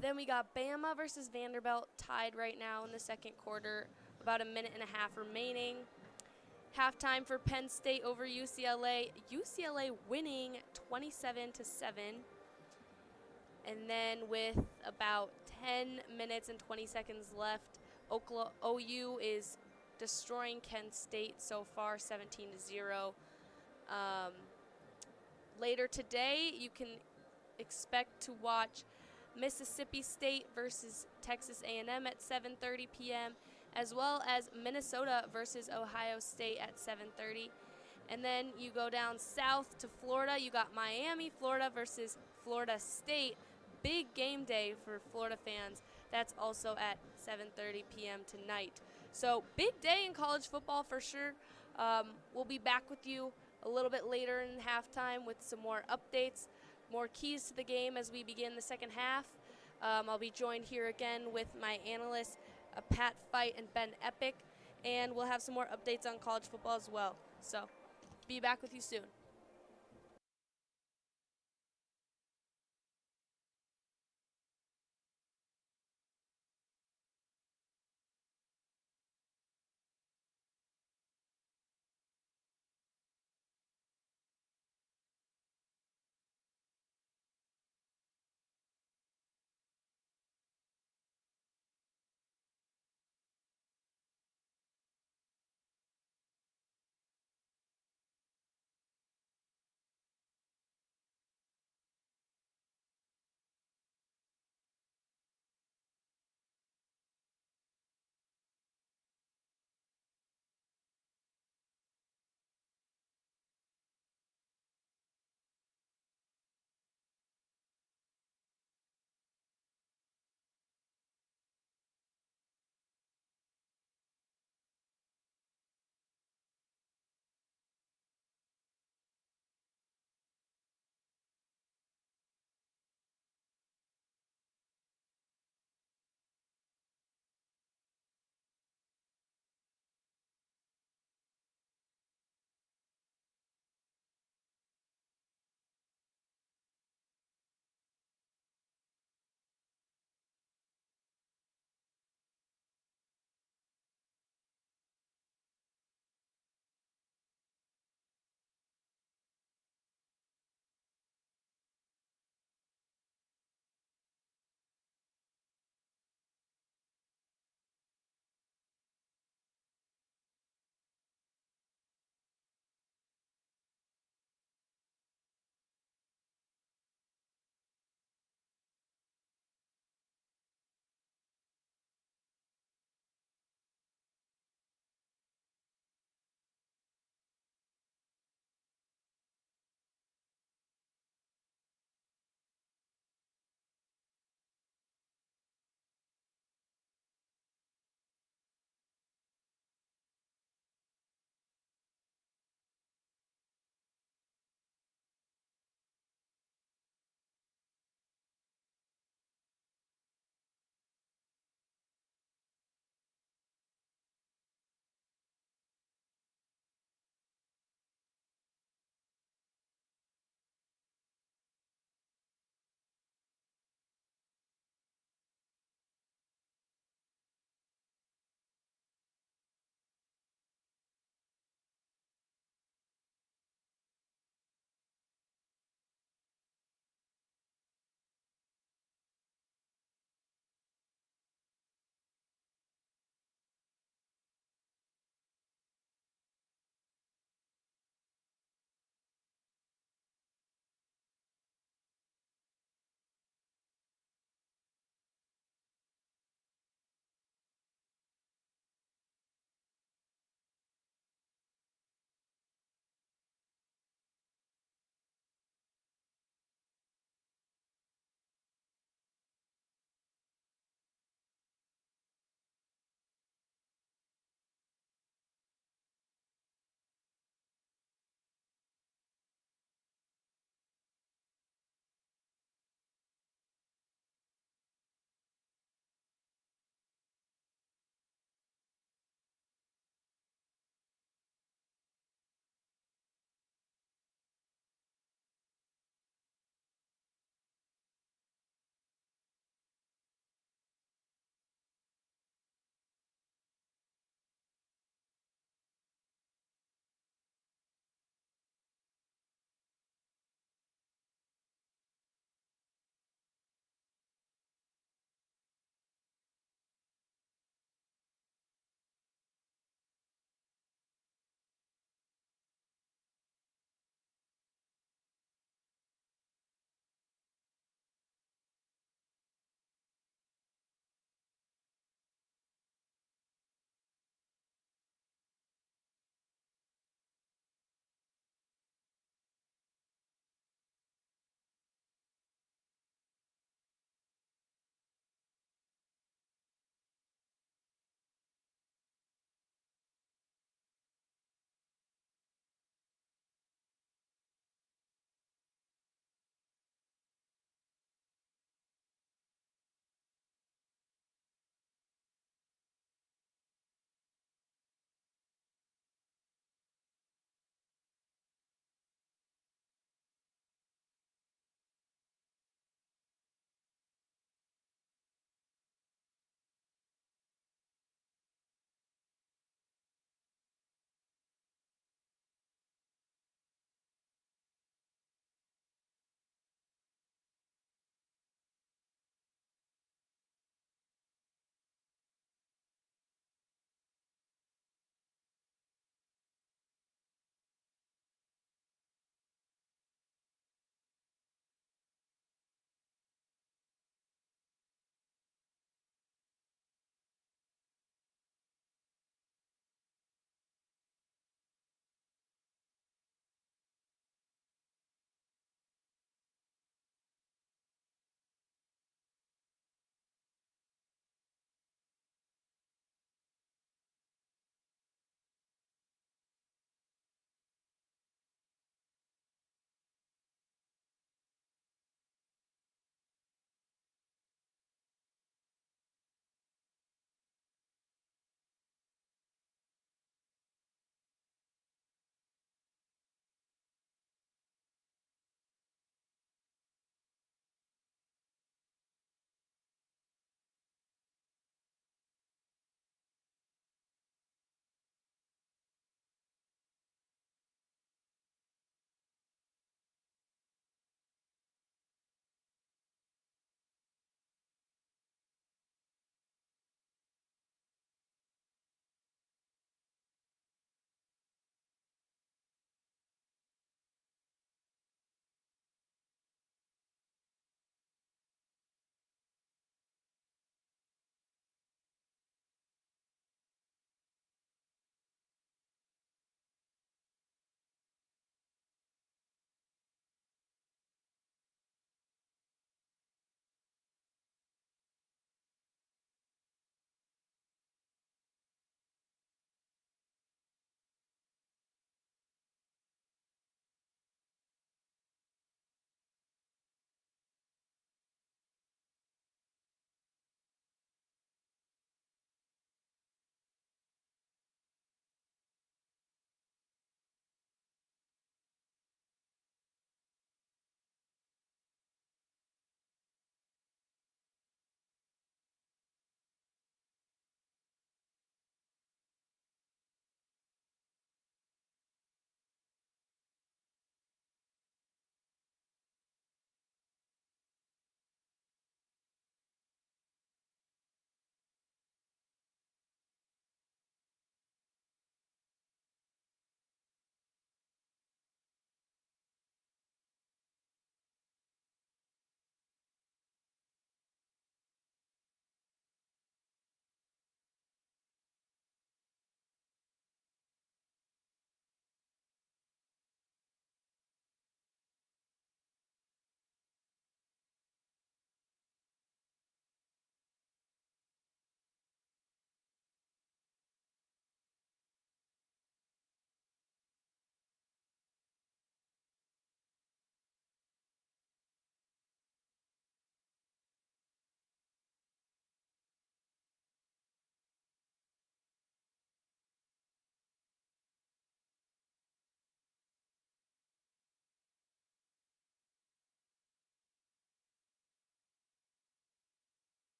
Then we got Bama versus Vanderbilt tied right now in the second quarter, about a minute and a half remaining. Halftime for Penn State over UCLA. UCLA winning 27-7. And then with about 10 minutes and 20 seconds left, OU is destroying Kent State so far, 17-0. Later today, you can expect to watch Mississippi State versus Texas A&M at 7:30 p.m., as well as Minnesota versus Ohio State at 7:30. And then you go down south to Florida. You got Miami, Florida versus Florida State. Big game day for Florida fans. That's also at 7:30 p.m. tonight. So big day in college football for sure. We'll be back with you a little bit later in halftime with some more updates, more keys to the game as we begin the second half. I'll be joined here again with my analysts, Pat Feit and Ben Eppich, and we'll have some more updates on college football as well. So be back with you soon.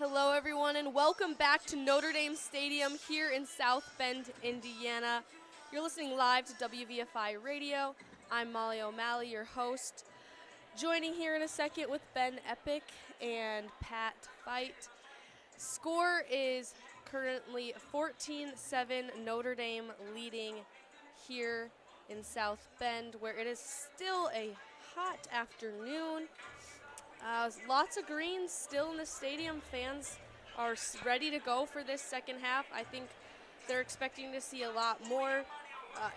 Hello, everyone, and welcome back to Notre Dame Stadium here in South Bend, Indiana. You're listening live to WVFI Radio. I'm Molly O'Malley, your host. Joining here in a second with Ben Eppich and Pat Feit. Score is currently 14-7, Notre Dame leading here in South Bend, where it is still a hot afternoon. Lots of greens still in the stadium. Fans are ready to go for this second half. I think they're expecting to see a lot more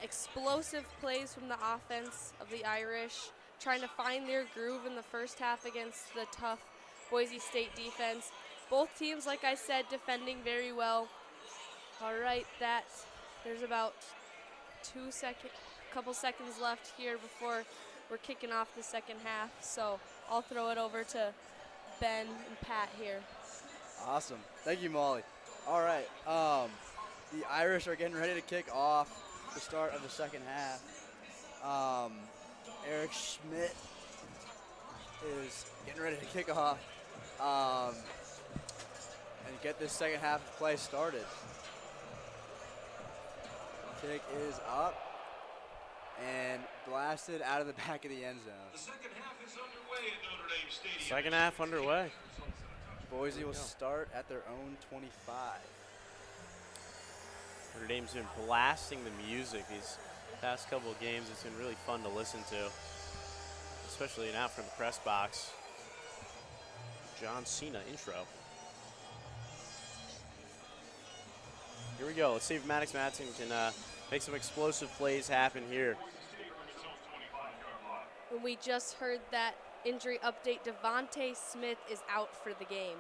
explosive plays from the offense of the Irish, trying to find their groove in the first half against the tough Boise State defense. Both teams, like I said, defending very well. All right, there's about couple seconds left here before we're kicking off the second half. So I'll throw it over to Ben and Pat here. Awesome. Thank you, Molly. All right. The Irish are getting ready to kick off the start of the second half. Eric Schmidt is getting ready to kick off and get this second half of play started. Kick is up and blasted out of the back of the end zone. The second half is underway at Notre Dame Stadium. Second half underway. Boise will start at their own 25. Notre Dame's been blasting the music these past couple of games. It's been really fun to listen to, especially now from the press box. John Cena intro. Here we go. Let's see if Maddox Madsen can make some explosive plays happen here. When we just heard that injury update, Devontae Smith is out for the game.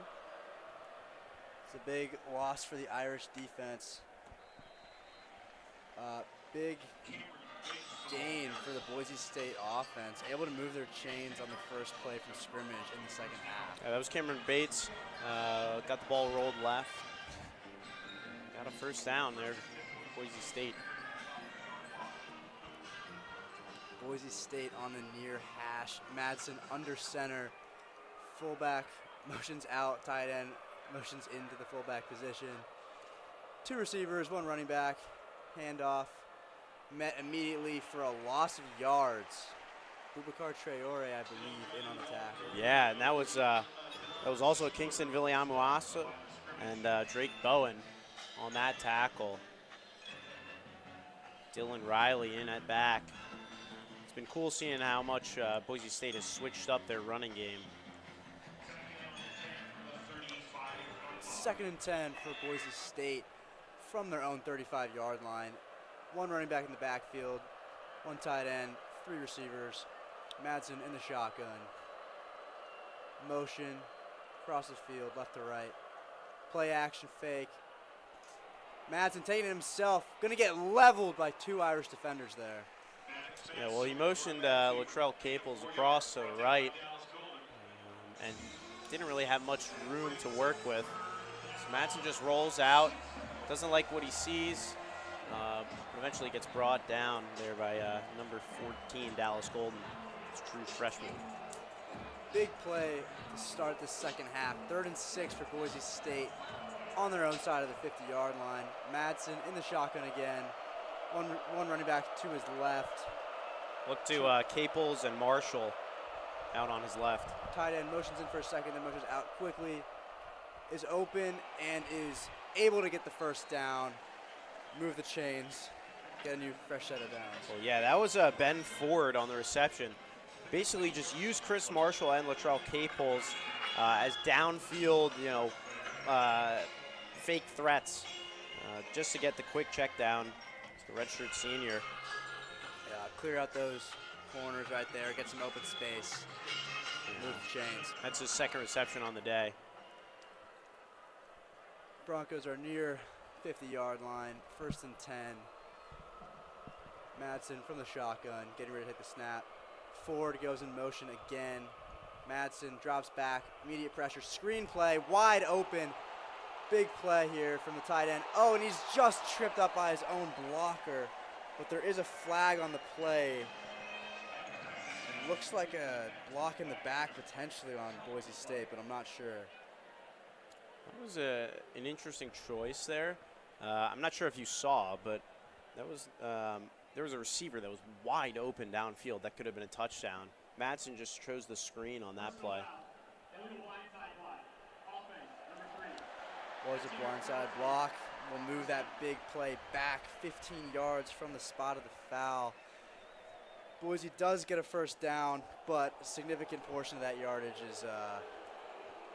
It's a big loss for the Irish defense. Big gain for the Boise State offense, able to move their chains on the first play from scrimmage in the second half. Yeah, that was Cameron Bates. Got the ball rolled left. Got a first down there, Boise State. Boise State on the near hash. Madsen under center. Fullback motions out. Tight end motions into the fullback position. Two receivers, one running back. Handoff. Met immediately for a loss of yards. Boubacar Traore, I believe, in on the tackle. Yeah, and that was also Kingston Viliamuasa and Drake Bowen on that tackle. Dylan Riley in at back. It's been cool seeing how much Boise State has switched up their running game. 2nd and 10 for Boise State from their own 35-yard line. One running back in the backfield, one tight end, three receivers. Madsen in the shotgun. Motion, across the field, left to right. Play action fake. Madsen taking it himself, gonna get leveled by two Irish defenders there. Yeah, well, he motioned Latrell Caples across to the right and didn't really have much room to work with. So Madsen just rolls out, doesn't like what he sees, but eventually gets brought down there by number 14, Dallas Golden. It's a true freshman. Big play to start the second half. 3rd and 6 for Boise State on their own side of the 50-yard line. Madsen in the shotgun again. One running back to his left. Look to Caples and Marshall out on his left. Tight end motions in for a second, then motions out quickly. Is open and is able to get the first down. Move the chains. Get a new fresh set of downs. Well, yeah, that was Ben Ford on the reception. Basically just used Chris Marshall and Latrell Caples as downfield, fake threats just to get the quick check down. The redshirt senior. Yeah, clear out those corners right there, get some open space, move the chains. That's his second reception on the day. Broncos are near 50-yard line, 1st and 10. Madsen from the shotgun, getting ready to hit the snap. Ford goes in motion again. Madsen drops back, immediate pressure, screen play, wide open. Big play here from the tight end. Oh, and he's just tripped up by his own blocker, but there is a flag on the play. It looks like a block in the back potentially on Boise State, but I'm not sure. That was an interesting choice there. I'm not sure if you saw, but that was there was a receiver that was wide open downfield. That could have been a touchdown. Madsen just chose the screen on that play. Was a blindside block. We'll move that big play back 15 yards from the spot of the foul. Boise does get a first down, but a significant portion of that yardage is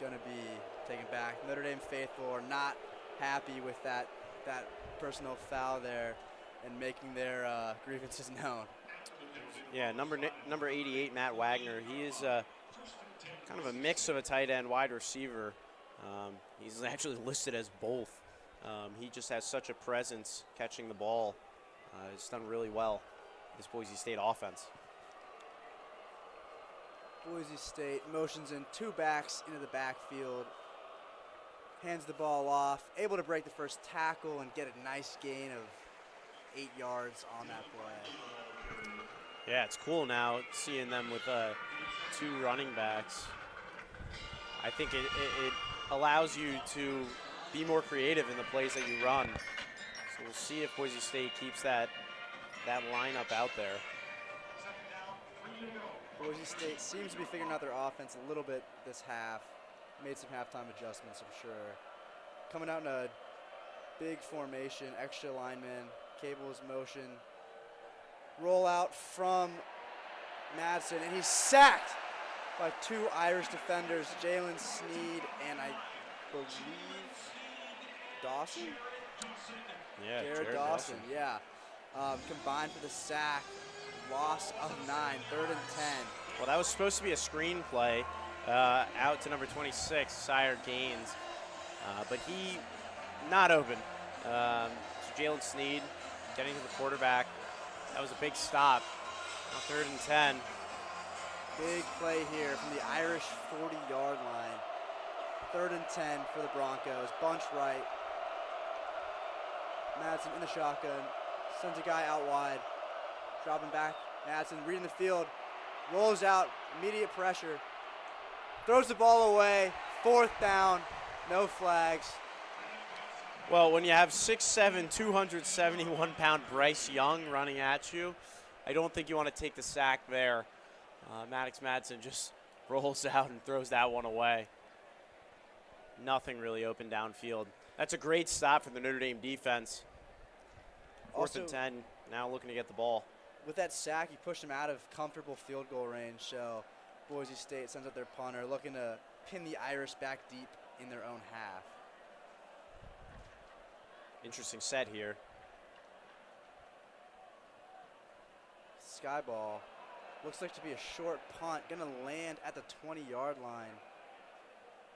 going to be taken back. Notre Dame faithful are not happy with that personal foul there and making their grievances known. Yeah, number 88, Matt Wagner. He is kind of a mix of a tight end wide receiver. He's actually listed as both. He just has such a presence catching the ball. He's done really well, this Boise State offense. Boise State motions in two backs into the backfield, hands the ball off, able to break the first tackle and get a nice gain of 8 yards on that play. Yeah, it's cool now seeing them with two running backs. I think it allows you to be more creative in the plays that you run. So we'll see if Boise State keeps that lineup out there. Boise State seems to be figuring out their offense a little bit this half. Made some halftime adjustments, I'm sure. Coming out in a big formation, extra linemen, Cable's motion. Roll out from Madsen, and he's sacked by two Irish defenders, Jalen Sneed and I believe Dawson? Yeah, Jared Dawson, yeah. Combined for the sack. Loss of 9, 3rd and 10. Well, that was supposed to be a screen play out to number 26, Sire Gaines, but he not open. So Jalen Sneed getting to the quarterback. That was a big stop. Now 3rd and 10. Big play here from the Irish 40-yard line. 3rd and 10 for the Broncos. Bunch right. Madsen in the shotgun. Sends a guy out wide. Dropping back. Madsen reading the field. Rolls out. Immediate pressure. Throws the ball away. 4th down. No flags. Well, when you have 6'7", 271-pound Bryce Young running at you, I don't think you want to take the sack there. Maddox Madsen just rolls out and throws that one away. Nothing really open downfield. That's a great stop for the Notre Dame defense. 4th and 10, now looking to get the ball. With that sack, he pushed him out of comfortable field goal range, so Boise State sends out their punter, looking to pin the Irish back deep in their own half. Interesting set here. Sky ball. Looks like to be a short punt. Going to land at the 20-yard line.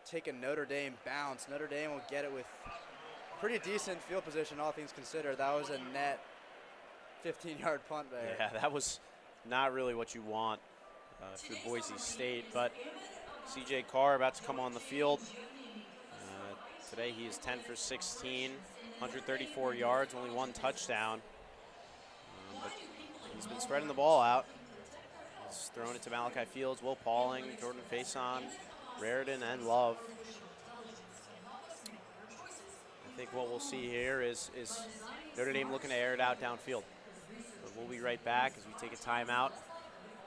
Take a Notre Dame bounce. Notre Dame will get it with pretty decent field position, all things considered. That was a net 15-yard punt there. Yeah, that was not really what you want for Boise State, but C.J. Carr about to come on the field. Today he is 10 for 16, 134 yards, only 1 touchdown. But he's been spreading the ball out. He's thrown it to Malachi Fields, Will Pauling, Jordan Faison, Raritan, and Love. I think what we'll see here is Notre Dame looking to air it out downfield. But we'll be right back as we take a timeout.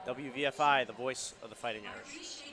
WVFI, the voice of the Fighting Irish.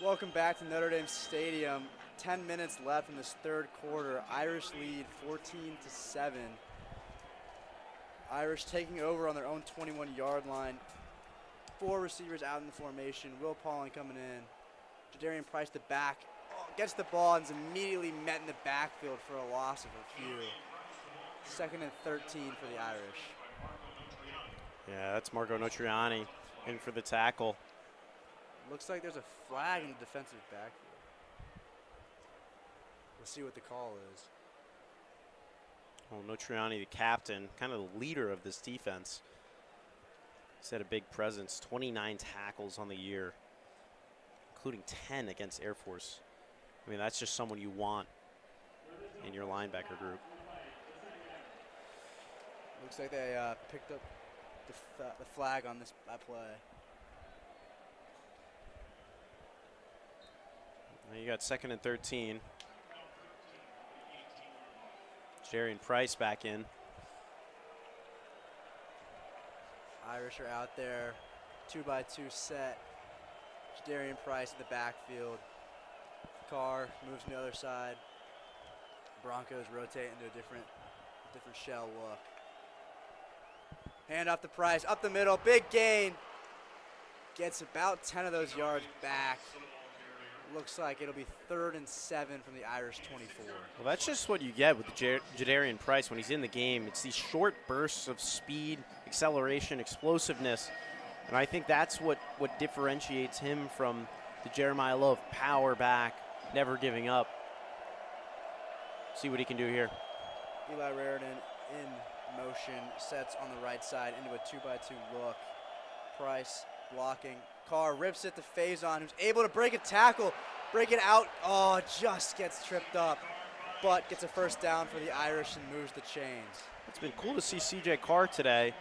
Welcome back to Notre Dame Stadium. 10 minutes left in this third quarter. Irish lead 14-7. Irish taking over on their own 21-yard line. 4 receivers out in the formation. Will Pauling coming in. Jadarian Price the back. Gets the ball and is immediately met in the backfield for a loss of a few. 2nd and 13 for the Irish. Yeah, that's Marco Notriani in for the tackle. Looks like there's a flag in the defensive backfield. We'll see what the call is. Well, Notriani, the captain, kind of the leader of this defense. He's had a big presence, 29 tackles on the year, including 10 against Air Force. I mean, that's just someone you want in your linebacker group. Looks like they picked up the flag on this play. Now you got 2nd and 13. Jadarian Price back in. Irish are out there, 2-by-2 set. Jadarian Price in the backfield. Carr moves to the other side. Broncos rotate into a different shell look. Hand off to Price, up the middle, big gain. Gets about 10 of those yards back. Looks like it'll be 3rd and 7 from the Irish 24. Well, that's just what you get with the Jadarian Price when he's in the game. It's these short bursts of speed, acceleration, explosiveness. And I think that's what differentiates him from the Jeremiah Love power back, never giving up. See what he can do here. Eli Raridan in motion, sets on the right side into a 2-by-2 look. Price blocking. Carr rips it to Faison, who's able to break a tackle, break it out. Oh, just gets tripped up, but gets a first down for the Irish and moves the chains. It's been cool to see CJ Carr today.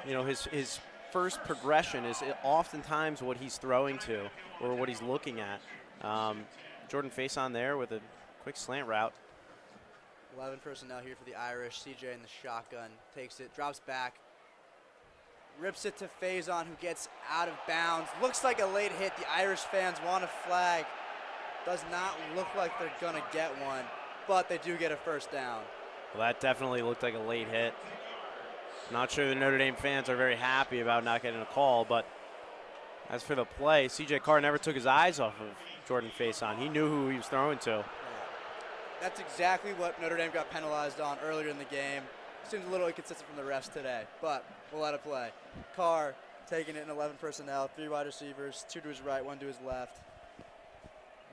You know, his first progression is oftentimes what he's throwing to or what he's looking at. Jordan Faison there with a quick slant route. 11 personnel here for the Irish. CJ in the shotgun, takes it, drops back, rips it to Faison, who gets out of bounds. Looks like a late hit. The Irish fans want a flag. Does not look like they're going to get one, but they do get a first down. Well, that definitely looked like a late hit. Not sure the Notre Dame fans are very happy about not getting a call, but as for the play, CJ Carr never took his eyes off of Jordan Faison. He knew who he was throwing to. That's exactly what Notre Dame got penalized on earlier in the game. Seems a little inconsistent from the refs today, but we'll let it play. Carr taking it in 11 personnel, 3 wide receivers, 2 to his right, 1 to his left.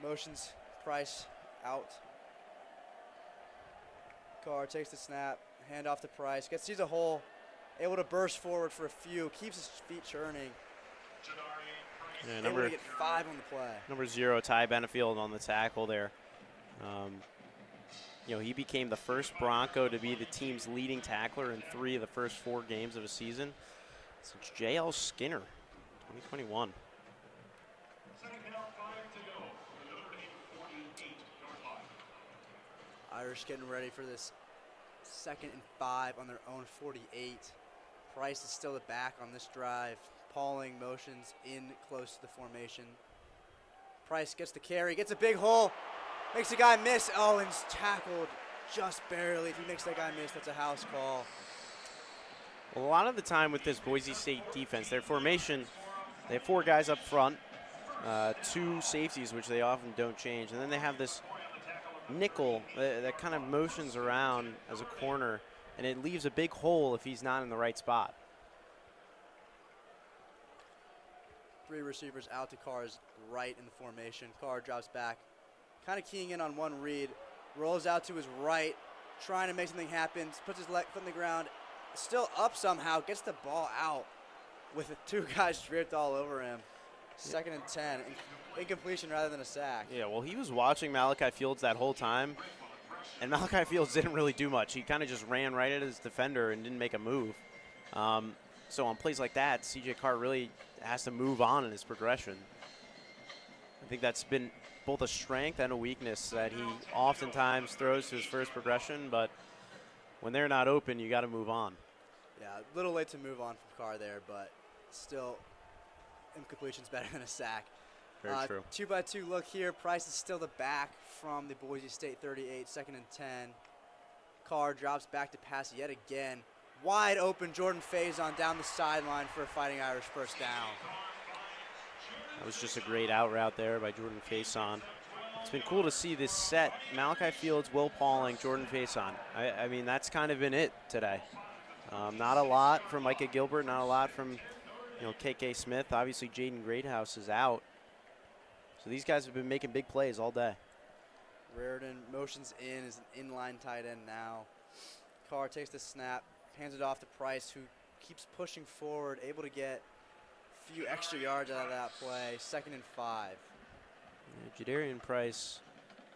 Motions Price out. Carr takes the snap, hand off to Price, sees a hole, able to burst forward for a few, keeps his feet churning. Yeah, able to get 5 on the play. Number 0, Ty Benefield on the tackle there. You know, he became the first Bronco to be the team's leading tackler in 3 of the first 4 games of a season since J.L. Skinner, 2021. Irish getting ready for this 2nd and 5 on their own 48. Price is still the back on this drive. Pauling motions in close to the formation. Price gets the carry, gets a big hole. Makes the guy miss. Oh, and he's tackled just barely. If he makes that guy miss, that's a house call. Well, a lot of the time with this Boise State defense, their formation, they have 4 guys up front, 2 safeties, which they often don't change, and then they have this nickel that kind of motions around as a corner, and it leaves a big hole if he's not in the right spot. 3 receivers out to Carr's right in the formation. Carr drops back, kind of keying in on one read, rolls out to his right, trying to make something happen, puts his foot in the ground, still up somehow, gets the ball out with 2 guys draped all over him. 2nd and 10, incompletion rather than a sack. Yeah, well, he was watching Malachi Fields that whole time, and Malachi Fields didn't really do much. He kind of just ran right at his defender and didn't make a move. So on plays like that, CJ Carr really has to move on in his progression. I think that's been both a strength and a weakness that he oftentimes throws to his first progression, but when they're not open, you got to move on. Yeah, a little late to move on from Carr there, but still incompletion's better than a sack. Very true. 2-by-2 look here. Price is still the back from the Boise State 38, 2nd and 10. Carr drops back to pass yet again. Wide open, Jordan Faison down the sideline for a Fighting Irish first down. That was just a great out route there by Jordan Faison. It's been cool to see this set. Malachi Fields, Will Pauling, Jordan Faison. I mean, that's kind of been it today. Not a lot from Micah Gilbert, not a lot from KK Smith. Obviously, Jaden Greathouse is out. So these guys have been making big plays all day. Raritan motions in, is an inline tight end now. Carr takes the snap, hands it off to Price, who keeps pushing forward, able to get a few extra yards out of that play. 2nd and 5. Yeah, Jadarian Price,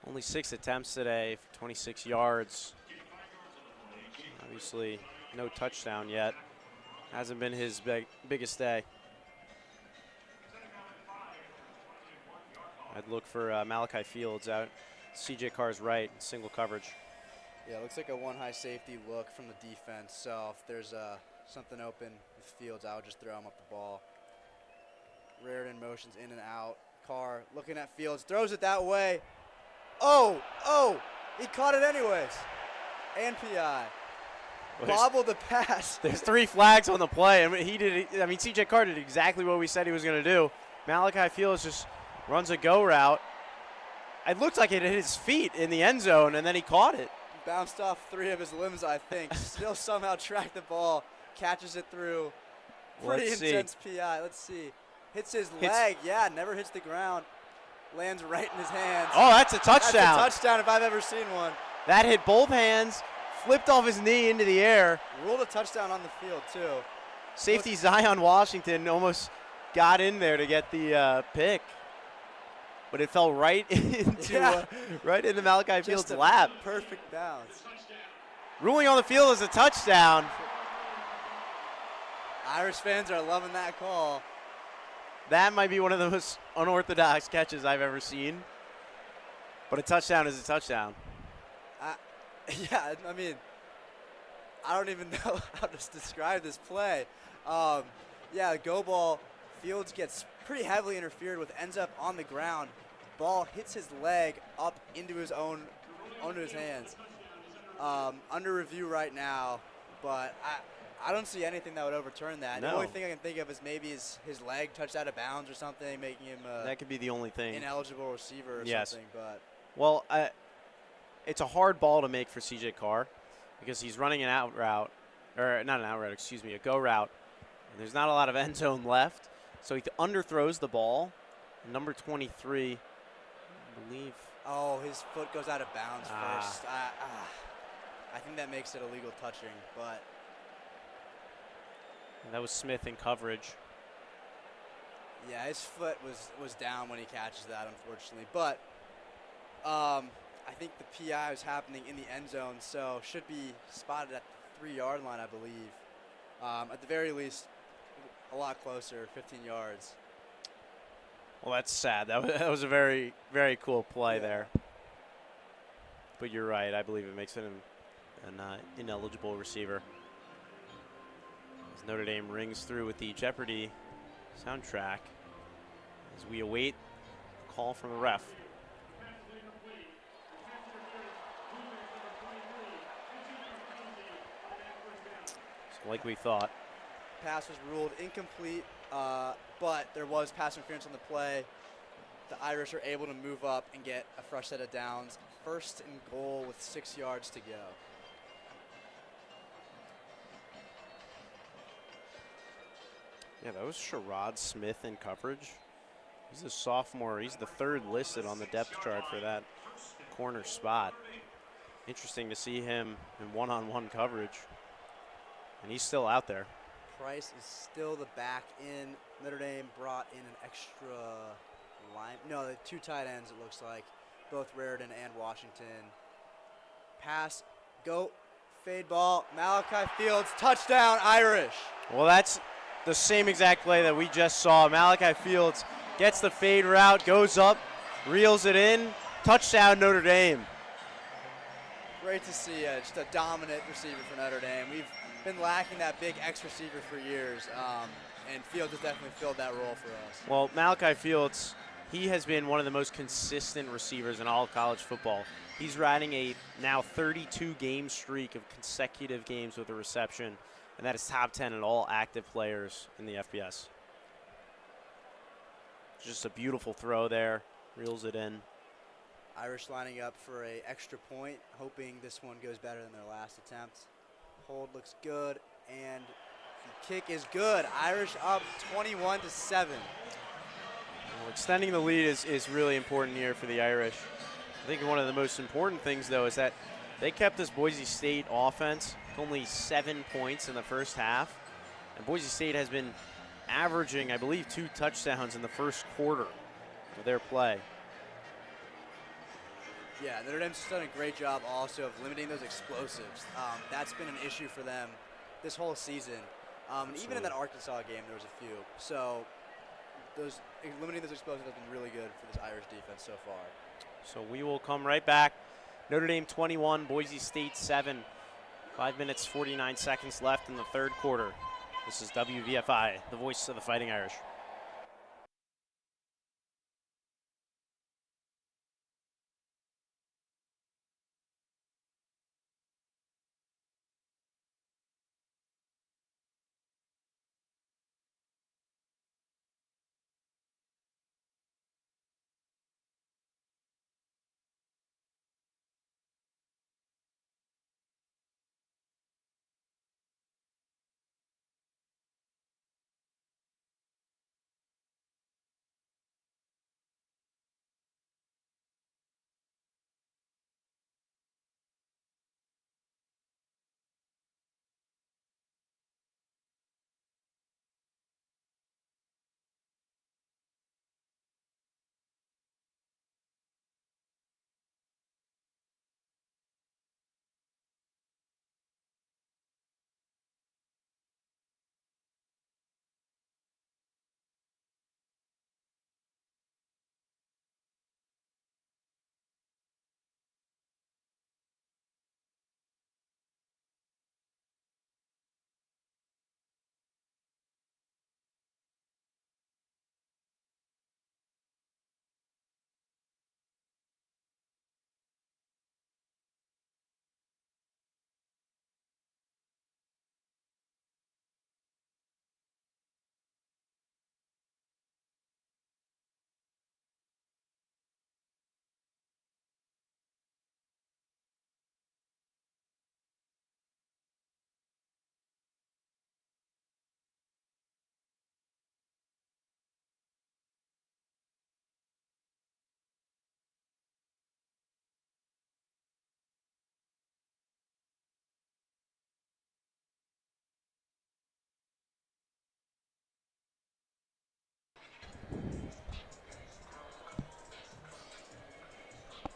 only 6 attempts today for 26 yards. Obviously, no touchdown yet. Hasn't been his biggest day. I'd look for Malachi Fields out. CJ Carr's right, single coverage. Yeah, looks like a one high safety look from the defense. So if there's something open with Fields, I would just throw him up the ball. Raritan motions in and out. Carr looking at Fields, throws it that way. Oh, he caught it anyways. And PI. Bobbled the pass. There's 3 flags on the play. I mean, CJ Carr did exactly what we said he was going to do. Malachi Fields just runs a go route. It looked like it hit his feet in the end zone, and then he caught it. Bounced off 3 of his limbs, I think. Still somehow tracked the ball, catches it through. Pretty intense PI. Let's see. Hits his leg. Yeah, never hits the ground. Lands right in his hands. Oh, that's a touchdown. That's a touchdown if I've ever seen one. That hit both hands, flipped off his knee into the air. Ruled a touchdown on the field, too. Safety Zion Washington almost got in there to get the pick. But it fell right into right into Malachi Fields' lap. Perfect bounce. Ruling on the field is a touchdown. Irish fans are loving that call. That might be one of the most unorthodox catches I've ever seen. But a touchdown is a touchdown. Yeah, I mean, I don't even know how to describe this play. Yeah, go ball. Fields gets pretty heavily interfered with, ends up on the ground. Ball hits his leg up into his hands. Under review right now, but I don't see anything that would overturn that. No. The only thing I can think of is maybe his leg touched out of bounds or something, making him that could be the only thing. Ineligible receiver or something. But well, it's a hard ball to make for CJ Carr because he's running an out route, or not an out route, excuse me, a go route. And there's not a lot of end zone left, so he underthrows the ball. Number 23, I believe. Oh, his foot goes out of bounds first. I think that makes it illegal touching, but. And that was Smith in coverage. Yeah, his foot was down when he catches that, unfortunately. But I think the PI was happening in the end zone, so should be spotted at the 3-yard line, I believe. At the very least, a lot closer, 15 yards. Well, that's sad. That was a very, very cool play there. But you're right. I believe it makes him an ineligible receiver. As Notre Dame rings through with the Jeopardy soundtrack as we await a call from the ref. So like we thought. Pass was ruled incomplete, but there was pass interference on the play. The Irish are able to move up and get a fresh set of downs. 1st and goal with 6 yards to go. Yeah, that was Sherrod Smith in coverage. He's a sophomore. He's the 3rd listed on the depth chart for that corner spot. Interesting to see him in one-on-one coverage. And he's still out there. Price is still the back in. Notre Dame brought in an extra line. No, the 2 tight ends, it looks like. Both Raritan and Washington. Pass, go, fade ball. Malachi Fields, touchdown, Irish. Well, that's the same exact play that we just saw. Malachi Fields gets the fade route, goes up, reels it in. Touchdown, Notre Dame. Great to see just a dominant receiver for Notre Dame. We've been lacking that big X receiver for years, and Fields has definitely filled that role for us. Well, Malachi Fields, he has been one of the most consistent receivers in all of college football. He's riding a now 32-game streak of consecutive games with a reception, and that is top 10 in all active players in the FBS. Just a beautiful throw there, reels it in. Irish lining up for a extra point, hoping this one goes better than their last attempt. Hold looks good, and the kick is good. Irish up 21-7. Well, extending the lead is really important here for the Irish. I think one of the most important things, though, is that they kept this Boise State offense to only 7 points in the first half. And Boise State has been averaging, I believe, 2 touchdowns in the first quarter of their play. Yeah, Notre Dame's just done a great job also of limiting those explosives. That's been an issue for them this whole season. And even in that Arkansas game, there was a few. So limiting those explosives has been really good for this Irish defense so far. So we will come right back. Notre Dame 21, Boise State 7. 5 minutes, 49 seconds left in the third quarter. This is WVFI, the voice of the Fighting Irish.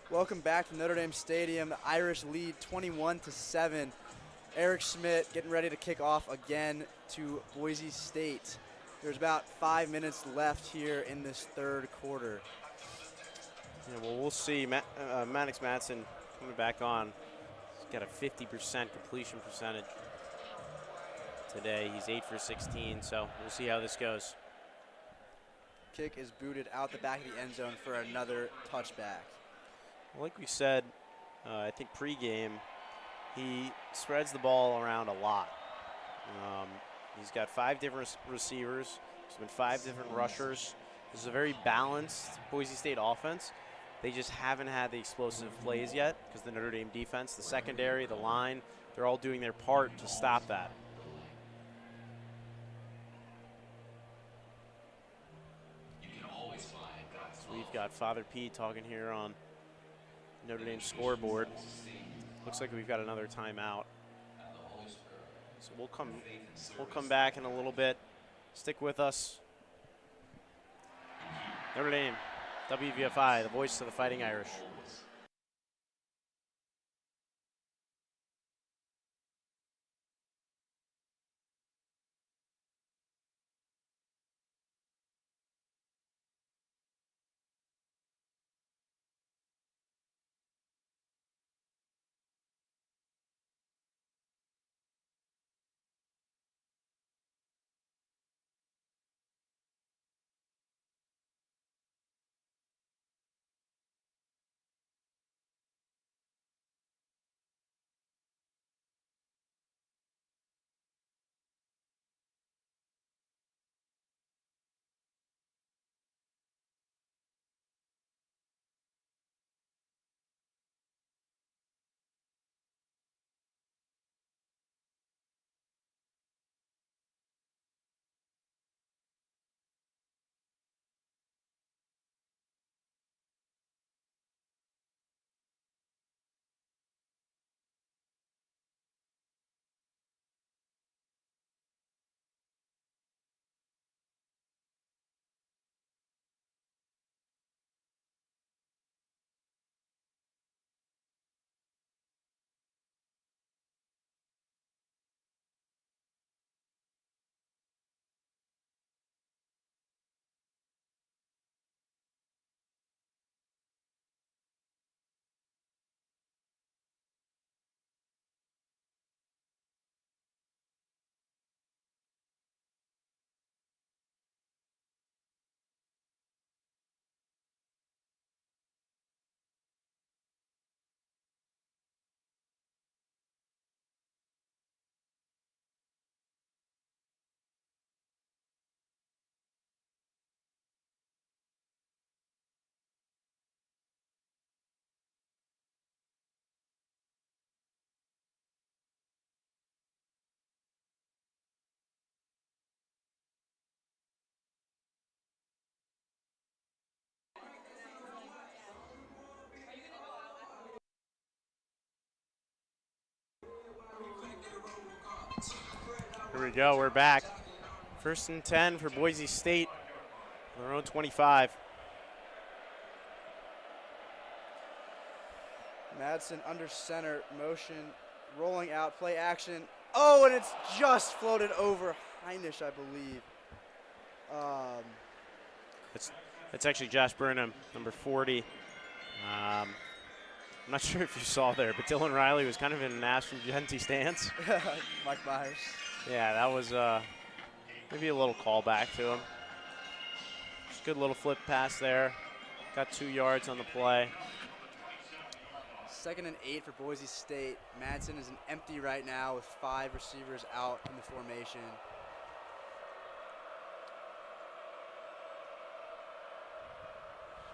Welcome back to Notre Dame Stadium. The Irish lead 21-7. Eric Schmidt getting ready to kick off again to Boise State. There's about 5 minutes left here in this third quarter. Yeah, well, we'll see. Maddox Madsen coming back on. He's got a 50% completion percentage today. He's 8 for 16, so we'll see how this goes. Kick is booted out the back of the end zone for another touchback. Like we said, I think pregame, he spreads the ball around a lot. He's got 5 different receivers. There's been 5 different rushers. This is a very balanced Boise State offense. They just haven't had the explosive plays yet because the Notre Dame defense, the secondary, the line, they're all doing their part to stop that. So we've got Father P talking here on Notre Dame scoreboard. Looks like we've got another timeout. So we'll come back in a little bit. Stick with us. Notre Dame, WVFI, the voice of the Fighting Irish. we go. We're back. 1st and 10 for Boise State. Their own 25. Madsen under center, motion, rolling out, play action. Oh, and it's just floated over Heinisch, I believe. It's actually Josh Burnham, number 40. I'm not sure if you saw there, but Dylan Riley was kind of in an Ashton Genty stance. Mike Myers. Yeah, that was maybe a little callback to him. Just good little flip pass there. Got 2 yards on the play. 2nd and 8 for Boise State. Madsen is an empty right now with 5 receivers out in the formation.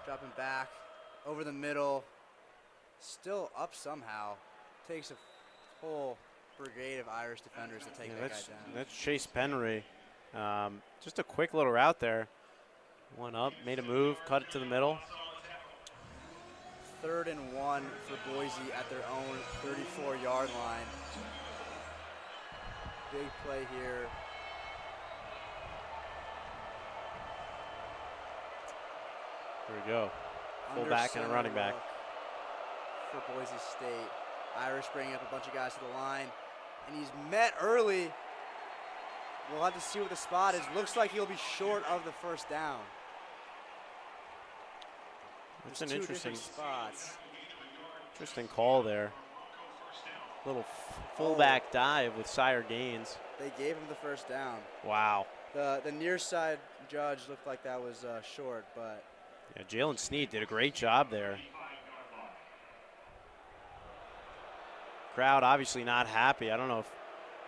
Dropping back over the middle. Still up somehow. Takes a whole brigade of Irish defenders to take that guy down. That's Chase Penry. Just a quick little route there. One up, made a move, cut it to the middle. 3rd and 1 for Boise at their own 34-yard line. Big play here. Here we go. Fullback and a running back. For Boise State. Irish bringing up a bunch of guys to the line. And he's met early. We'll have to see what the spot is. Looks like he'll be short of the 1st down. That's There's an 2 interesting different spots. Interesting call there. Little fullback dive with Sire Gaines. They gave him the 1st down. Wow. The near side judge looked like that was short, but yeah, Jalen Snead did a great job there. Crowd obviously not happy. I don't know if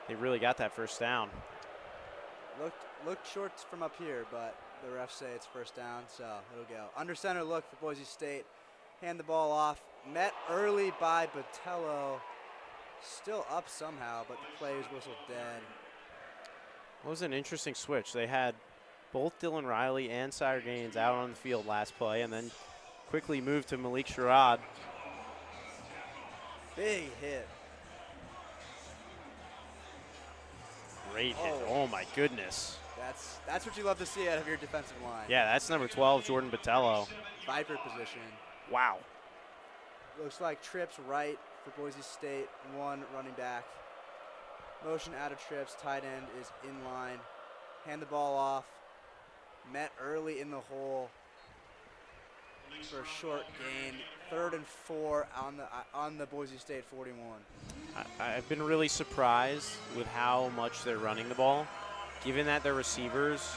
they really got that 1st down. Looked short from up here, but the refs say it's 1st down, so it'll go. Under center look for Boise State. Hand the ball off. Met early by Botello. Still up somehow, but the play was whistled dead. It was an interesting switch. They had both Dylan Riley and Sire Gaines out on the field last play, and then quickly moved to Malik Sherrod. Big hit. Great hit. Oh my goodness. That's what you love to see out of your defensive line. Yeah, that's number 12, Jordan Botello. Viper position. Wow. Looks like trips right for Boise State. 1 running back. Motion out of trips. Tight end is in line. Hand the ball off. Met early in the hole for a short gain. 3rd and 4 on the Boise State 41. I've been really surprised with how much they're running the ball, given that their receivers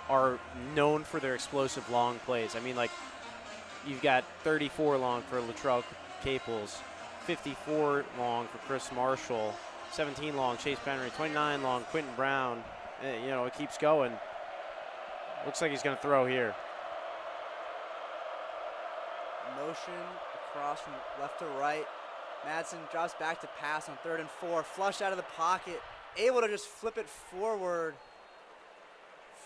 are known for their explosive long plays. I mean, like, you've got 34 long for Latrell Caples, 54 long for Chris Marshall, 17 long Chase Penry, 29 long Quentin Brown. You know, it keeps going. Looks like he's going to throw here. Motion across from left to right. Madsen drops back to pass on 3rd and 4. Flush out of the pocket. Able to just flip it forward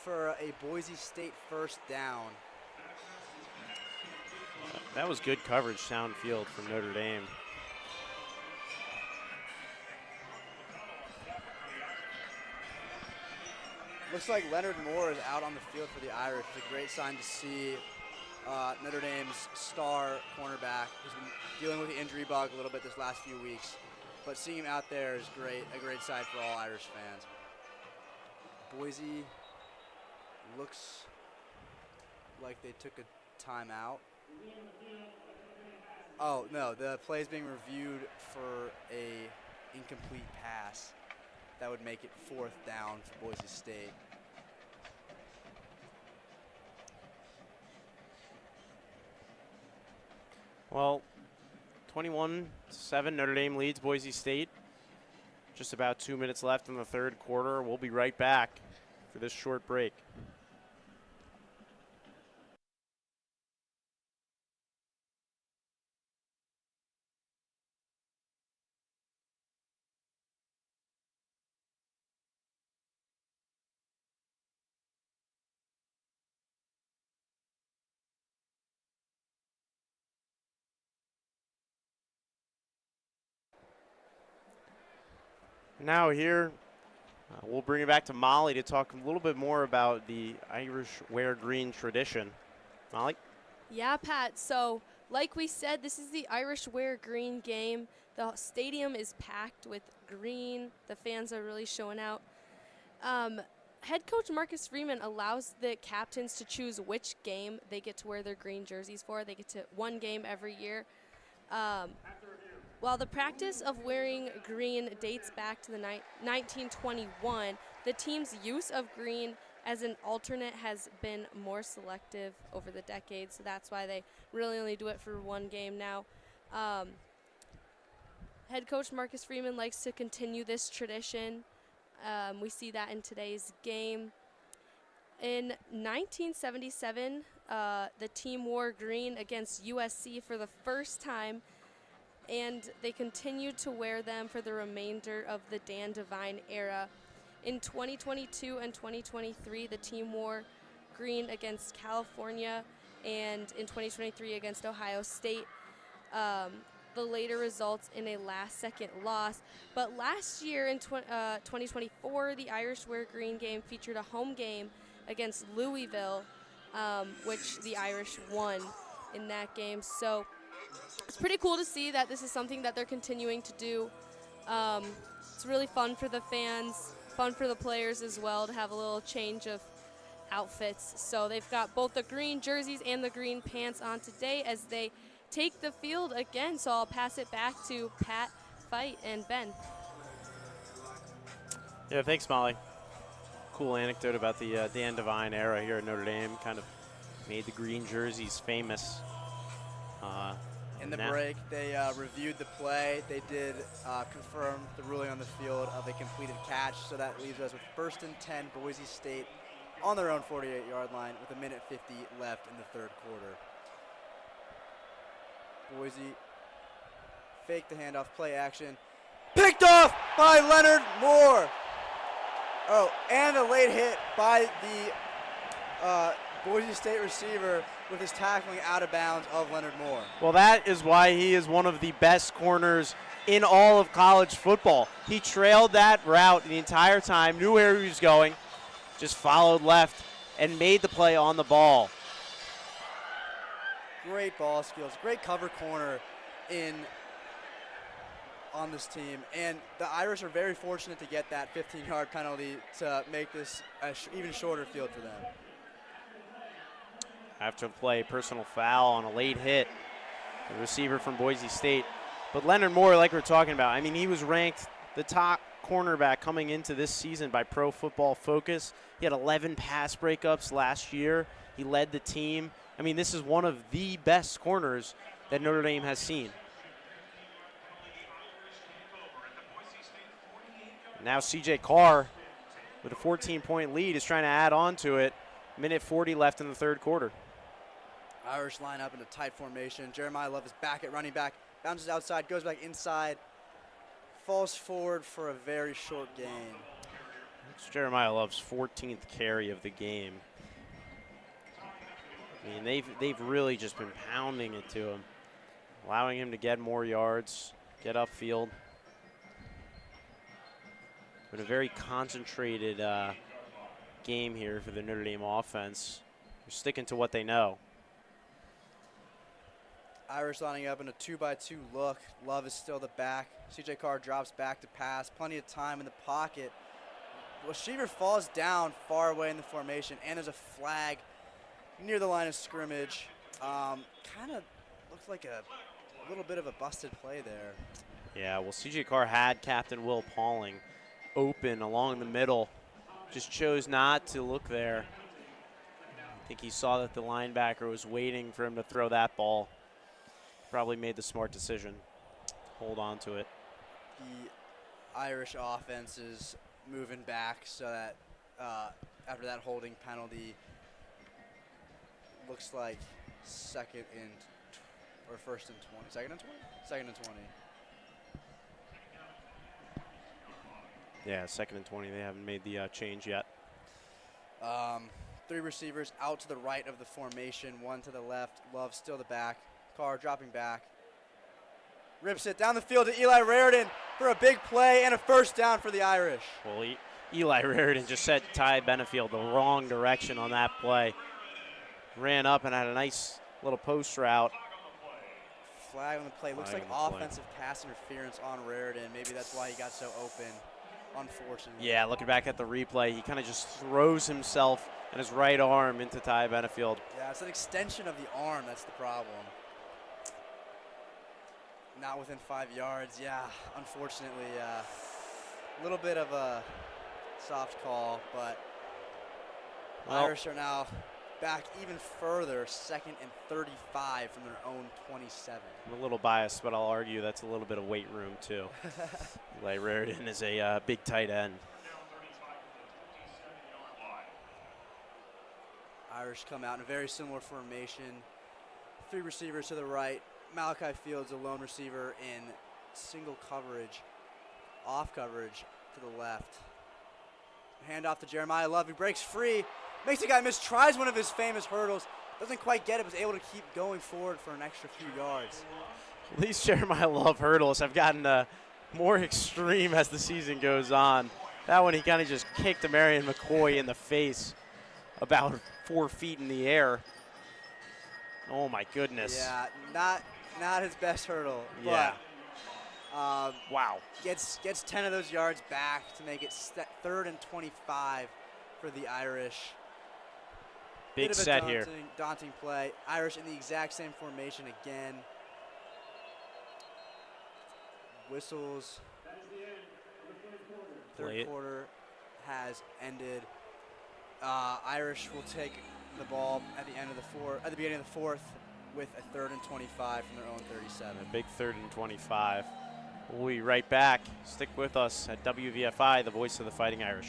for a Boise State 1st down. That was good coverage downfield from Notre Dame. Looks like Leonard Moore is out on the field for the Irish. It's a great sign to see. Notre Dame's star cornerback has been dealing with the injury bug a little bit this last few weeks, but seeing him out there is a great sight for all Irish fans. Boise looks like they took a timeout. Oh no, the play is being reviewed for a incomplete pass. That would make it 4th down for Boise State. Well, 21-7, Notre Dame leads Boise State. Just about 2 minutes left in the 3rd quarter. We'll be right back for this short break. Now here We'll bring it back to Molly to talk a little bit more about the Irish wear green tradition. Molly? Yeah, Pat. So, like we said, this is the Irish wear green game. The stadium is packed with green. The fans are really showing out. Head coach Marcus Freeman allows the captains to choose which game they get to wear their green jerseys for. They get to one game every year. While the practice of wearing green dates back to the 1921, the team's use of green as an alternate has been more selective over the decades, so that's why they really only do it for one game now. Head coach Marcus Freeman likes to continue this tradition. We see that in today's game. In 1977, the team wore green against USC for the first time, and they continued to wear them for the remainder of the Dan Devine era. In 2022 and 2023, the team wore green against California, and in 2023 against Ohio State. The later results in a last-second loss. But last year in 2024, the Irish wear green game featured a home game against Louisville, which the Irish won in that game. So it's pretty cool to see that this is something that they're continuing to do. It's really fun for the fans, fun for the players as well to have a little change of outfits. So they've got both the green jerseys and the green pants on today as they take the field again. So I'll pass it back to Pat, Feit, and Ben. Yeah, thanks, Molly. Cool anecdote about the Dan Devine era here at Notre Dame. Kind of made the green jerseys famous. In the break, they reviewed the play. They did confirm the ruling on the field of a completed catch, so that leaves us with 1st and 10, Boise State on their own 48-yard line with 1:50 left in the third quarter. Boise faked the handoff, play action. Picked off by Leonard Moore. Oh, and a late hit by the Boise State receiver with his tackling out of bounds of Leonard Moore. Well, that is why he is one of the best corners in all of college football. He trailed that route the entire time, knew where he was going, just followed left and made the play on the ball. Great ball skills, great cover corner on this team, and the Irish are very fortunate to get that 15-yard penalty to make this an even shorter field for them. After play, personal foul on a late hit, the receiver from Boise State. But Leonard Moore, like we're talking about, I mean, he was ranked the top cornerback coming into this season by Pro Football Focus. He had 11 pass breakups last year. He led the team. I mean, this is one of the best corners that Notre Dame has seen. Now C.J. Carr, with a 14-point lead, is trying to add on to it. 1:40 left in the third quarter. Irish line up in a tight formation. Jeremiah Love is back at running back. Bounces outside, goes back inside. Falls forward for a very short gain. It's Jeremiah Love's 14th carry of the game. I mean, they've really just been pounding it to him, allowing him to get more yards, get upfield. But a very concentrated game here for the Notre Dame offense. They're sticking to what they know. Irish lining up in a 2-by-2 look. Love is still the back. C.J. Carr drops back to pass. Plenty of time in the pocket. Receiver falls down far away in the formation, and there's a flag near the line of scrimmage. Kind of looks like a little bit of a busted play there. Yeah, well, C.J. Carr had Captain Will Pauling open along the middle. Just chose not to look there. I think he saw that the linebacker was waiting for him to throw that ball. Probably made the smart decision. Hold on to it. The Irish offense is moving back so that after that holding penalty, looks like first and 20. Second and 20? Second and 20. Yeah, 2nd and 20. They haven't made the change yet. 3 receivers out to the right of the formation, 1 to the left. Love still the back. Carr dropping back. Rips it down the field to Eli Raridan for a big play and a first down for the Irish. Well, Eli Raridan just set Ty Benefield the wrong direction on that play. Ran up and had a nice little post route. Flag on the play. Looks Flag like on the play. offensive pass interference on Raridan. Maybe that's why he got so open, unfortunately. Yeah, looking back at the replay, he kind of just throws himself and his right arm into Ty Benefield. Yeah, it's an extension of the arm. That's the problem. Not within 5 yards. Yeah, unfortunately, a little bit of a soft call, but Well, Irish are now back even further, 2nd and 35 from their own 27. I'm a little biased, but I'll argue that's a little bit of weight room too. Eli Raridan is a big tight end. Irish come out in a very similar formation. 3 receivers to the right. Malachi Fields, a lone receiver in single coverage, off coverage to the left. Hand off to Jeremiah Love, who breaks free, makes the guy miss, tries one of his famous hurdles, doesn't quite get it, was able to keep going forward for an extra few yards. These Jeremiah Love hurdles have gotten more extreme as the season goes on. That one, he kind of just kicked Marion McCoy in the face about 4 feet in the air. Oh my goodness. Yeah, not his best hurdle. Yeah. But, Wow. Gets 10 of those yards back to make it 3rd and 25 for the Irish. Big Bit of a set here. daunting play. Irish in the exact same formation again. Whistles. Play it. Third quarter has ended. Irish will take the ball at the end of at the beginning of the 4th with a 3rd and 25 from their own 37. A big 3rd and 25. We'll be right back. Stick with us at WVFI, the voice of the Fighting Irish.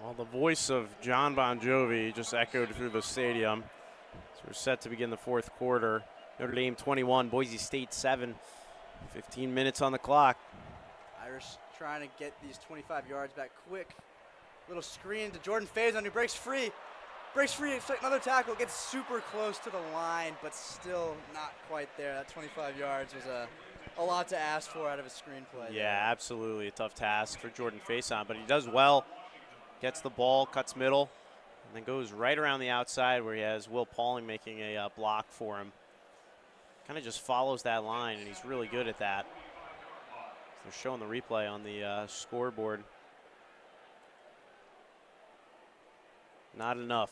Well, the voice of John Bon Jovi just echoed through the stadium. So we're set to begin the fourth quarter. Notre Dame 21, Boise State 7. 15 minutes on the clock. Irish trying to get these 25 yards back quick. Little screen to Jordan Feit who breaks free. Breaks free, another tackle, gets super close to the line, but still not quite there. That 25 yards was a lot to ask for out of a screenplay. Yeah, absolutely a tough task for Jordan Feit, but he does well. Gets the ball, cuts middle, and then goes right around the outside where he has Will Pauling making a block for him. Kind of just follows that line, and he's really good at that. They're showing the replay on the scoreboard. Not enough.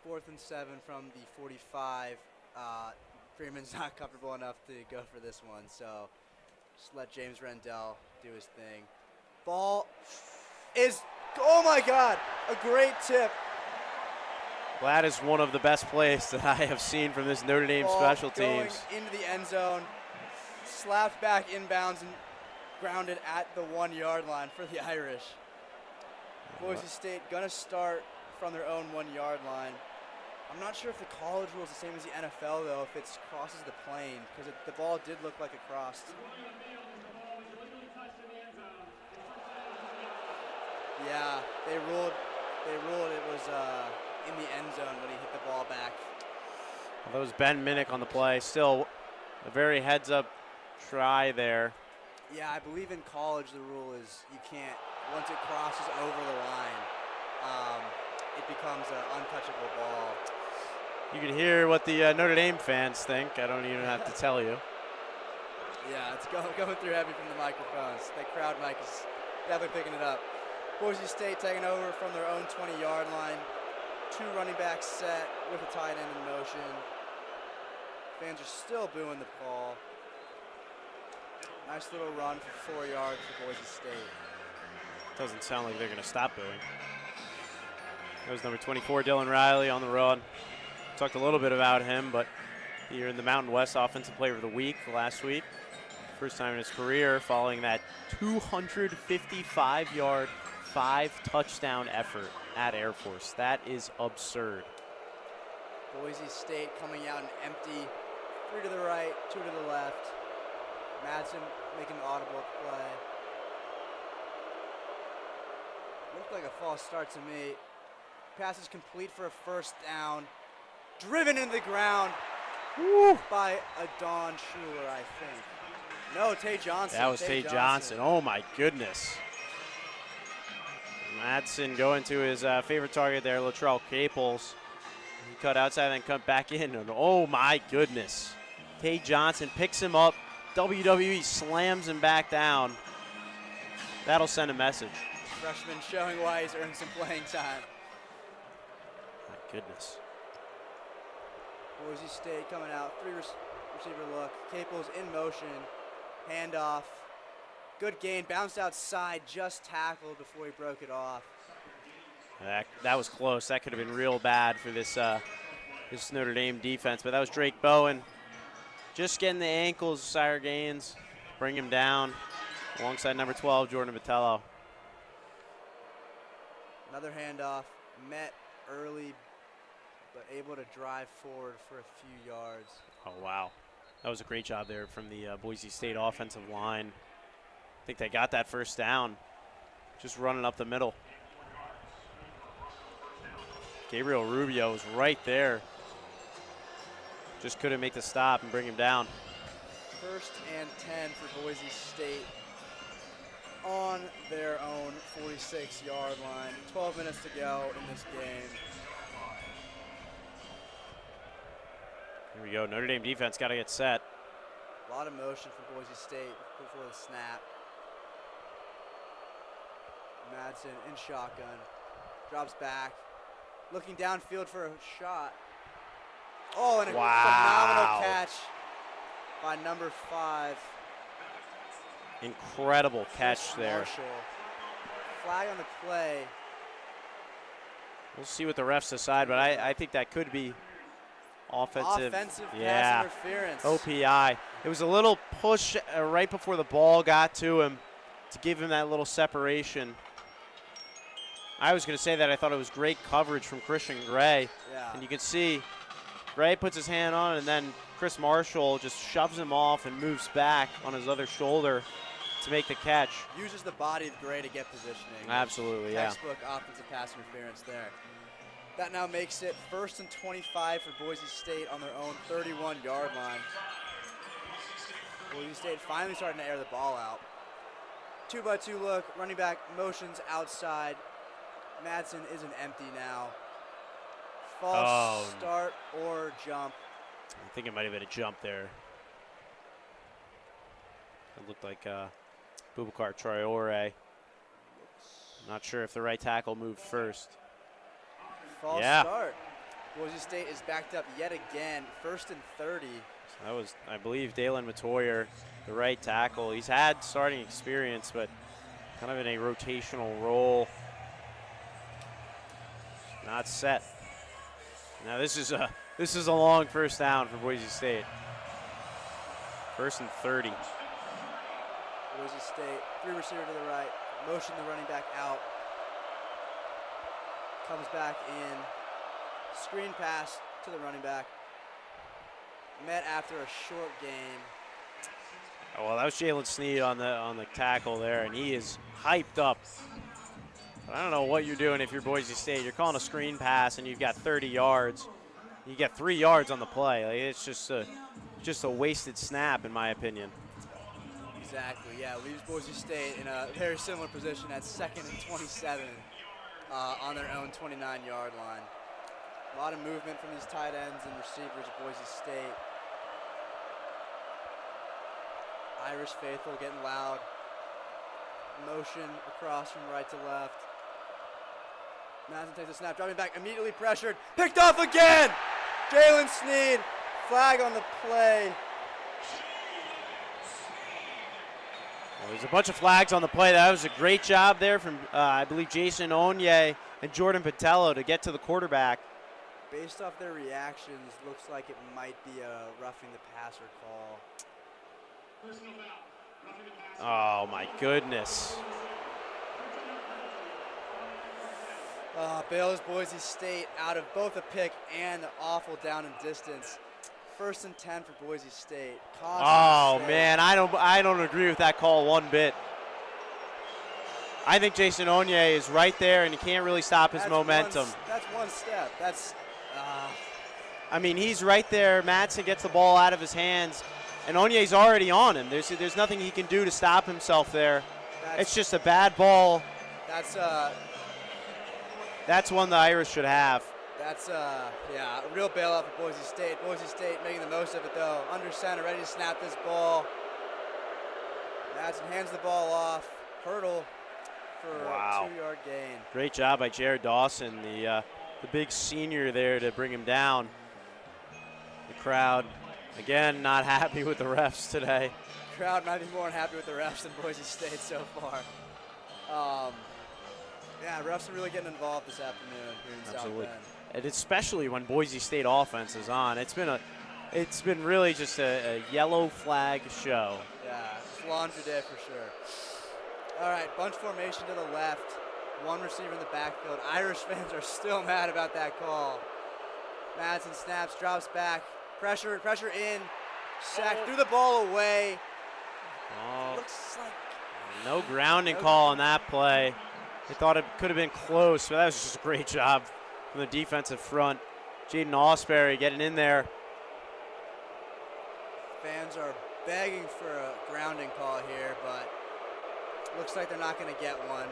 4th and 7 from the 45. Freeman's not comfortable enough to go for this one, so just let James Rendell do his thing. Ball is, oh my God, a great tip. Well, that is one of the best plays that I have seen from this Notre Dame Ball special going teams. into the end zone, slapped back inbounds and grounded at the 1-yard line for the Irish. Boise State gonna start from their own 1-yard line. I'm not sure if the college rule is the same as the NFL though, if it crosses the plane, because the ball did look like it crossed. Yeah, they ruled it was in the end zone when he hit the ball back. Well, that was Ben Minnick on the play. Still a very heads-up try there. Yeah, I believe in college the rule is you can't, once it crosses over the line, it becomes an untouchable ball. You can hear what the Notre Dame fans think. I don't even have to tell you. Yeah, it's going through heavy from the microphones. That crowd mic is definitely picking it up. Boise State taking over from their own 20-yard line. 2 running backs set with a tight end in motion. Fans are still booing the call. Nice little run for 4 yards for Boise State. Doesn't sound like they're going to stop booing. That was number 24, Dylan Riley, on the run. Talked a little bit about him, but here in the Mountain West Offensive Player of the Week last week. First time in his career following that 255-yard, 5-touchdown effort at Air Force. That is absurd. Boise State coming out and empty. 3 to the right, 2 to the left. Madsen making an audible play. Looked like a false start to me. Pass is complete for a first down. Driven into the ground by a Don Schuler, I think. No, Tay Johnson. That was Tay Johnson. Oh, my goodness. Madsen going to his favorite target there, Latrell Caples. He cut outside and then cut back in. And oh, my goodness. Tay Johnson picks him up. WWE slams him back down. That'll send a message. Freshman showing why he's earned some playing time. My goodness. Boise State coming out, 3 receiver look. Caples in motion, handoff. Good gain, bounced outside, just tackled before he broke it off. That was close. That could have been real bad for this Notre Dame defense, but that was Drake Bowen. Just getting the ankles, Sire Gaines, bring him down alongside number 12, Jordan Vitello. Another handoff, met early, but able to drive forward for a few yards. Oh, wow. That was a great job there from the Boise State offensive line. I think they got that first down, just running up the middle. Gabriel Rubio was right there. Just couldn't make the stop and bring him down. 1st and 10 for Boise State on their own 46-yard line. 12 minutes to go in this game. Here we go. Notre Dame defense got to get set. A lot of motion for Boise State before the snap. Madsen in shotgun. Drops back. Looking downfield for a shot. Oh, and a phenomenal catch by number 5. Incredible catch there. Marshall. Flag on the play. We'll see what the refs decide, but I think that could be offensive pass interference. OPI. It was a little push right before the ball got to him to give him that little separation. I was going to say that I thought it was great coverage from Christian Gray. Yeah. And you can see Gray puts his hand on it, and then Chris Marshall just shoves him off and moves back on his other shoulder to make the catch. Uses the body of Gray to get positioning. Absolutely, yeah. Textbook offensive pass interference there. That now makes it 1st and 25 for Boise State on their own 31-yard line. Boise State finally starting to air the ball out. 2-by-2 look, running back motions outside. Madsen isn't empty now. False start or jump. I think it might have been a jump there. It looked like Boubacar Traore. Not sure if the right tackle moved first. False start. Boise State is backed up yet again. 1st and 30. That was, I believe, Dalen Matoyer, the right tackle. He's had starting experience, but kind of in a rotational role. Not set. Now this is a long first down for Boise State. 1st and 30. Boise State, 3 receiver to the right, motion the running back out. Comes back in, screen pass to the running back. Met after a short game. Oh, well, that was Jalen Sneed on the tackle there, and he is hyped up. But I don't know what you're doing if you're Boise State. You're calling a screen pass, and you've got 30 yards. You get 3 yards on the play. Like, it's just a wasted snap, in my opinion. Exactly, yeah. Leaves Boise State in a very similar position at 2nd and 27 on their own 29-yard line. A lot of movement from these tight ends and receivers at Boise State. Irish faithful getting loud. Motion across from right to left. Madsen takes a snap, dropping back, immediately pressured. Picked off again! Jalen Sneed, flag on the play. Well, there's a bunch of flags on the play. That was a great job there from, I believe, Jason Onye and Jordan Patello to get to the quarterback. Based off their reactions, looks like it might be a roughing the passer call. Oh, my goodness. Bails Boise State out of both a pick and an awful down and distance. 1st and 10 for Boise State. Oh man, I don't agree with that call one bit. I think Jason Onye is right there, and he can't really stop his momentum. That's one step. I mean, he's right there. Madsen gets the ball out of his hands, and Onye's already on him. There's nothing he can do to stop himself there. It's just a bad ball. That's one the Irish should have. That's a real bailout for Boise State. Boise State making the most of it, though. Under center, ready to snap this ball. Madsen hands the ball off. Hurdle for a 2-yard gain. Great job by Jared Dawson, the big senior there, to bring him down. The crowd, again, not happy with the refs today. Crowd might be more unhappy with the refs than Boise State so far. Refs are really getting involved this afternoon here in South Bend. And especially when Boise State offense is on. It's been really just a yellow flag show. Yeah, it's laundry day for sure. All right, bunch formation to the left. 1 receiver in the backfield. Irish fans are still mad about that call. Madsen snaps, drops back. Pressure in. Sack, threw the ball away. Looks like no grounding call on that play. They thought it could have been close, but that was just a great job from the defensive front. Jaden Osbury getting in there. Fans are begging for a grounding call here, but looks like they're not going to get one.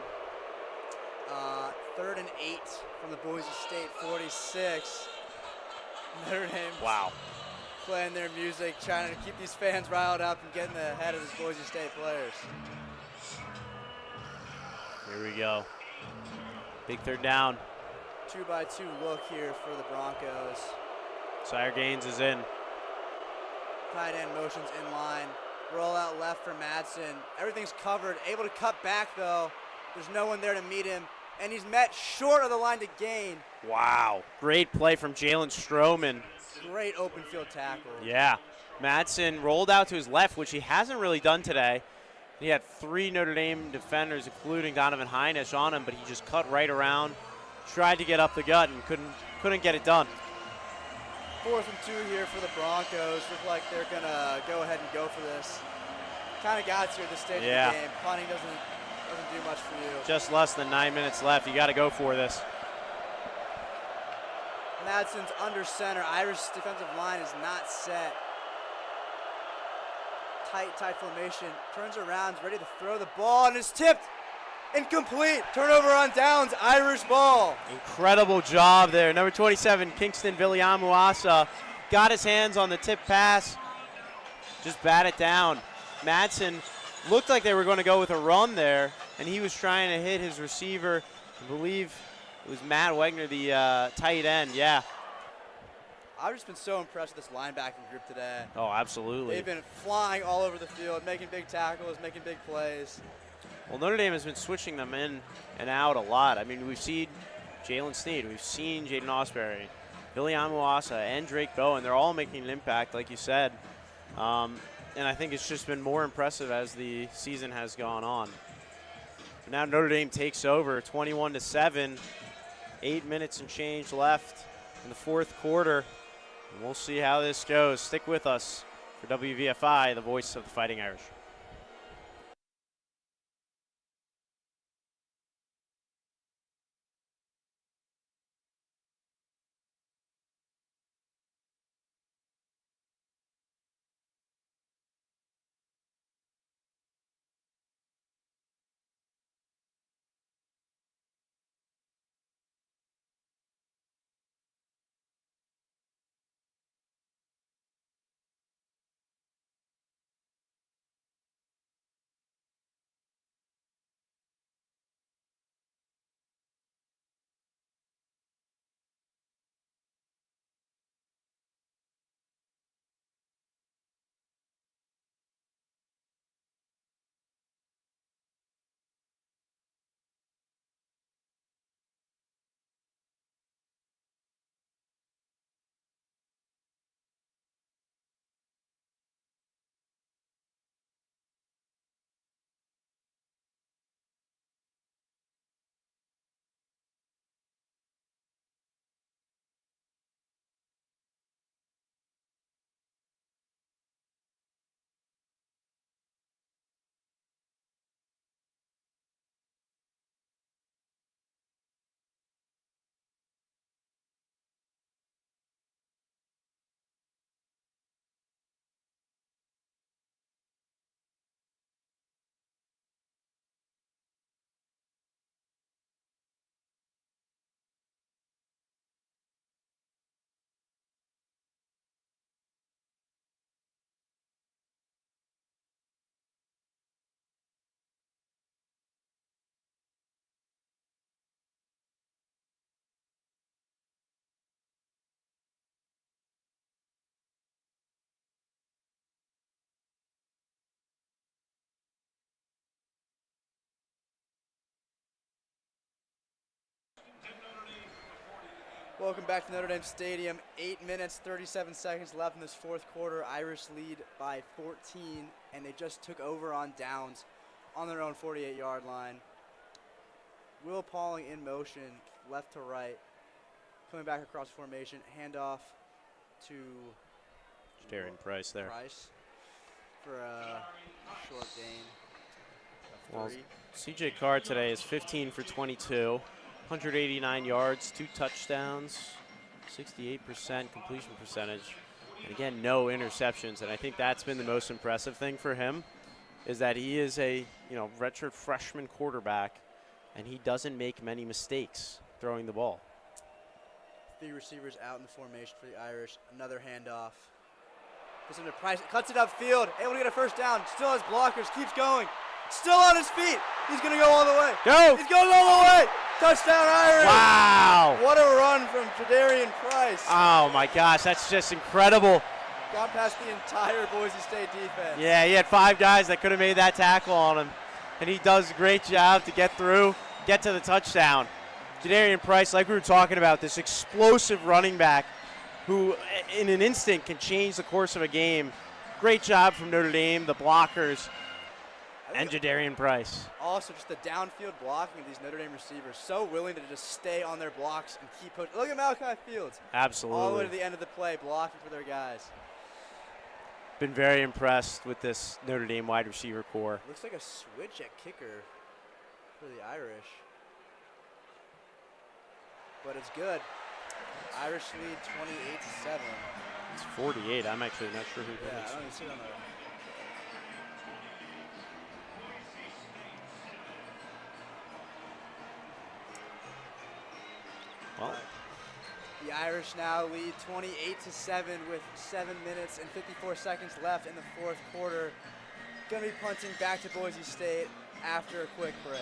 3rd and 8 from the Boise State 46. Notre Dame playing their music, trying to keep these fans riled up and getting ahead of these Boise State players. Here we go. Big 3rd down. 2-by-2 look here for the Broncos. Sire Gaines is in. Tight end motions in line. Roll out left for Madsen. Everything's covered. Able to cut back, though. There's no one there to meet him. And he's met short of the line to gain. Wow. Great play from Jalen Stroman. Great open field tackle. Yeah. Madsen rolled out to his left, which he hasn't really done today. He had 3 Notre Dame defenders, including Donovan Heinisch, on him, but he just cut right around, tried to get up the gut, and couldn't get it done. 4th and 2 here for the Broncos. Look like they're going to go ahead and go for this. Kind of got you at this stage of the game. Punting doesn't do much for you. Just less than 9 minutes left. You got to go for this. Madsen's under center. Irish defensive line is not set. Tight formation. Turns around, is ready to throw the ball, and it's tipped. Incomplete. Turnover on downs. Irish ball. Incredible job there. Number 27, Kingston Viliamuasa, got his hands on the tip pass. Just bat it down. Madsen looked like they were going to go with a run there, and he was trying to hit his receiver. I believe it was Matt Wegner, the tight end. Yeah. I've just been so impressed with this linebacking group today. Oh, absolutely. They've been flying all over the field, making big tackles, making big plays. Well, Notre Dame has been switching them in and out a lot. I mean, we've seen Jalen Sneed, we've seen Jaden Osbury, Billy Amuasa, and Drake Bowen. They're all making an impact, like you said. And I think it's just been more impressive as the season has gone on. But now Notre Dame takes over 21-7. 8 minutes and change left in the 4th quarter. And we'll see how this goes. Stick with us for WVFI, the voice of the Fighting Irish. Welcome back to Notre Dame Stadium. 8 minutes, 37 seconds left in this 4th quarter. Irish lead by 14, and they just took over on downs on their own 48-yard line. Will Pauling in motion, left to right, coming back across formation. Handoff to Darian Price there. Price for a short gain. Well, CJ Carr today is 15 for 22. 189 yards, 2 touchdowns, 68% completion percentage, and again, no interceptions. And I think that's been the most impressive thing for him, is that he is a redshirt freshman quarterback, and he doesn't make many mistakes throwing the ball. 3 receivers out in the formation for the Irish. Another handoff. Gets into Price, cuts it upfield, able to get a first down. Still has blockers, keeps going. Still on his feet. He's going to go all the way. Go! He's going all the way. Touchdown Irish. Wow. What a run from Darian Price. Oh, my gosh. That's just incredible. Got past the entire Boise State defense. Yeah, he had 5 guys that could have made that tackle on him. And he does a great job to get through, get to the touchdown. Darian Price, like we were talking about, this explosive running back who in an instant can change the course of a game. Great job from Notre Dame, the blockers. And Jadarian Price. Also, just the downfield blocking of these Notre Dame receivers, so willing to just stay on their blocks and keep pushing. Look at Malachi Fields. Absolutely. All the way to the end of the play, blocking for their guys. Been very impressed with this Notre Dame wide receiver core. Looks like a switch at kicker for the Irish. But it's good. Irish lead 28-7. It's 48. I'm actually not sure who it Yeah, is. I don't even see it on the. Well, The Irish now lead 28-7 with 7 minutes and 54 seconds left in the fourth quarter. Going to be punting back to Boise State after a quick break.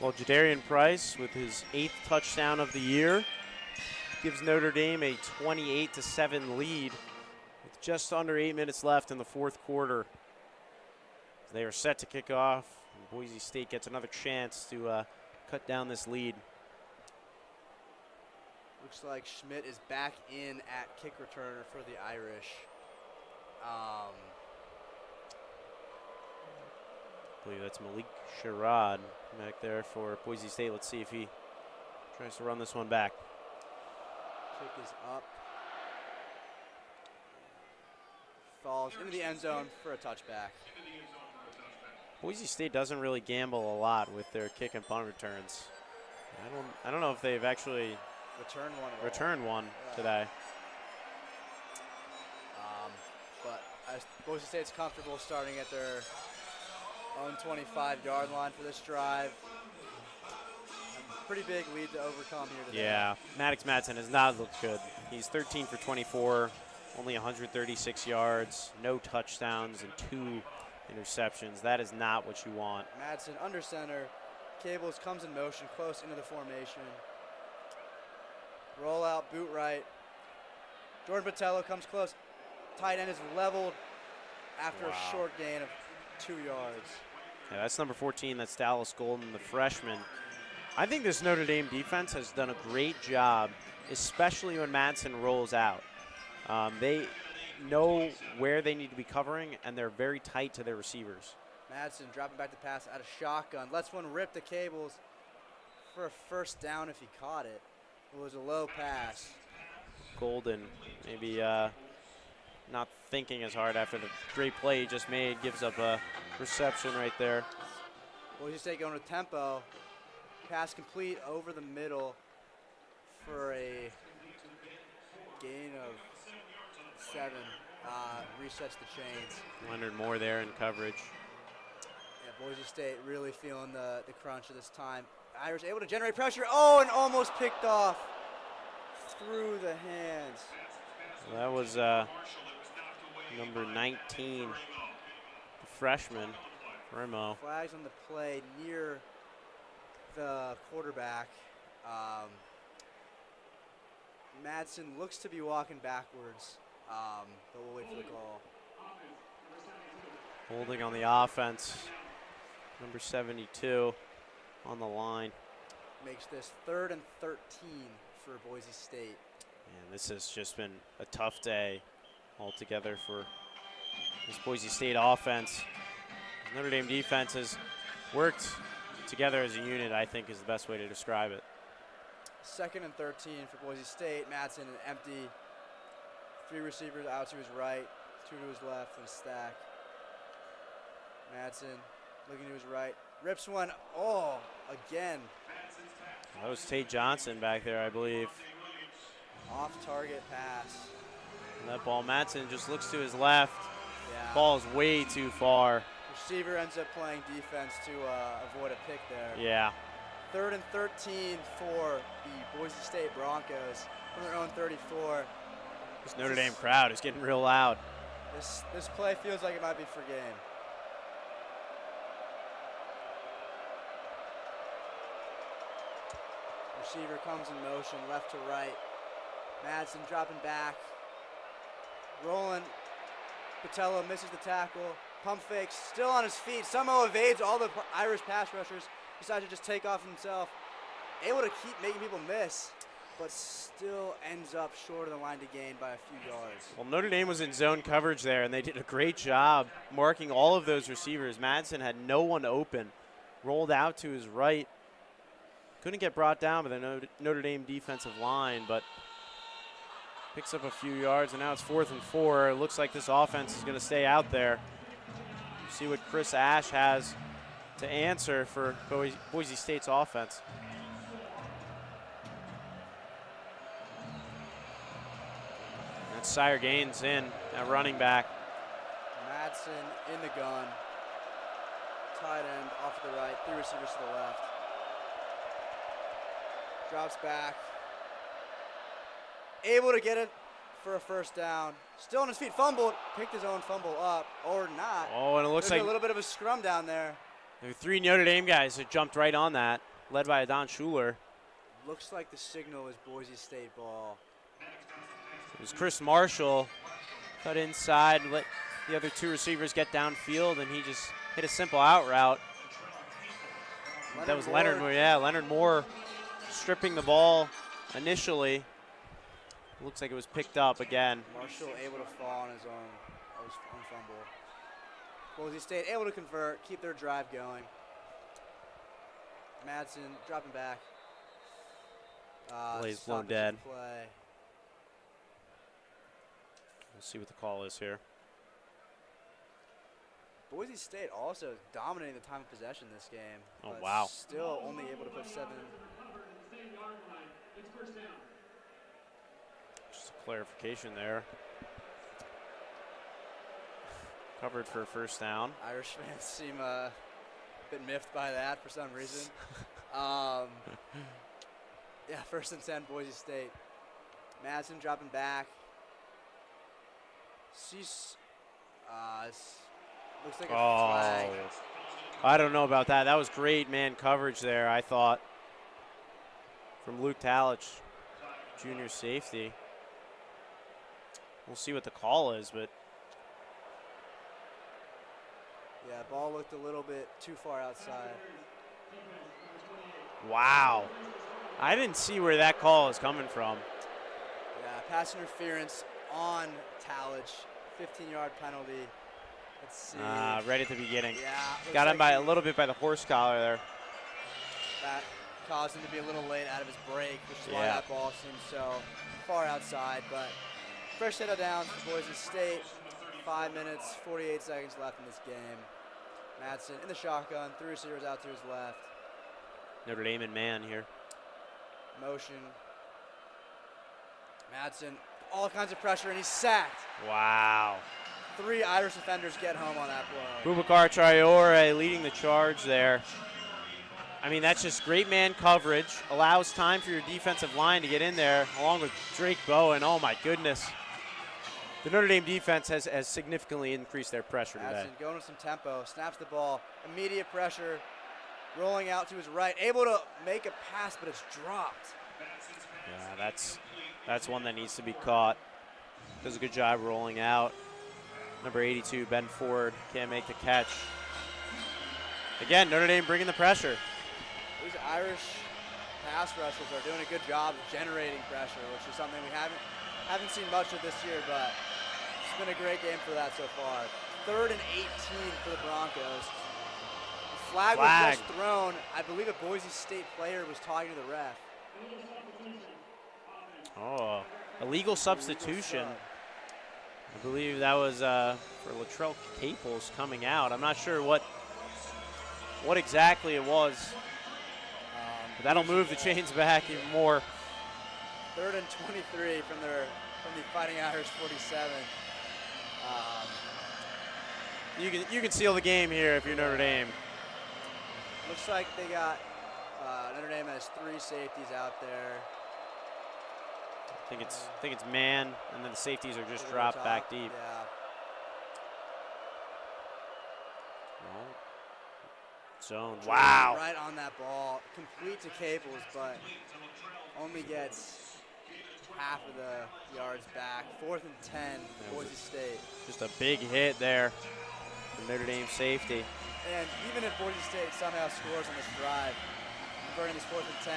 Well, Jadarian Price, with his 8th touchdown of the year, gives Notre Dame a 28-7 lead with just under 8 minutes left in the fourth quarter. They are set to kick off, and Boise State gets another chance to cut down this lead. Looks like Schmidt is back in at kick returner for the Irish. I believe that's Malik Sherrod back there for Boise State. Let's see if he tries to run this one back. Kick is up. Falls into the end zone for a touchback. Boise State doesn't really gamble a lot with their kick and punt returns. I don't know if they've actually returned one today. But Boise State's comfortable starting at their own 25-yard line for this drive. A pretty big lead to overcome here today. Yeah, Maddox Madsen has not looked good. He's 13 for 24, only 136 yards, no touchdowns, and 2 interceptions. That is not what you want. Madsen under center. Cables comes in motion, close into the formation. Roll out, boot right. Jordan Botello comes close. Tight end is leveled after a short gain of 2 yards. Yeah, that's number 14. That's Dallas Golden, the freshman. I think this Notre Dame defense has done a great job, especially when Madsen rolls out. They know where they need to be covering, and they're very tight to their receivers. Madsen dropping back to pass out of shotgun. Lets one rip to Cables for a first down if he caught it. It was a low pass. Golden maybe not thinking as hard after the great play he just made. Gives up a reception right there. Boise State going to tempo. Pass complete over the middle for a gain of 7. Resets the chains. Leonard Moore there in coverage. Yeah, Boise State really feeling the crunch of this time. Irish able to generate pressure. Oh, and almost picked off through the hands. Well, that was number 19, the freshman, Remo. Flags on the play near the quarterback. Madsen looks to be walking backwards, but we'll wait for the call. Holding on the offense, number 72 on the line. Makes this 3rd and 13 for Boise State. And this has just been a tough day altogether for this Boise State offense. Notre Dame defense has worked together as a unit, I think is the best way to describe it. 2nd and 13 for Boise State. Madsen empty. 3 receivers out to his right, 2 to his left, and a stack. Madsen looking to his right. Rips one. Oh, again. That was Tate Johnson back there, I believe. Off-target pass. And that ball, Madsen just looks to his left. Yeah. Ball is way too far. Receiver ends up playing defense to avoid a pick there. Yeah. 3rd and 13 for the Boise State Broncos from their own 34. This Notre Dame crowd is getting real loud. This play feels like it might be for game. Receiver comes in motion, left to right. Madsen dropping back. Rolling. Patello misses the tackle. Pump fakes, still on his feet. Somehow evades all the Irish pass rushers. Decides to just take off himself. Able to keep making people miss, but still ends up short of the line to gain by a few yards. Well, Notre Dame was in zone coverage there, and they did a great job marking all of those receivers. Madsen had no one open. Rolled out to his right. Couldn't get brought down by the Notre Dame defensive line, but picks up a few yards, and now it's 4th and 4. It looks like this offense is going to stay out there. See what Chris Ash has to answer for Boise State's offense. That's Sire Gaines in at running back. Madsen in the gun. Tight end off to the right, 3 receivers to the left. Drops back. Able to get it for a 1st down. Still on his feet, fumbled, picked his own fumble up, or not. Oh, and it looks There's like a little bit of a scrum down there. there were 3 Notre Dame guys that jumped right on that, led by Don Schuler. Looks like the signal is Boise State ball. It was Chris Marshall, cut inside, let the other 2 receivers get downfield, and he just hit a simple out route. That was Leonard Moore. Yeah, Leonard Moore stripping the ball initially. Looks like it was picked up again. Marshall able to fall on his own fumble. Boise State able to convert, keep their drive going. Madsen dropping back. Play's blown dead. We'll see what the call is here. Boise State also dominating the time of possession this game. Oh, but wow. Still only able to put 7. Just a clarification there. Covered for a 1st down. Irish fans seem a bit miffed by that for some reason. Yeah, 1st and 10, Boise State. Madsen dropping back. Looks like a flag. I don't know about that. That was great man coverage there, I thought, from Luke Talich, junior safety. We'll see what the call is, but yeah, ball looked a little bit too far outside. wow. I didn't see where that call is coming from. Yeah, pass interference on Talich, 15-yard penalty. Let's see. Right at the beginning. Yeah. Got him like by a little bit by the horse collar there. That caused him to be a little late out of his break, which is why that ball seems so far outside. But first set of downs for Boise State. 5 minutes, 48 seconds left in this game. Madsen in the shotgun, 3 receivers out to his left. Notre Dame in man here. Motion. Madsen, all kinds of pressure, and he's sacked. Wow. 3 Irish defenders get home on that blow. Boubacar Traore leading the charge there. I mean, that's just great man coverage. Allows time for your defensive line to get in there, along with Drake Bowen. Oh, my goodness. The Notre Dame defense has significantly increased their pressure today. Madsen going with some tempo, snaps the ball, immediate pressure, rolling out to his right, able to make a pass, but it's dropped. Yeah, that's one that needs to be caught. Does a good job rolling out. Number 82, Ben Ford, can't make the catch. Again, Notre Dame bringing the pressure. These Irish pass rushers are doing a good job of generating pressure, which is something we haven't seen much of this year, but it's been a great game for that so far. 3rd and 18 for the Broncos. The flag was just thrown. I believe a Boise State player was talking to the ref. Oh, illegal substitution. I believe that was for Latrell Caples coming out. I'm not sure what exactly it was. But that'll move the chains back even more. 3rd and 23 from the Fighting Irish 47. You can seal the game here if you're Notre Dame. Looks like they got Notre Dame has 3 safeties out there. I think it's man, and then the safeties are just dropped back deep. Yeah. Zone. Wow. Right on that ball, complete to Caples, but only gets half of the yards back. 4th and 10, Boise State. Just a big hit there from Notre Dame safety. And even if Boise State somehow scores on this drive, converting this 4th and 10,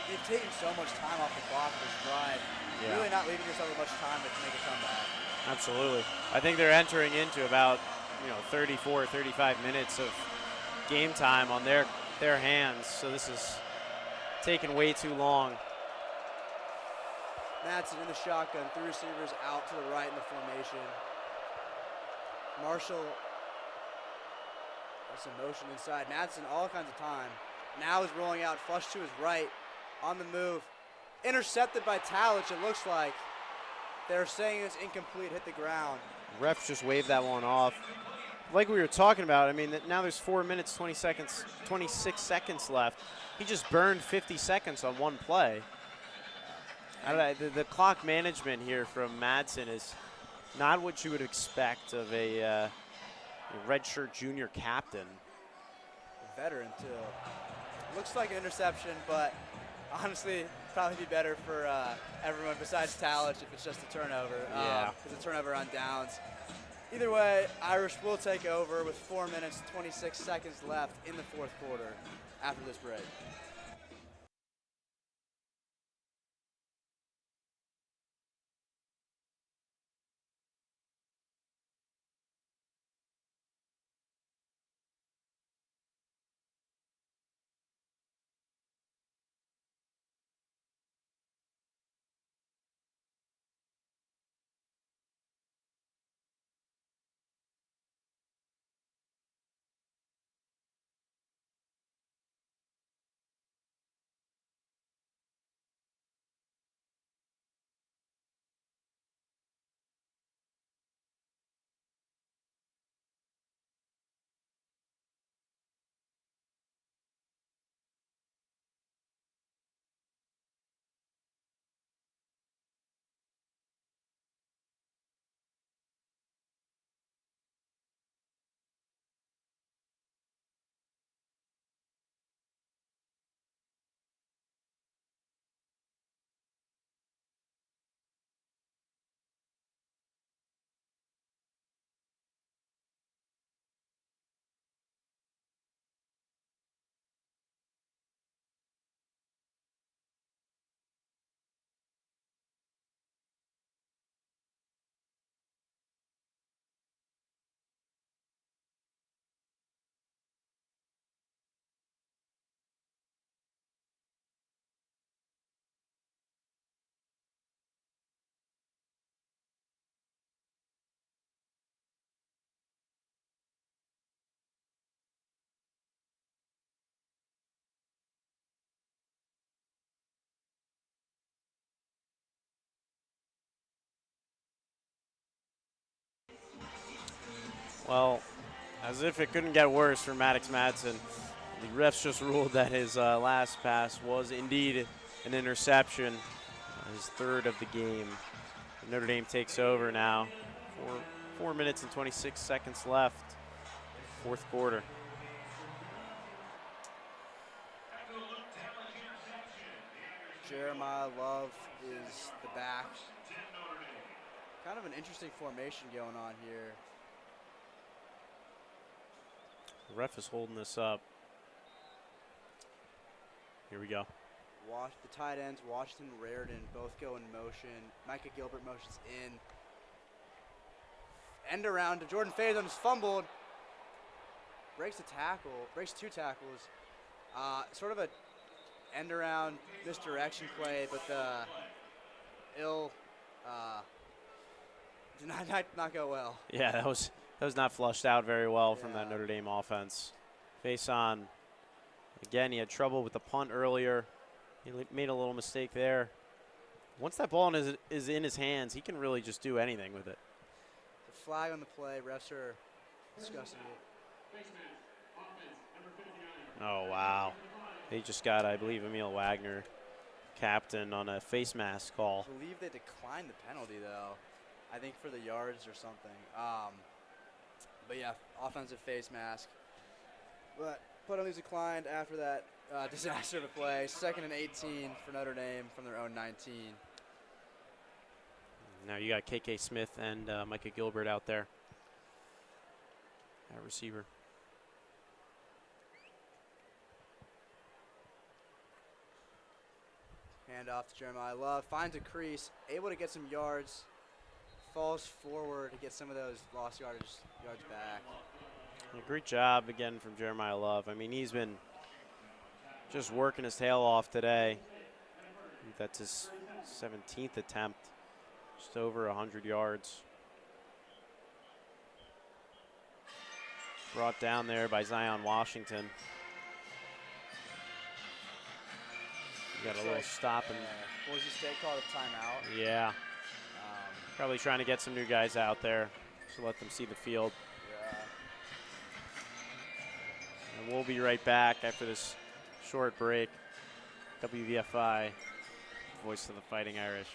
they've taken so much time off the clock for this drive. Yeah. Really not leaving yourself much time to make a comeback. Absolutely. I think they're entering into about 34, 35 minutes of game time on their hands. So this is taking way too long. Madsen in the shotgun, 3 receivers out to the right in the formation. Marshall has some motion inside. Madsen all kinds of time. Now is rolling out, flush to his right, on the move. Intercepted by Talich, it looks like. They're saying it's incomplete, hit the ground. Refs just waved that one off. Like we were talking about, I mean, now there's 4 minutes, 26 seconds left. He just burned 50 seconds on one play. The clock management here from Madsen is not what you would expect of a redshirt junior captain. Veteran, too. Looks like an interception, but honestly, probably be better for everyone besides Talich if it's just a turnover. Yeah. It's a turnover on downs. Either way, Irish will take over with 4 minutes, 26 seconds left in the 4th quarter after this break. Well, as if it couldn't get worse for Maddox Madsen, the refs just ruled that his last pass was indeed an interception, his third of the game. Notre Dame takes over now. 4 minutes and 26 seconds left, fourth quarter. Jeremiah Love is the back. Kind of an interesting formation going on here. The ref is holding this up. Here we go. The tight ends, Washington, Raridan, both go in motion. Micah Gilbert motions in. End around to Jordan Faison, who's fumbled. Breaks a tackle, breaks 2 tackles. Sort of a end around misdirection play, but the did not go well. Yeah, that was not flushed out very well from that Notre Dame offense. Faison, again, he had trouble with the punt earlier. He made a little mistake there. Once that ball is in his hands, he can really just do anything with it. The flag on the play, refs are discussing it. Oh, wow. They just got, I believe, Emil Wagner, captain, on a face mask call. I believe they declined the penalty, though. I think for the yards or something. But yeah, offensive face mask. But penalties declined after that disaster of a play. 2nd and 18 for Notre Dame from their own 19. Now you got KK Smith and Micah Gilbert out there at receiver. Hand off to Jeremiah Love. Finds a crease. Able to get some yards. Falls forward to get some of those lost yards back. A great job again from Jeremiah Love. I mean, he's been just working his tail off today. I think that's his 17th attempt. Just over 100 yards. Brought down there by Zion Washington. You got a little stop and Boise State called a timeout. Yeah. Probably trying to get some new guys out there to let them see the field. Yeah. And we'll be right back after this short break. WVFI, voice of the Fighting Irish.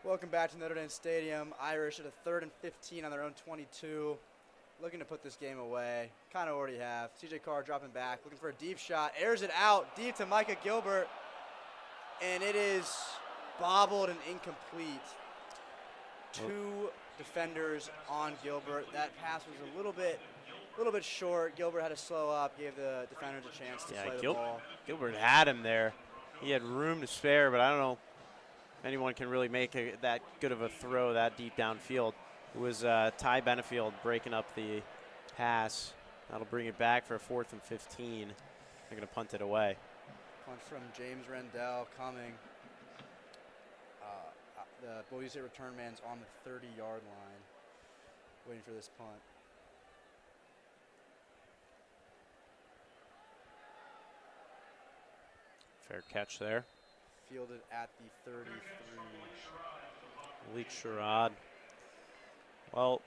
Welcome back to Notre Dame Stadium. Irish at a 3rd and 15 on their own 22. Looking to put this game away. Kind of already have. CJ Carr dropping back, looking for a deep shot. Airs it out deep to Micah Gilbert. And it is bobbled and incomplete. 2 defenders on Gilbert. That pass was a little bit short. Gilbert had to slow up, gave the defenders a chance to play the ball. Gilbert had him there. He had room to spare, but I don't know if anyone can really make that good of a throw that deep downfield. It was Ty Benefield breaking up the pass. That'll bring it back for a 4th and 15. They're going to punt it away. Punt from James Rendell coming. The Boise State return man's on the 30-yard line, waiting for this punt. Fair catch there. Fielded at the 33. Malik Sherrod. Well,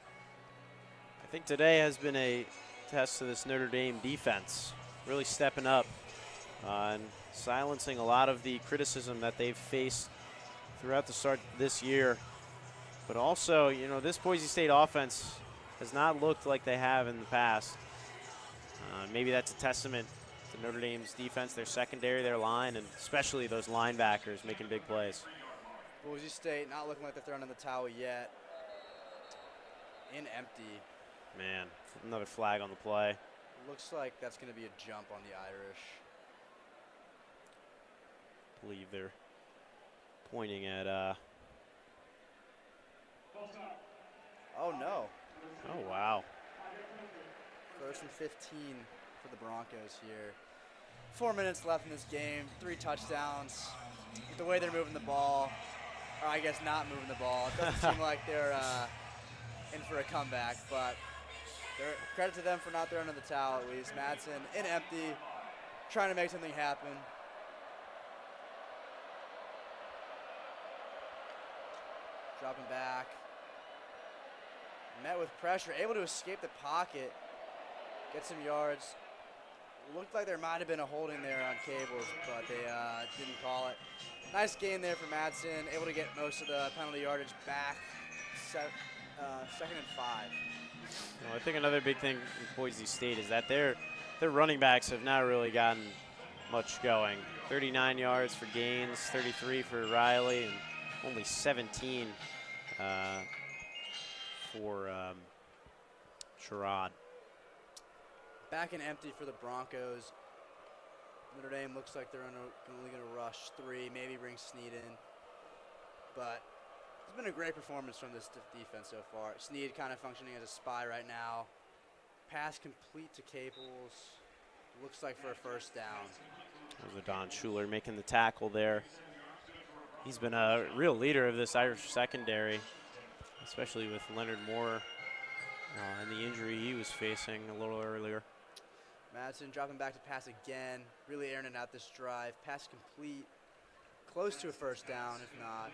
I think today has been a test to this Notre Dame defense. Really stepping up and silencing a lot of the criticism that they've faced throughout the start this year. But also, you know, this Boise State offense has not looked like they have in the past. Maybe that's a testament to Notre Dame's defense, their secondary, their line, and especially those linebackers making big plays. Boise State not looking like they're throwing in the towel yet. In empty. Man, another flag on the play. Looks like that's going to be a jump on the Irish. I believe they're pointing at Oh, no. Oh, wow. 1st and 15 for the Broncos here. 4 minutes left in this game, 3 touchdowns. With the way they're moving the ball, or I guess not moving the ball, it doesn't seem like they're in for a comeback, but credit to them for not throwing in the towel at least. Madsen in empty, trying to make something happen. Dropping back. Met with pressure, able to escape the pocket, get some yards. Looked like there might have been a holding there on Cables, but they didn't call it. Nice gain there for Madsen, able to get most of the penalty yardage back. 2nd and 5. Well, I think another big thing with Boise State is that their running backs have not really gotten much going. 39 yards for Gaines, 33 for Riley, and only 17 for Sherrod. Back and empty for the Broncos. Notre Dame looks like they're only going to rush 3, maybe bring Snead in. But it's been a great performance from this defense so far. Snead kind of functioning as a spy right now. Pass complete to Caples. Looks like for a 1st down. There's a Don Schuler making the tackle there. He's been a real leader of this Irish secondary, especially with Leonard Moore and the injury he was facing a little earlier. Madsen dropping back to pass again. Really airing it out this drive. Pass complete. Close to a 1st down, if not.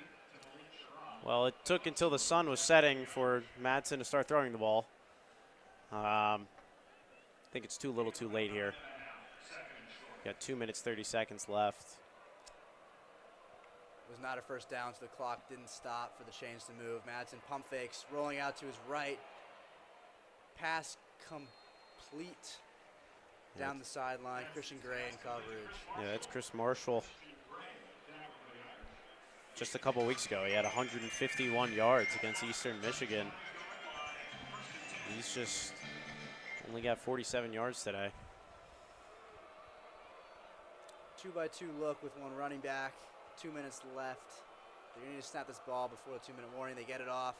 Well, it took until the sun was setting for Madsen to start throwing the ball. I think it's too little too late here. Got 2 minutes, 30 seconds left. It was not a 1st down, so the clock didn't stop for the chains to move. Madsen pump fakes, rolling out to his right. Pass complete. Down the sideline, Christian Gray in coverage. Yeah, that's Chris Marshall. Just a couple weeks ago, he had 151 yards against Eastern Michigan. He's just only got 47 yards today. 2-by-2 look with 1 running back. 2 minutes left. They're going to snap this ball before the 2-minute warning. They get it off.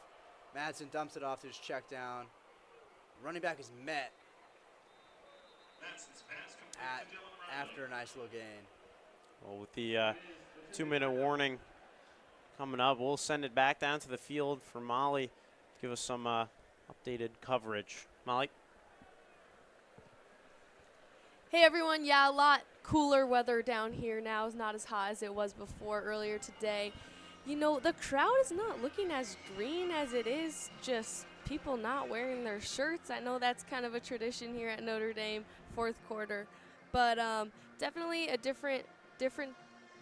Madsen dumps it off to his check down. Running back is met after a nice little gain. Well, with the 2-minute warning coming up, we'll send it back down to the field for Molly to give us some updated coverage. Molly? Hey everyone, yeah, a lot cooler weather down here now. It's not as hot as it was before earlier today. You know, the crowd is not looking as green as it is just people not wearing their shirts. I know that's kind of a tradition here at Notre Dame, 4th quarter. But definitely a different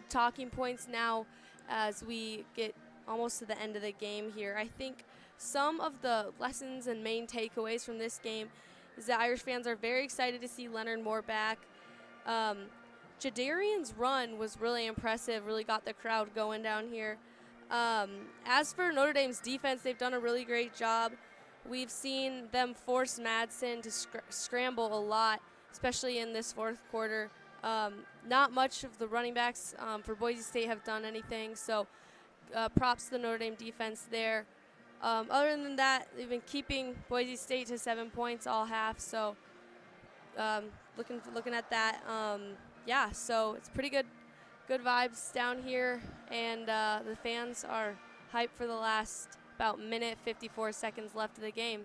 talking points now as we get almost to the end of the game here. I think some of the lessons and main takeaways from this game is that Irish fans are very excited to see Leonard Moore back. Jadarian's run was really impressive, really got the crowd going down here. As for Notre Dame's defense, they've done a really great job. We've seen them force Madsen to scramble a lot, especially in this 4th quarter. Not much of the running backs for Boise State have done anything, so props to the Notre Dame defense there. Other than that, they've been keeping Boise State to 7 points all half, so looking at that, yeah, so it's pretty good vibes down here, and the fans are hyped for the last about minute 54 seconds left of the game.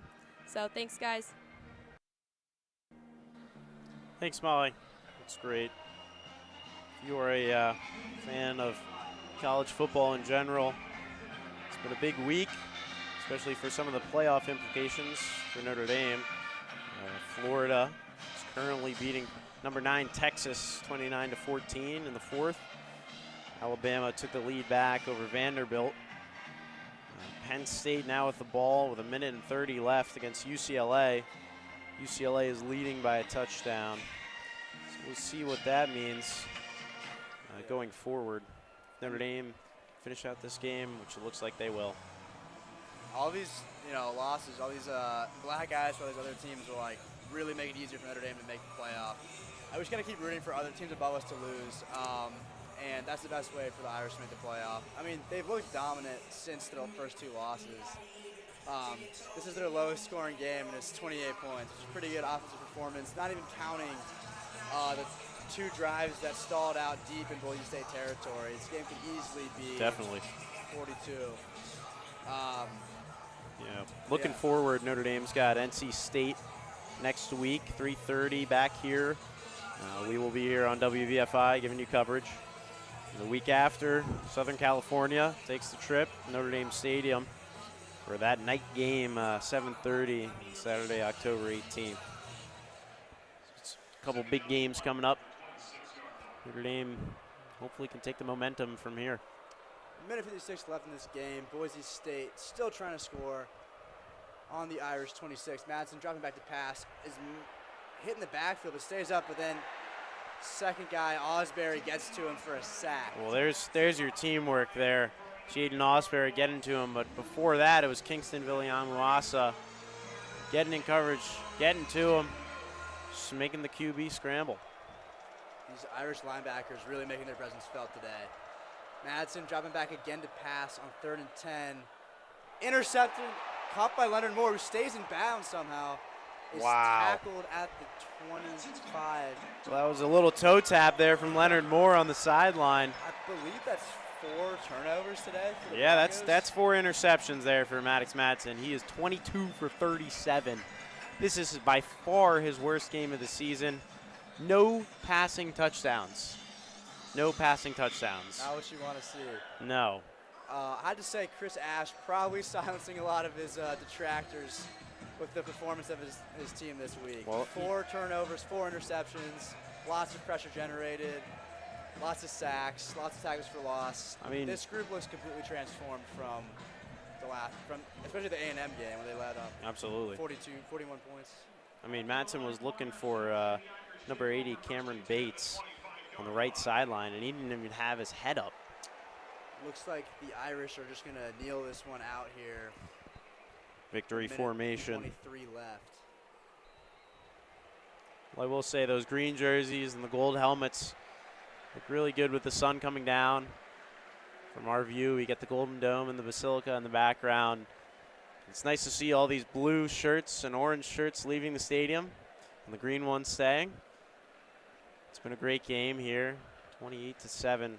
So thanks, guys. Thanks, Molly. That's great. If you are a fan of college football in general, it's been a big week, especially for some of the playoff implications for Notre Dame. Florida is currently beating number 9 Texas 29-14 in the 4th. Alabama took the lead back over Vanderbilt. Penn State now with the ball with 1:30 left against UCLA. UCLA is leading by a touchdown. So we'll see what that means going forward. Notre Dame finish out this game, which it looks like they will. All these, losses, all these black eyes for all these other teams will really make it easier for Notre Dame to make the playoff. I just got to keep rooting for other teams above us to lose. and that's the best way for the Irish to make the playoff. I mean, they've looked dominant since their first 2 losses. This is their lowest scoring game, and it's 28 points, which is a pretty good offensive performance, not even counting the 2 drives that stalled out deep in Boise State territory. This game could easily be Definitely. 42. Looking forward, Notre Dame's got NC State next week, 3:30 back here. We will be here on WVFI giving you coverage. And the week after, Southern California takes the trip, Notre Dame Stadium, for that night game, 7:30, Saturday, October 18th. It's a couple big games coming up. Notre Dame hopefully can take the momentum from here. Minute 56 left in this game. Boise State still trying to score on the Irish 26. Madsen dropping back to pass, is hitting the backfield, but stays up, but then second guy, Osbury, gets to him for a sack. Well, there's your teamwork there. Jaden Osbury getting to him, but before that, it was Kingston Villiamuasa getting in coverage, getting to him, just making the QB scramble. These Irish linebackers really making their presence felt today. Madsen dropping back again to pass on 3rd and 10. Intercepted, caught by Leonard Moore, who stays in bounds somehow. Is tackled at the 25. Well, that was a little toe tap there from Leonard Moore on the sideline. I believe that's 4 turnovers today for the Yeah, Broncos. that's 4 interceptions there for Maddox Madsen. He is 22 for 37. This is by far his worst game of the season. No passing touchdowns. No passing touchdowns. Not what you want to see. No. I had to say Chris Ash probably silencing a lot of his detractors with the performance of his team this week. Well, 4 turnovers, 4 interceptions, lots of pressure generated, lots of sacks, lots of tackles for loss. I mean, this group looks completely transformed from especially the A&M game when they led up. Absolutely. 41 points. I mean, Madsen was looking for number 80, Cameron Bates, on the right sideline, and he didn't even have his head up. Looks like the Irish are just going to kneel this one out here. Victory formation. 23 left. Well, I will say those green jerseys and the gold helmets look really good with the sun coming down. From our view, we get the Golden Dome and the Basilica in the background. It's nice to see all these blue shirts and orange shirts leaving the stadium and the green ones staying. It's been a great game here, 28-7.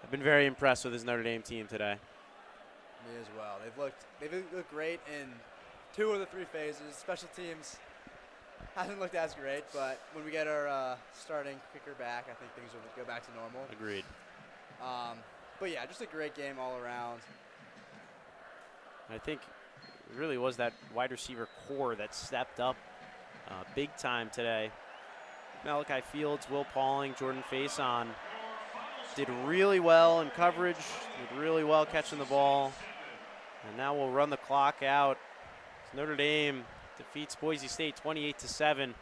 I've been very impressed with this Notre Dame team today. Me as well. They've looked great in 2 of the 3 phases. Special teams hasn't looked as great, but when we get our starting kicker back, I think things will go back to normal. Agreed. But yeah, just a great game all around. I think it really was that wide receiver core that stepped up big time today. Malachi Fields, Will Pauling, Jordan Faison did really well in coverage, did really well catching the ball. And now we'll run the clock out. Notre Dame defeats Boise State 28-7.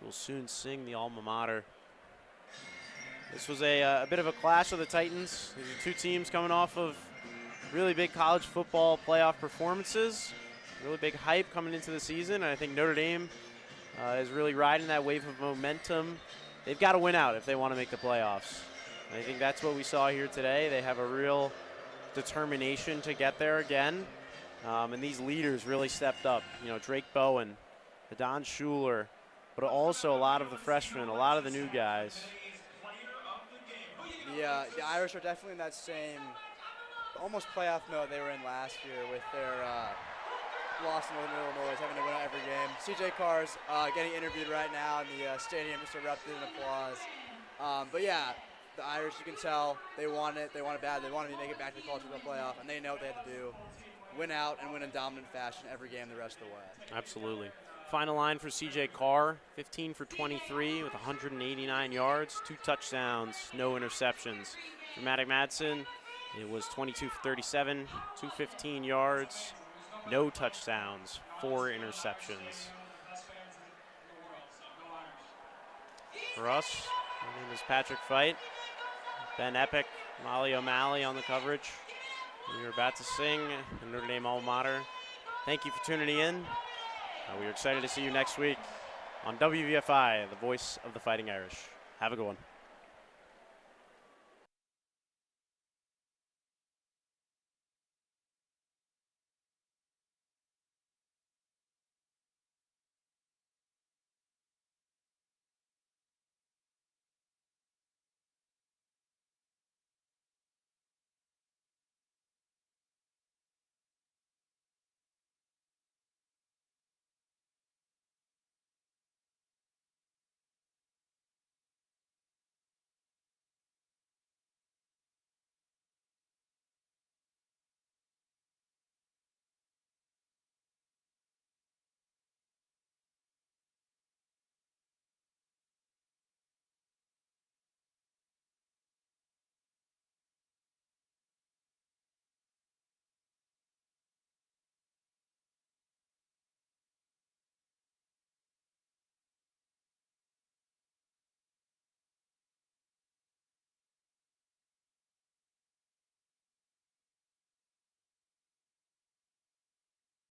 We'll soon sing the alma mater. This was a bit of a clash of the Titans. These are 2 teams coming off of really big college football playoff performances. Really big hype coming into the season. And I think Notre Dame is really riding that wave of momentum. They've got to win out if they want to make the playoffs. And I think that's what we saw here today. They have a real determination to get there again. And these leaders really stepped up. You know, Drake Bowen, Adon Schuler, but also a lot of the freshmen, a lot of the new guys. Yeah, the Irish are definitely in that same almost playoff mode they were in last year with their loss in Northern Illinois, having to win out every game. CJ Carr's getting interviewed right now in the stadium, just erupted in applause. But yeah, the Irish, you can tell, they want it bad. They wanted to make it back to the college football playoff, and they know what they have to do. Win out and win in dominant fashion every game the rest of the way. Absolutely. Final line for CJ Carr, 15 for 23 with 189 yards, 2 touchdowns, no interceptions. For Maddox Madsen, it was 22 for 37, 215 yards, no touchdowns, 4 interceptions. For us, my name is Patrick Feit, Ben Eppich, Molly O'Malley on the coverage. We are about to sing the Notre Dame alma mater. Thank you for tuning in. We are excited to see you next week on WVFI, the voice of the Fighting Irish. Have a good one.